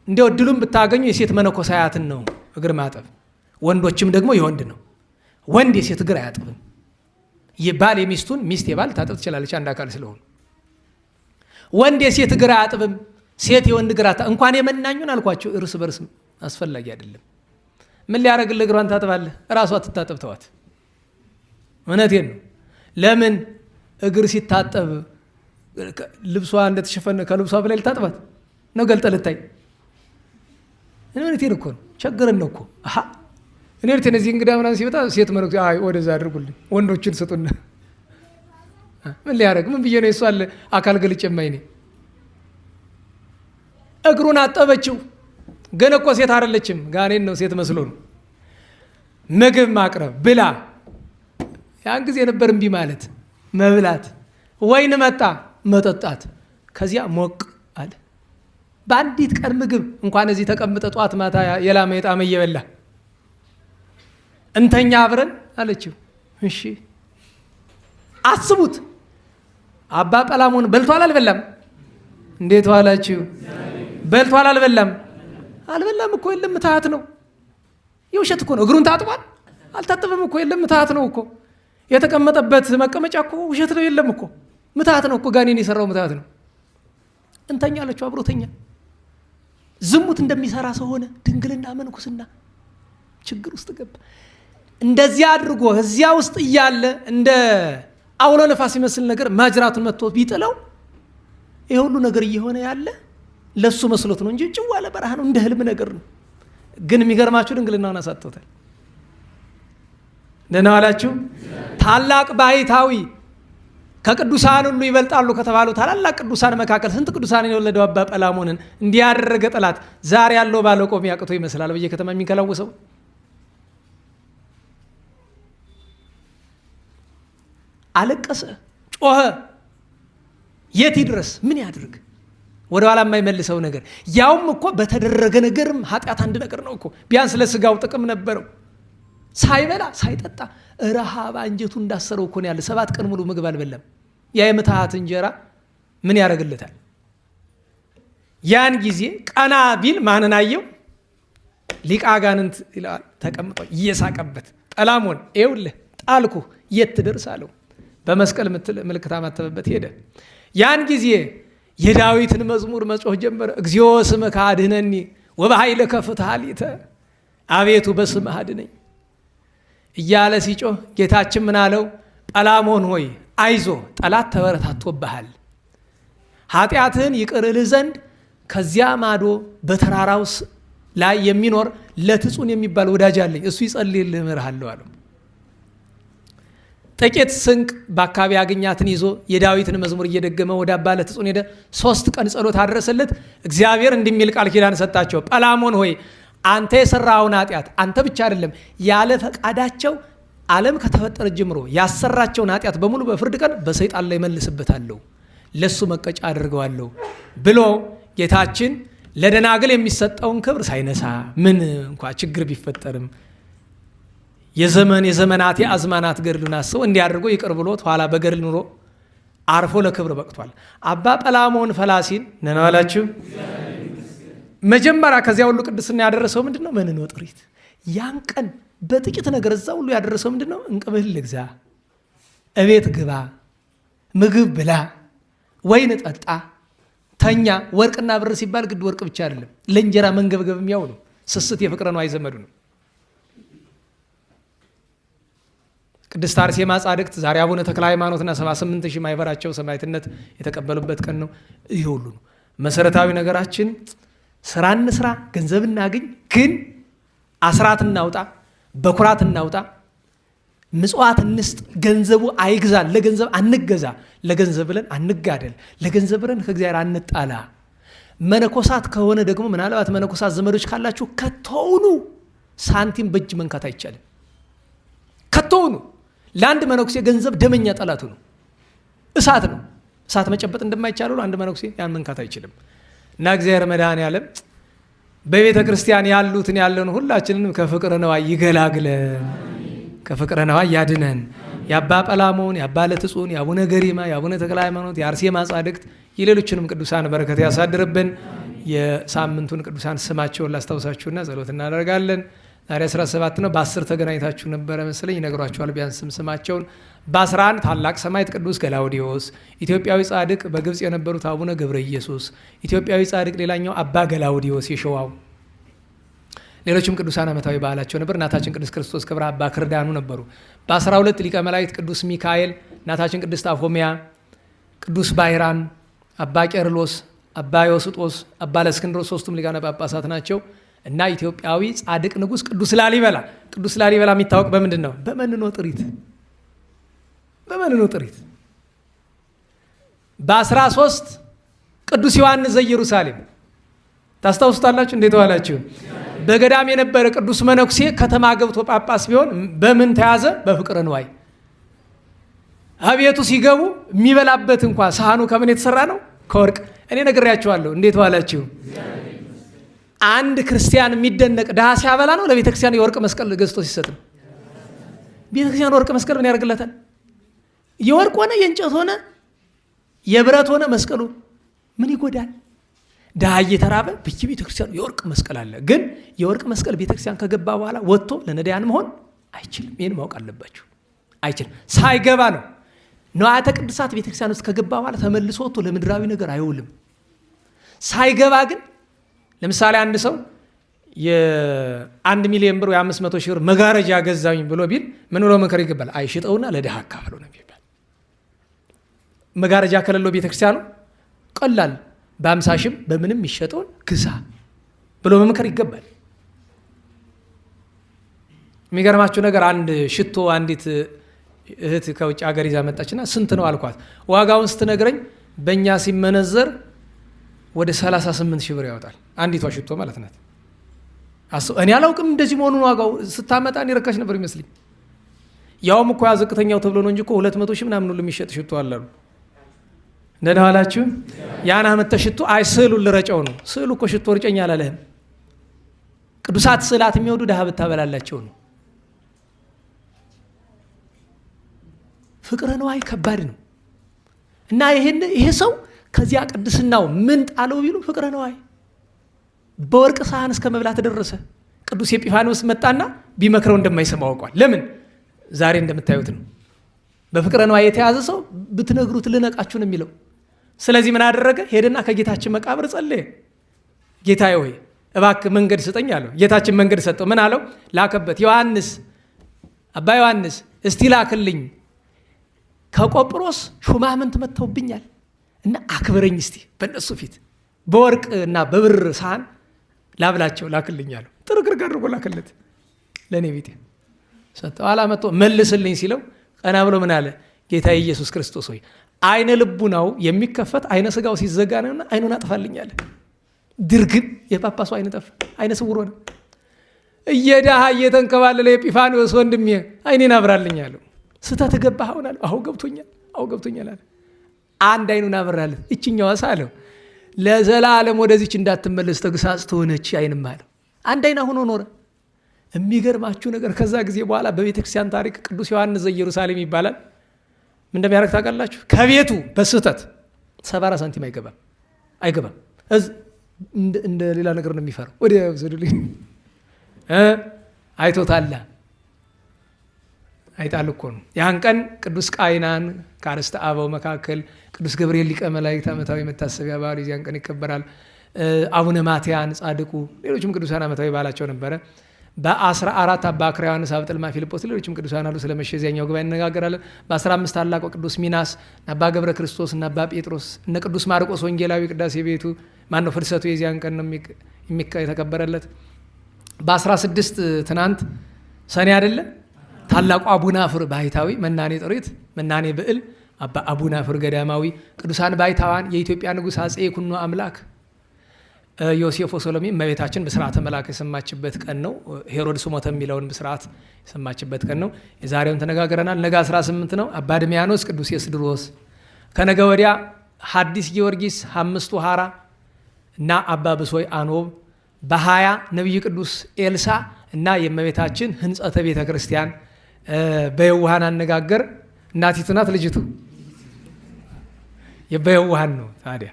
እንዲያው እድሉን ብታገኙ የሴት መነኮሳያትን ነው እግር ማጠብ። ወንዶችም ደግሞ የወንድ ነው። ወንድ የሴት እግር አያጥብም። የባል የሚስቱን ሚስት የባል ታጠብ ትችላለች፣ አንድ አካል ስለሆኑ። ወንድ የሴት እግር አያጥብም። ሴት የወንድ እግር እንኳን የመናኙን አልኳቸው እርስ በርስ አስፈላጊ አይደለም። ምን ሊያደርግልህ እግሯን ታጥባለህ? እራሷ ትታጠብ፣ ተዋት። እውነቴን ነው። ለምን እግር ሲታጠብ ልብሷ እንደተሸፈነ ከልብሷ በላይ ልታጥባት ነው? ገልጠ ልታይ። እውነቴን እኮ ነው። ቸገረን ነው እኮ። እኔ እነዚህ እንግዳ ምናምን ሲመጣ ሴት መነኩሴ አይ ወደዛ አድርጉልኝ፣ ወንዶችን ስጡና። ምን ሊያደርግ ምን ብዬ ነው የሷል አካል ገልጬ የማይኔ እግሩን አጠበችው። ግን እኮ ሴት አይደለችም፣ ጋኔን ነው። ሴት መስሎ ነው። ምግብ ማቅረብ ብላ። ያን ጊዜ ነበር እምቢ ማለት፣ መብላት። ወይን መጣ መጠጣት። ከዚያ ሞቅ አለ። በአንዲት ቀን ምግብ እንኳን እዚህ ተቀምጠ ጧት ማታ የላመ የጣመ እየበላ እንተኛ አብረን አለችው። እሺ አስቡት። አባ ጰላሞን በልቷል አልበላም? እንዴት ዋላችሁ? በልቷል አልበላም? አልበላም እኮ የለም ምትሃት ነው። የውሸት እኮ ነው። እግሩን ታጥቧል አልታጠበም እኮ የለም ምትሃት ነው እኮ። የተቀመጠበት መቀመጫ እኮ ውሸት ነው የለም እኮ ምትሃት ነው እኮ። ጋኔን የሰራው ምትሃት ነው። እንተኛ አለችው። አብሮተኛ ዝሙት እንደሚሰራ ሰው ሆነ። ድንግልና መንኩስና ችግር ውስጥ ገባ። እንደዚያ አድርጎ እዚያ ውስጥ እያለ እንደ አውሎ ነፋስ ይመስል ነገር ማጅራቱን መጥቶ ቢጥለው ይሄ ሁሉ ነገር እየሆነ ያለ ለሱ መስሎት ነው እንጂ ጭው ያለ በረሃ ነው። እንደ ህልም ነገር ነው። ግን የሚገርማችሁ ድንግልናውን አሳጥቶታል። ደህና ዋላችሁ። ታላቅ ባይታዊ ከቅዱሳን ሁሉ ይበልጣሉ ከተባሉ ታላላቅ ቅዱሳን መካከል ስንት ቅዱሳንን የወለደው አባ ጰላሞንን እንዲያደረገ ጠላት ዛሬ ያለው ባለቆም ያቅቶ ይመስላል በየከተማ የሚንከላወሰው። አለቀሰ፣ ጮኸ። የት ይድረስ? ምን ያድርግ? ወደ ኋላ የማይመልሰው ነገር። ያውም እኮ በተደረገ ነገርም ኃጢአት አንድ ነገር ነው እኮ። ቢያንስ ለስጋው ጥቅም ነበረው። ሳይበላ ሳይጠጣ ረሃብ አንጀቱ እንዳሰረው እኮ ነው ያለ። 7 ቀን ሙሉ ምግብ አልበላም። ያ የምትሃት እንጀራ ምን ያደርግለታል? ያን ጊዜ ቀና ቢል ማንን አየው? ሊቀ አጋንንት ይለዋል ተቀምጦ እየሳቀበት። ጰላሞን ይኸውልህ ጣልኩ የት ትደርስ አለው። በመስቀል ምልክት አማተበበት ሄደ። ያን ጊዜ የዳዊትን መዝሙር መጮህ ጀመረ። እግዚኦ ስምከ አድኅነኒ ወበኃይልከ ፍትሐሊተ፣ አቤቱ በስምህ አድነኝ እያለ ሲጮህ ጌታችን ምን አለው? ጰላሞን ሆይ አይዞ ጠላት ተበረታቶብሃል። ኃጢአትህን ይቅርልህ ዘንድ ከዚያ ማዶ በተራራው ላይ የሚኖር ለትጹን የሚባል ወዳጅ አለኝ፣ እሱ ይጸልይልህ እምርሃለሁ አለው። ጥቂት ስንቅ በአካባቢ ያገኛትን ይዞ የዳዊትን መዝሙር እየደገመ ወደ አባ ለትጹን ሄደ። 3 ቀን ጸሎት አደረሰለት። እግዚአብሔር እንዲሚል ቃል ኪዳን ሰጣቸው። ጰላሞን ሆይ አንተ የሰራውን ኃጢአት አንተ ብቻ አይደለም ያለ ፈቃዳቸው ዓለም ከተፈጠረ ጀምሮ ያሰራቸውን ኃጢአት በሙሉ በፍርድ ቀን በሰይጣን ላይ መልስበታለሁ፣ ለሱ መቀጫ አድርገዋለሁ ብሎ ጌታችን ለደናግል የሚሰጠውን ክብር ሳይነሳ ምን እንኳ ችግር ቢፈጠርም የዘመናት የአዝማናት ገድሉን አስቦ እንዲያደርገው ይቅር ብሎት ኋላ በገድል ኑሮ አርፎ ለክብር በቅቷል። አባ ጰላሞን ፈላሲን ነን ዋላችሁ። መጀመሪያ ከዚያ ሁሉ ቅድስና ያደረሰው ምንድነው? መንኖ ጥሪት። ያን ቀን በጥቂት ነገር እዛ ሁሉ ያደረሰው ምንድነው? እንቅብህን ልግዛ፣ እቤት ግባ፣ ምግብ ብላ፣ ወይን ጠጣ፣ ተኛ። ወርቅና ብር ሲባል ግድ ወርቅ ብቻ አይደለም፣ ለእንጀራ መንገብገብ የሚያው ነው። ስስት የፍቅረ ነዋይ ዘመዱ ነው። ቅድስት አርሴማ ጻድቅት ዛሬ አቡነ ተክለ ሃይማኖትና 78,000 ማይበራቸው ሰማዕትነት የተቀበሉበት ቀን ነው። ይህ ሁሉ ነው መሰረታዊ ነገራችን። ስራ እንስራ፣ ገንዘብ እናገኝ፣ ግን አስራት እናውጣ፣ በኩራት እናውጣ፣ ምጽዋት እንስጥ። ገንዘቡ አይግዛል። ለገንዘብ አንገዛ፣ ለገንዘብ ብለን አንጋደል፣ ለገንዘብ ብለን ከእግዚአብሔር አንጣላ። መነኮሳት ከሆነ ደግሞ ምናልባት መነኮሳት ዘመዶች ካላችሁ ከቶውኑ ሳንቲም በእጅ መንካት አይቻልም። ከቶውኑ ለአንድ መነኩሴ ገንዘብ ደመኛ ጠላቱ ነው፣ እሳት ነው። እሳት መጨበጥ እንደማይቻለው አንድ መነኩሴ ያን መንካት አይችልም። እና እግዚአብሔር መድኃኔዓለም በቤተ ክርስቲያን ያሉትን ያለን ሁላችንንም ከፍቅረ ነዋይ ይገላግለን፣ ከፍቅረ ነዋይ ያድነን። የአባ ጰላሞን፣ የአባ ለትጹን፣ የአቡነ ገሪማ፣ የአቡነ ተክለ ሃይማኖት፣ የአርሴማ ጻድቅት የሌሎችንም ቅዱሳን በረከት ያሳድርብን። የሳምንቱን ቅዱሳን ስማቸውን ላስታውሳችሁና ጸሎት እናደርጋለን። ዛሬ 17 ነው። በ10 ተገናኝታችሁ ነበረ መሰለኝ፣ ይነግሯችኋል ቢያንስ ስማቸውን። በ11 ታላቅ ሰማዕት ቅዱስ ገላውዲዮስ፣ ኢትዮጵያዊ ጻድቅ በግብፅ የነበሩት አቡነ ገብረ ኢየሱስ፣ ኢትዮጵያዊ ጻድቅ ሌላኛው አባ ገላውዲዮስ የሸዋው። ሌሎችም ቅዱሳን ዓመታዊ በዓላቸው ነበር። እናታችን ቅድስት ክርስቶስ ክብረ አባ ክርዳኑ ነበሩ። በ12 ሊቀ መላእክት ቅዱስ ሚካኤል፣ እናታችን ቅድስት አፎሚያ፣ ቅዱስ ባይራን፣ አባ ቄርሎስ፣ አባ ዮስጦስ፣ አባ ለእስክንድሮስ 3ቱም ሊቃነ ጳጳሳት ናቸው። እና ኢትዮጵያዊ ጻድቅ ንጉስ ቅዱስ ላሊበላ። ቅዱስ ላሊበላ የሚታወቅ በምንድን ነው? በመንኖ ጥሪት። በመንኖ ጥሪት። በ13 ቅዱስ ዮሐንስ ዘኢየሩሳሌም ታስታውሱታላችሁ። እንዴት ዋላችሁ? በገዳም የነበረ ቅዱስ መነኩሴ ከተማ ገብቶ ጳጳስ ቢሆን በምን ተያዘ? በፍቅረ ንዋይ። አቤቱ ሲገቡ የሚበላበት እንኳ ሳህኑ ከምን የተሰራ ነው? ከወርቅ። እኔ ነግሬያችኋለሁ። እንዴት ዋላችሁ? አንድ ክርስቲያን የሚደነቅ ድሃ ሲያበላ ነው ለቤተ ክርስቲያን የወርቅ መስቀል ገዝቶ ሲሰጥ ነው። ቤተ ክርስቲያን ወርቅ መስቀል ምን ያደርግለታል? የወርቅ ሆነ የእንጨት ሆነ የብረት ሆነ መስቀሉ ምን ይጎዳል? ድሃ እየተራበ በየቤተ ክርስቲያኑ የወርቅ መስቀል አለ። ግን የወርቅ መስቀል ቤተ ክርስቲያን ከገባ በኋላ ወጥቶ ለነዳያን መሆን አይችልም። ይህን ማወቅ አለባችሁ። አይችልም። ሳይገባ ነው። ንዋያተ ቅድሳት ቤተ ክርስቲያን ውስጥ ከገባ በኋላ ተመልሶ ወጥቶ ለምድራዊ ነገር አይውልም። ሳይገባ ግን ለምሳሌ አንድ ሰው የ1 ሚሊዮን ብር ወይ 500 ሺህ ብር መጋረጃ ገዛኝ ብሎ ቢል ምን ብሎ መከር ይገባል? አይሽጠውና ለድሃ አካፍለው ነው የሚባል። መጋረጃ ከሌለው ቤተክርስቲያኑ ቀላል በ50 ሺህ በምንም ይሸጠውን ግዛ ብሎ መምከር ይገባል። የሚገርማችሁ ነገር አንድ ሽቶ አንዲት እህት ከውጭ ሀገር ይዛ መጣችና ስንት ነው አልኳት። ዋጋውን ስትነግረኝ በእኛ ሲመነዘር ወደ 38 ሺህ ብር ያወጣል። አንዲቷ ሽቶ ማለት ናት። እኔ አላውቅም እንደዚህ መሆኑን። ዋጋው ስታመጣ እኔ ረካሽ ነበር ይመስልኝ። ያውም እኮ ዝቅተኛው ተብሎ ነው እንጂ እኮ 200 ሺህ ምናምን ሁሉ የሚሸጥ ሽቶ አላሉ። እንደና ዋላችሁ። ያን አመት ተሽቶ አይ ስዕሉን ልረጨው ነው። ስዕሉ እኮ ሽቶ ርጨኛ አላለህም። ቅዱሳት ስዕላት የሚወዱ ድሃ ብታበላላቸው ነው። ፍቅረ ነዋይ ከባድ ነው እና ይሄ ሰው ከዚያ ቅድስናው ምን ጣለው ቢሉ ፍቅረ ነዋይ በወርቅ ሳህን እስከ መብላት ደረሰ። ቅዱስ ኤጲፋንዮስ መጣና ቢመክረው እንደማይሰማ አውቋል። ለምን? ዛሬ እንደምታዩት ነው። በፍቅረ ነዋይ የተያዘ ሰው ብትነግሩት ልነቃችሁ ነው የሚለው። ስለዚህ ምን አደረገ? ሄደና ከጌታችን መቃብር ጸለየ። ጌታዬ ሆይ እባክህ መንገድ ስጠኝ አለው። ጌታችን መንገድ ሰጠው። ምን አለው? ላከበት። ዮሐንስ አባ ዮሐንስ እስቲ ላክልኝ፣ ከቆጵሮስ ሹማምንት መጥተውብኛል እና አክብረኝ እስቲ በእነሱ ፊት በወርቅ እና በብር ሳህን ላብላቸው ላክልኝ አለው። ጥርግርግ አድርጎ ላክለት። ለእኔ ቤቴ ሰጠው። ኋላ መጥቶ መልስልኝ ሲለው ቀና ብሎ ምን አለ? ጌታ ኢየሱስ ክርስቶስ ሆይ አይነ ልቡናው የሚከፈት አይነ ስጋው ሲዘጋ ነውና አይኑን አጥፋልኝ አለ። ድርግም የጳጳሱ አይነ ጠፋ። አይነ ስውር ሆነ። እየዳሃ እየተንከባለለ ኤጲፋንዮስ ወንድሜ አይኔን አብራልኝ አለው። ስተት ገባህ አሁን አለ። አዎ ገብቶኛል አለ። አንድ አይኑን አበራለት። እችኛዋስ አለው ለዘላለም ወደዚች እንዳትመለስ ተግሳጽ ትሆነች አይንም አለው። አንድ አይና ሆኖ ኖረ። የሚገርማችሁ ነገር ከዛ ጊዜ በኋላ በቤተ ክርስቲያን ታሪክ ቅዱስ ዮሐንስ ዘኢየሩሳሌም ይባላል። ምን እንደሚያደርግ ታውቃላችሁ? ከቤቱ በስህተት 74 ሳንቲም አይገባም። እንደ ሌላ ነገር ነው የሚፈራው። ወዲያ ዘዱልኝ አይቶታላ አይጣል እኮ ነው። ያን ቀን ቅዱስ ቃይናን ከአርእስተ አበው መካከል ቅዱስ ገብርኤል ሊቀ መላእክት ዓመታዊ መታሰቢያ በዓሉ ያን ቀን ይከበራል። አቡነ ማትያን ጻድቁ፣ ሌሎችም ቅዱሳን ዓመታዊ በዓላቸው ነበረ። በ14 አባ አክራዮስ፣ አብጥልማ ፊልጶስ፣ ሌሎችም ቅዱሳን አሉ። ስለመሸ ዚያኛው ጉባኤ እንነጋገራለን። በ15 ታላቁ ቅዱስ ሚናስ፣ አባ ገብረ ክርስቶስ እና አባ ጴጥሮስ፣ እነ ቅዱስ ማርቆስ ወንጌላዊ ቅዳሴ ቤቱ ማነው ፍልሰቱ የዚያን ቀን ነው የተከበረለት። በ16 ትናንት ሰኔ አይደለ ታላቁ አቡናፍር ባሕታዊ መናኔ ጥሪት መናኔ ብዕል አባ አቡናፍር ገዳማዊ ቅዱሳን ባሕታውያን የኢትዮጵያ ንጉሥ አፄ ይኩኖ አምላክ ዮሴፍ ወሰሎሜ እመቤታችን በስርዓተ መልአክ የሰማችበት ቀን ነው። ሄሮድስ ሞተ የሚለውን በስርዓት የሰማችበት ቀን ነው። የዛሬውን ተነጋግረናል። ነገ 18 ነው። አባ ድሚያኖስ ቅዱስ የስድሮስ፣ ከነገ ወዲያ ሐዲስ ጊዮርጊስ አምስቱ ሐራ እና አባ ብሶይ አኖብ፣ በ20 ነቢይ ቅዱስ ኤልሳ እና የእመቤታችን ህንጸተ ቤተ ክርስቲያን በየዋሃን አነጋገር እናቲቱ ናት ልጅቱ በየዋሃን ነው። ታዲያ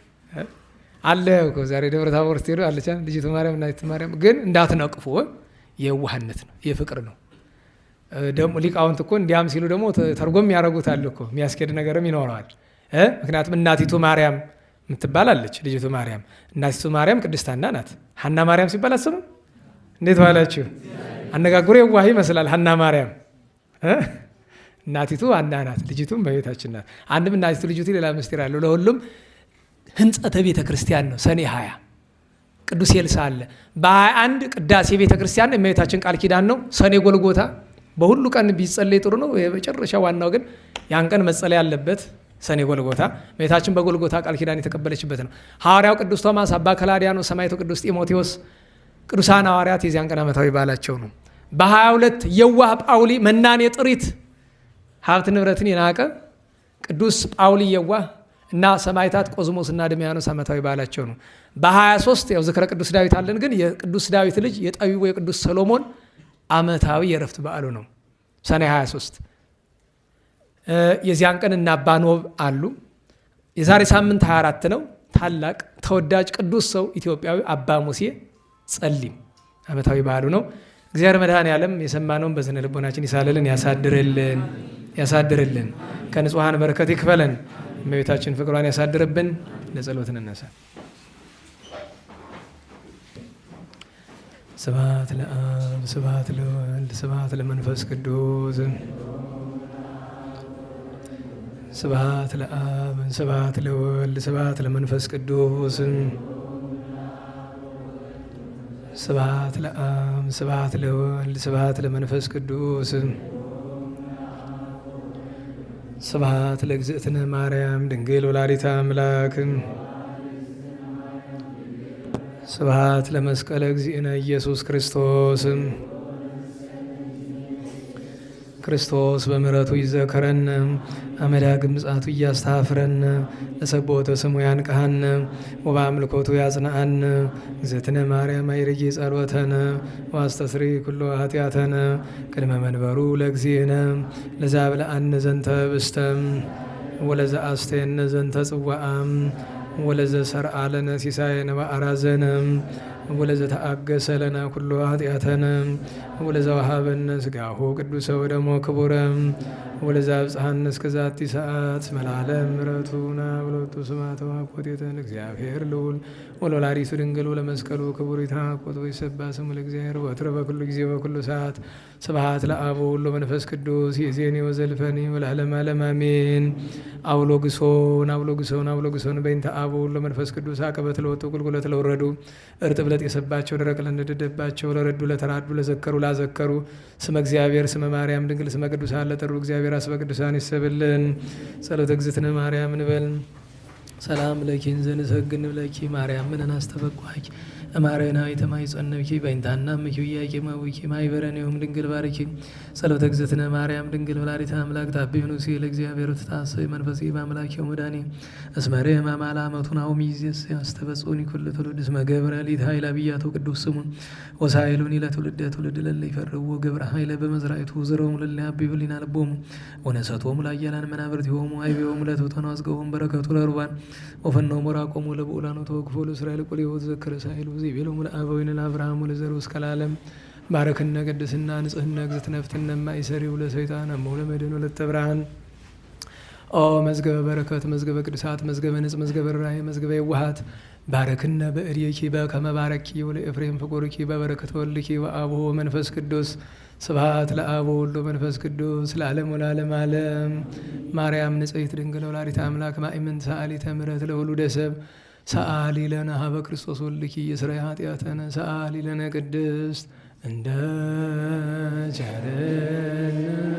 አለ እኮ ዛሬ ደብረ ታቦር ስትሄዱ አለች ልጅቱ ማርያም እናቲቱ ማርያም። ግን እንዳትነቅፉ የዋህነት ነው የፍቅር ነው። ደግሞ ሊቃውንት እኮ እንዲያም ሲሉ ደግሞ ተርጎም ያደርጉታል እኮ የሚያስኬድ ነገርም ይኖረዋል። ምክንያቱም እናቲቱ ማርያም የምትባላለች ልጅቱ ማርያም። እናቲቱ ማርያም ቅድስት ሐና ናት። ሐና ማርያም ሲባል አስቡ። እንዴት ዋላችሁ? አነጋግሮ የዋህ ይመስላል። ሐና ማርያም እናቲቱ ሐና ናት፣ ልጅቱም በቤታችን ናት። አንድም እናቲቱ ልጅቱ ሌላ ምስጢር አለው። ለሁሉም ህንጸተ ቤተ ክርስቲያን ነው። ሰኔ 20 ቅዱስ ኤልሳ አለ። በ21 ቅዳሴ ቤተ ክርስቲያን የእመቤታችን ቃል ኪዳን ነው። ሰኔ ጎልጎታ በሁሉ ቀን ቢጸለይ ጥሩ ነው። የመጨረሻ ዋናው ግን ያን ቀን መጸለይ ያለበት ሰኔ ጎልጎታ እመቤታችን በጎልጎታ ቃል ኪዳን የተቀበለችበት ነው። ሐዋርያው ቅዱስ ቶማስ፣ አባ ከላዲያኖስ፣ ሰማዕቱ ቅዱስ ጢሞቴዎስ ቅዱሳን ሐዋርያት የዚያን ቀን ዓመታዊ በዓላቸው ነው። በ22 የዋህ ጳውሊ መናኔ ጥሪት ሀብት ንብረትን የናቀ ቅዱስ ጳውሊ የዋህ እና ሰማዕታት ቆዝሞስና ድሚያኖስ ዓመታዊ በዓላቸው ነው። በ23 ያው ዝክረ ቅዱስ ዳዊት አለን፣ ግን የቅዱስ ዳዊት ልጅ የጠቢቡ የቅዱስ ሰሎሞን ዓመታዊ የዕረፍት በዓሉ ነው ሰኔ 23። የዚያን ቀን እና አባ ኖብ አሉ። የዛሬ ሳምንት 24 ነው። ታላቅ ተወዳጅ ቅዱስ ሰው ኢትዮጵያዊ አባ ሙሴ ጸሊም ዓመታዊ በዓሉ ነው። እግዚአብሔር መድኃኔዓለም የሰማነውን በዝነ ልቦናችን ይሳልልን፣ ያሳድርልን፣ ከንጹሐን በረከት ይክፈለን፣ እመቤታችን ፍቅሯን ያሳድርብን። ለጸሎት እንነሳ። ስብሐት ለአብ ስብሐት ለወልድ ስብሐት ለመንፈስ ቅዱስ ስብሐት ለአብ ስብሐት ለወልድ ስብሐት ለመንፈስ ቅዱስ ስብሐት ለአብ ስብሐት ለወልድ ስብሐት ለመንፈስ ቅዱስ ስብሐት ለእግዝእትነ ማርያም ድንግል ወላዲተ አምላክ ስብሐት ለመስቀለ እግዚእነ ኢየሱስ ክርስቶስ ክርስቶስ በምሕረቱ ይዘከረን አመዳግም ምጽአቱ እያስተፍረን ለሰቦተ ስሙ ያንቅሐን ወበአምልኮቱ ያጽንዐን እግዝእትነ ማርያም አይርጊ ጸሎተነ ዋስተስሪ ኩሎ ኃጢአተነ ቅድመ መንበሩ ለእግዚእነ ለዛብልዐነ ዘንተ ህብስተ ወለዘአስተየነ ዘንተ ጽዋዐ ወለዘሰርዐ ለነ ሲሳየነ በአራዘነ ወለዘተአገሰ ለነ ኩሎ ኃጢአተነ ወለዘወሀበነ ሥጋሁ ቅዱሰ ወደሞ ክቡረ ወለዘአብጽሐነ እስከ ዛቲ ሰዓት መላለም ምሕረቱና ብሎቱ ስማተ ወአኮቴተን እግዚአብሔር ልዑል ወለወላዲቱ ድንግል ወለመስቀሉ ክቡር ይትሐቆቱ ይሰብሐ ስሙ ለእግዚአብሔር ወትረ በኩሉ ጊዜ በኩሉ ሰዓት ስብሐት ለአብ ወወልድ ወመንፈስ ቅዱስ ይእዜኒ ወዘልፈኒ ወለዓለመ ዓለም አሜን። አውሎግሶን በእንተ አብ ወወልድ ወመንፈስ ቅዱስ አቀበት ለወጡ ቁልቁለት ለወረዱ እርጥብ ለጤሰባቸው ደረቅ ለነደደባቸው ለረዱ ለተራዱ ለዘከሩ ላዘከሩ ስመ እግዚአብሔር ስመ ማርያም ድንግል ስመ ቅዱሳን ለጠሩ እግዚአብሔር አስበ ቅዱሳን ይሰብልን። ጸሎተ እግዝእትነ ማርያም እንበል። ሰላም ለኪን ዘንሰግድ ለኪ ማርያም ምንን አስተበቋኪ እማረናዊ ተማይጸነብኪ በእንታና ምኪውያቂ ማውኪ ማይበረኔውም ድንግል ባርኪ ጸሎተ እግዝእትነ ማርያም ድንግል ወላዲተ አምላክ ታቢኑ ሲል እግዚአብሔር ተታሰይ መንፈሴ በአምላኪው መዳኔ እስመሬ ማማላ መቱናው ሚዜስ ያስተበጹኒ ኩል ትውልድ እስመ ገብረ ሊት ኃይለ አብያቱ ቅዱስ ስሙን ወሳይሉኒ ለትውልድ ትውልድ ለለ ይፈርው ገብረ ኃይለ በመዝራይቱ ዝሮም ለለ አብዩሊና ልቦሙ ወነሰቶም ላያላን መናብርቲሆሙ አይቤሙ ለተተና አዝገውም በረከቱ ለሩባን ወፈነው ሞራቆሙ ለቡላኑ ተወክፎ ለእስራኤል ቁል ይወት ዘከረ ሳይሉ ዚቤሎም ለአበዊነ ለአብርሃም ወለዘሩ እስከ ለዓለም ባረክነ ቅድስና ንጽህና እግዝእትነ ፍትነ ማይሰሪው ለሰይጣን አሞለ መድኅን ወለተ ብርሃን ኦ መዝገበ በረከት መዝገበ ቅዱሳት መዝገበ ንጽ መዝገበ ራእይ መዝገበ የዋሃት ባረክነ በእድየኪ በከመ ባረኪ ወለኤፍሬም ፍቁርኪ በበረከት ወልኪ ወአብሁ መንፈስ ቅዱስ ስብሐት ለአብ ወወልድ ወመንፈስ ቅዱስ ለዓለም ወለዓለመ ዓለም። ማርያም ንጽሕት ድንግል ወላዲተ አምላክ ማእምንት ሰአሊተ ምሕረት ለወሉደ ሰብ ሰአሊ ለነ ሀበ ክርስቶስ ወልድኪ ይስረይ ኃጢአተነ ሰአሊ ለነ ቅድስት እንደ ቸርነት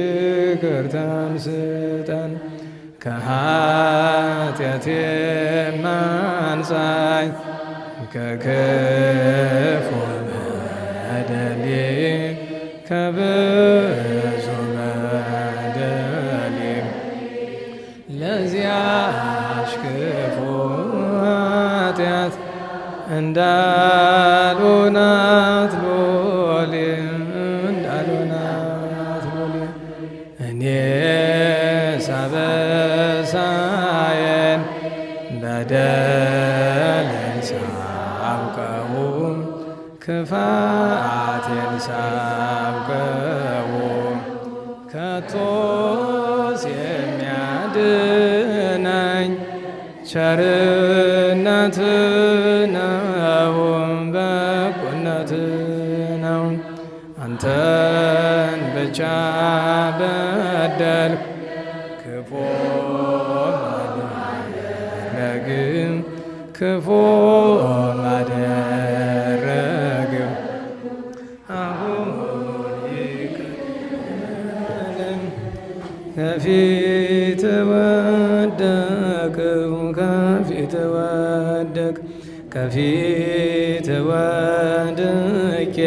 ይቅርታን ስጠን ከኃጢአቴ ማንጻኝ ከክፉ በደሌ ከብዙ በደሌ ለዚያች ክፉ ኃጢአት እንዳልሆናት ሎሌ እኔ ሳበሳዬን በደሌን ሳውቀው ክፋቴን ሳውቀው ከቶስ የሚያድነኝ ቸርነት ነው በጎነት ነው። አንተን ብቻ በደልኩ ክፉ ማደረግም ክፉ ማደረግም አሁን ከፊት ወደቅ ከፊት ወደቅ ከፊት ወድቄ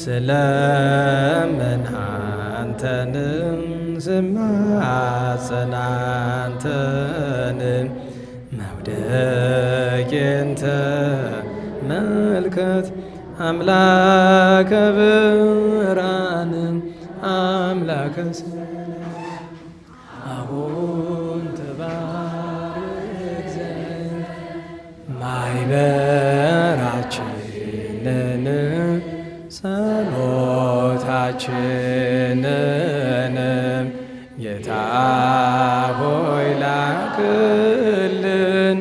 ስለምን አንተንም ስማጸን አንተንም መውደቄን ተመልከት አምላከ ብርሃን አምላከ አሁን ተባረክ ዘንድ ማይበራችንን ጸሎታችንንም ጌታ ሆይ ላክልን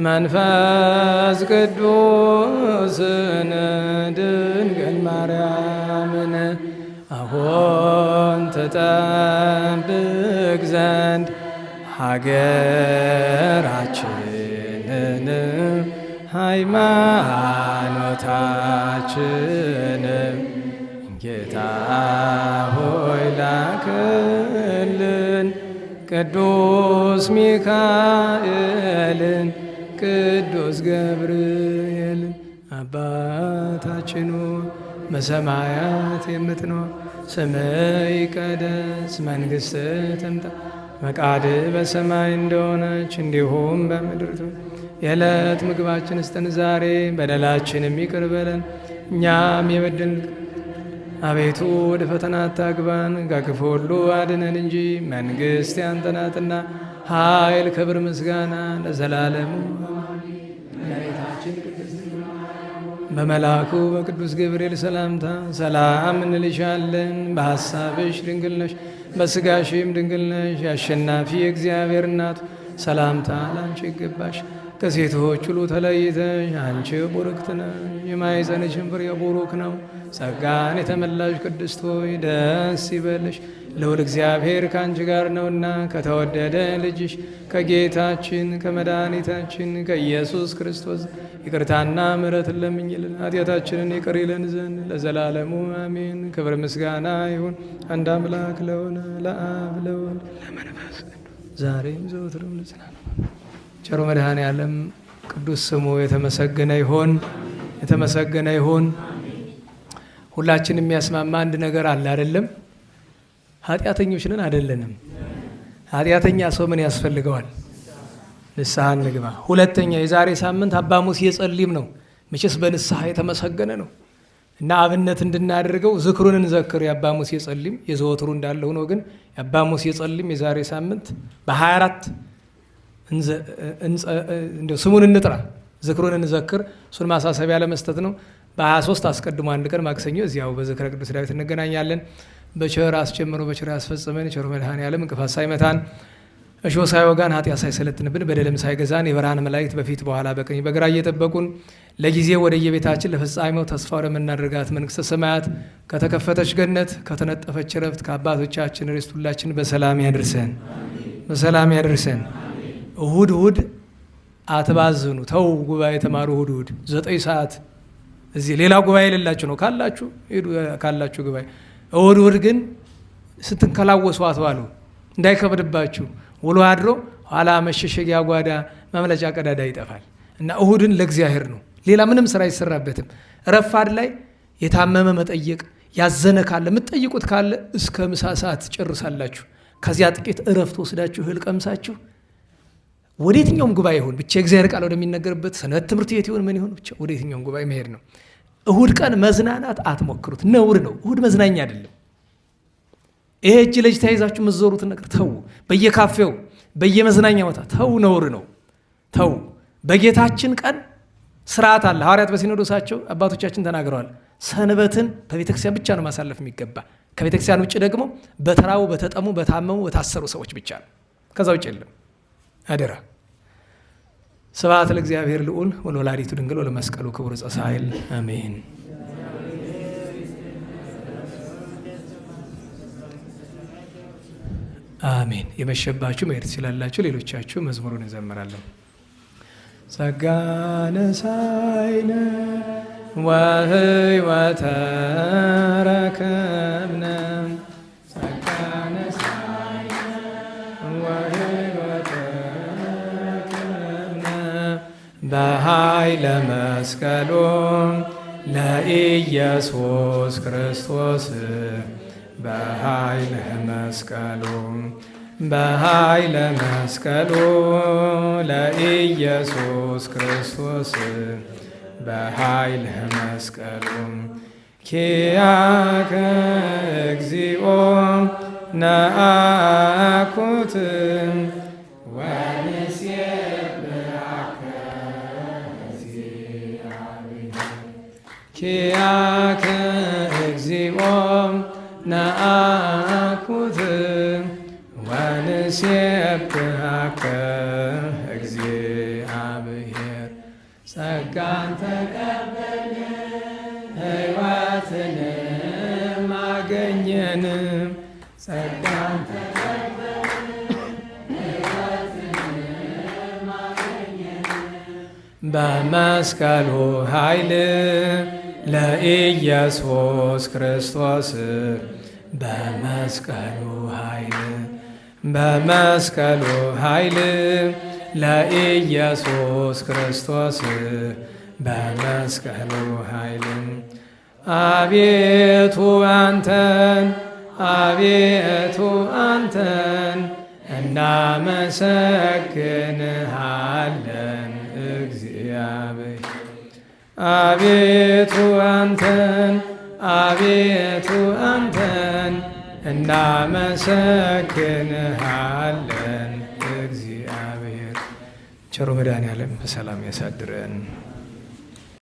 መንፈስ ቅዱስን ድንግል ማርያምን አሁን ትጠብቅ ዘንድ ሀገራችንን ሃይማኖታችንን ጌታ ሆይ ላክልን ቅዱስ ሚካኤልን ቅዱስ ገብርኤልን አባታችን በሰማያት የምትኖር ስምህ ይቀደስ መንግሥትህ ትምጣ ፈቃድህ በሰማይ እንደሆነች እንዲሁም በምድር ትሁን። የዕለት ምግባችንን ስጠን ዛሬ፣ በደላችንን ይቅር በለን እኛም የበደሉንን አቤቱ ወደ ፈተና አታግባን ከክፉ ሁሉ አድነን እንጂ መንግሥት ያንተ ናትና ኃይል፣ ክብር፣ ምስጋና ለዘላለሙ። በመልአኩ በቅዱስ ገብርኤል ሰላምታ ሰላም እንልሻለን። በሐሳብሽ ድንግል ነሽ፣ በሥጋሽም ድንግል ነሽ። የአሸናፊ የእግዚአብሔር እናቱ ሰላምታ ላንቺ ይገባሽ። ከሴቶች ሁሉ ተለይተሽ አንቺ ቡርክት ነሽ፣ የማኅፀንሽም ፍሬ ቡሩክ ነው። ጸጋን የተመላሽ ቅድስት ሆይ ደስ ይበልሽ፣ ልዑል እግዚአብሔር ከአንቺ ጋር ነውና ከተወደደ ልጅሽ ከጌታችን ከመድኃኒታችን ከኢየሱስ ክርስቶስ ይቅርታና ምሕረትን ለምኝልን ኃጢአታችንን ይቅር ይለን ዘንድ ለዘላለሙ አሜን። ክብር ምስጋና ይሁን አንድ አምላክ ለሆነ ለአብ ለወልድ ለመንፈስ ቅዱስ ዛሬም ዘወትርም ለዘላለሙ። ቸሩ መድኃኔዓለም ቅዱስ ስሙ የተመሰገነ ይሁን፣ የተመሰገነ ይሁን። ሁላችን የሚያስማማ አንድ ነገር አለ አይደለም? ኃጢአተኞች ነን አይደለንም? ኃጢአተኛ ሰው ምን ያስፈልገዋል? ንስሐ እንግባ። ሁለተኛ የዛሬ ሳምንት አባ ሙሴ ጸሊም ነው። መቼስ በንስሐ የተመሰገነ ነው እና አብነት እንድናደርገው ዝክሩን እንዘክር። የአባ ሙሴ ጸሊም የዘወትሩ እንዳለ ሆኖ ግን የአባ ሙሴ ጸሊም የዛሬ ሳምንት በ24 ስሙን እንጥራ፣ ዝክሩን እንዘክር። እሱን ማሳሰቢያ ለመስጠት ነው። በ23 አስቀድሞ አንድ ቀን ማክሰኞ እዚያው በዝክረ ቅዱስ ዳዊት እንገናኛለን። በቸር አስጀምሮ በቸር ያስፈጽመን። ቸሩ መድኃኔዓለም እንቅፋት ሳይመታን እሾህ ሳይወጋን ኃጢአት ሳይሰለጥንብን በደልም ሳይገዛን የብርሃን መላእክት በፊት በኋላ በቀኝ በግራ እየጠበቁን ለጊዜ ወደ የቤታችን ለፍጻሜው ተስፋ ወደምናደርጋት መንግሥተ ሰማያት ከተከፈተች ገነት ከተነጠፈች ረፍት ከአባቶቻችን ርስት ሁላችን በሰላም ያድርሰን፣ በሰላም ያድርሰን። እሁድ እሁድ አትባዝኑ፣ ተው ጉባኤ ተማሩ። እሁድ እሁድ 9 ሰዓት እዚህ ሌላ ጉባኤ የሌላችሁ ነው ካላችሁ ሄዱ፣ ካላችሁ ጉባኤ። እሁድ እሁድ ግን ስትንከላወሱ አትዋሉ፣ እንዳይከብድባችሁ። ውሎ አድሮ ኋላ መሸሸጊያ ጓዳ ማምለጫ ቀዳዳ ይጠፋል እና እሁድን ለእግዚአብሔር ነው፣ ሌላ ምንም ስራ አይሰራበትም። ረፋድ ላይ የታመመ መጠየቅ፣ ያዘነ ካለ የምትጠይቁት ካለ እስከ ምሳ ሰዓት ጨርሳላችሁ። ከዚያ ጥቂት እረፍት ወስዳችሁ እህል ቀምሳችሁ ወደ የትኛውም ጉባኤ ይሁን ብቻ የእግዚአብሔር ቃል ወደሚነገርበት ሰንበት ትምህርት ቤት ይሁን ምን ይሁን ብቻ ወደ የትኛውም ጉባኤ መሄድ ነው። እሁድ ቀን መዝናናት አትሞክሩት፣ ነውር ነው። እሁድ መዝናኛ አይደለም። ይሄ እጅ ለእጅ ተያይዛችሁ የምትዞሩትን ነገር ተው። በየካፌው በየመዝናኛ ቦታ ተው፣ ነውር ነው። ተው። በጌታችን ቀን ስርዓት አለ። ሐዋርያት በሲኖዶሳቸው አባቶቻችን ተናግረዋል። ሰንበትን በቤተክርስቲያን ብቻ ነው ማሳለፍ የሚገባ። ከቤተክርስቲያን ውጭ ደግሞ በተራቡ በተጠሙ በታመሙ በታሰሩ ሰዎች ብቻ ነው። ከዛ ውጭ የለም። አደራ። ስብሐት ለእግዚአብሔር ልዑል ወለወላዲቱ ድንግል ወለመስቀሉ ክቡር ዕፀ ሣህል አሜን። አሜን። የመሸባችሁ መሄድ ትችላላችሁ። ሌሎቻችሁ መዝሙሩን እንዘምራለን። ጸጋነ ሳይነ ወሕይወተ ረከብነ ጸጋነ ሳይነ በኃይለ መስቀሉ ለኢየሱስ ክርስቶስ በኃይለ መስቀሉ በኃይለ መስቀሉ ለኢየሱስ ክርስቶስ በኃይለ መስቀሉ ኪያከ እግዚኦ ነአኩት ኪያከ እግዚኦ ነአኩት ወንሴብሐከ እግዚአብሔር። ጸጋን ተቀበልን ሕይወትንም አገኘን። ጸጋን ተቀበልን ሕይወትንም አገኘን። በመስቀሉ ኃይል ለኢየሱስ ክርስቶስ በመስቀሉ ኃይል በመስቀሉ ኃይል ለኢየሱስ ክርስቶስ በመስቀሉ ኃይል አቤቱ አንተን አቤቱ አንተን እናመሰግንሃለን እግዚአብሔር። አቤቱ አንተን አቤቱ አንተን እናመሰግንሃለን እግዚአብሔር። ቸሩ መድኃኔዓለም በሰላም ያሳድረን።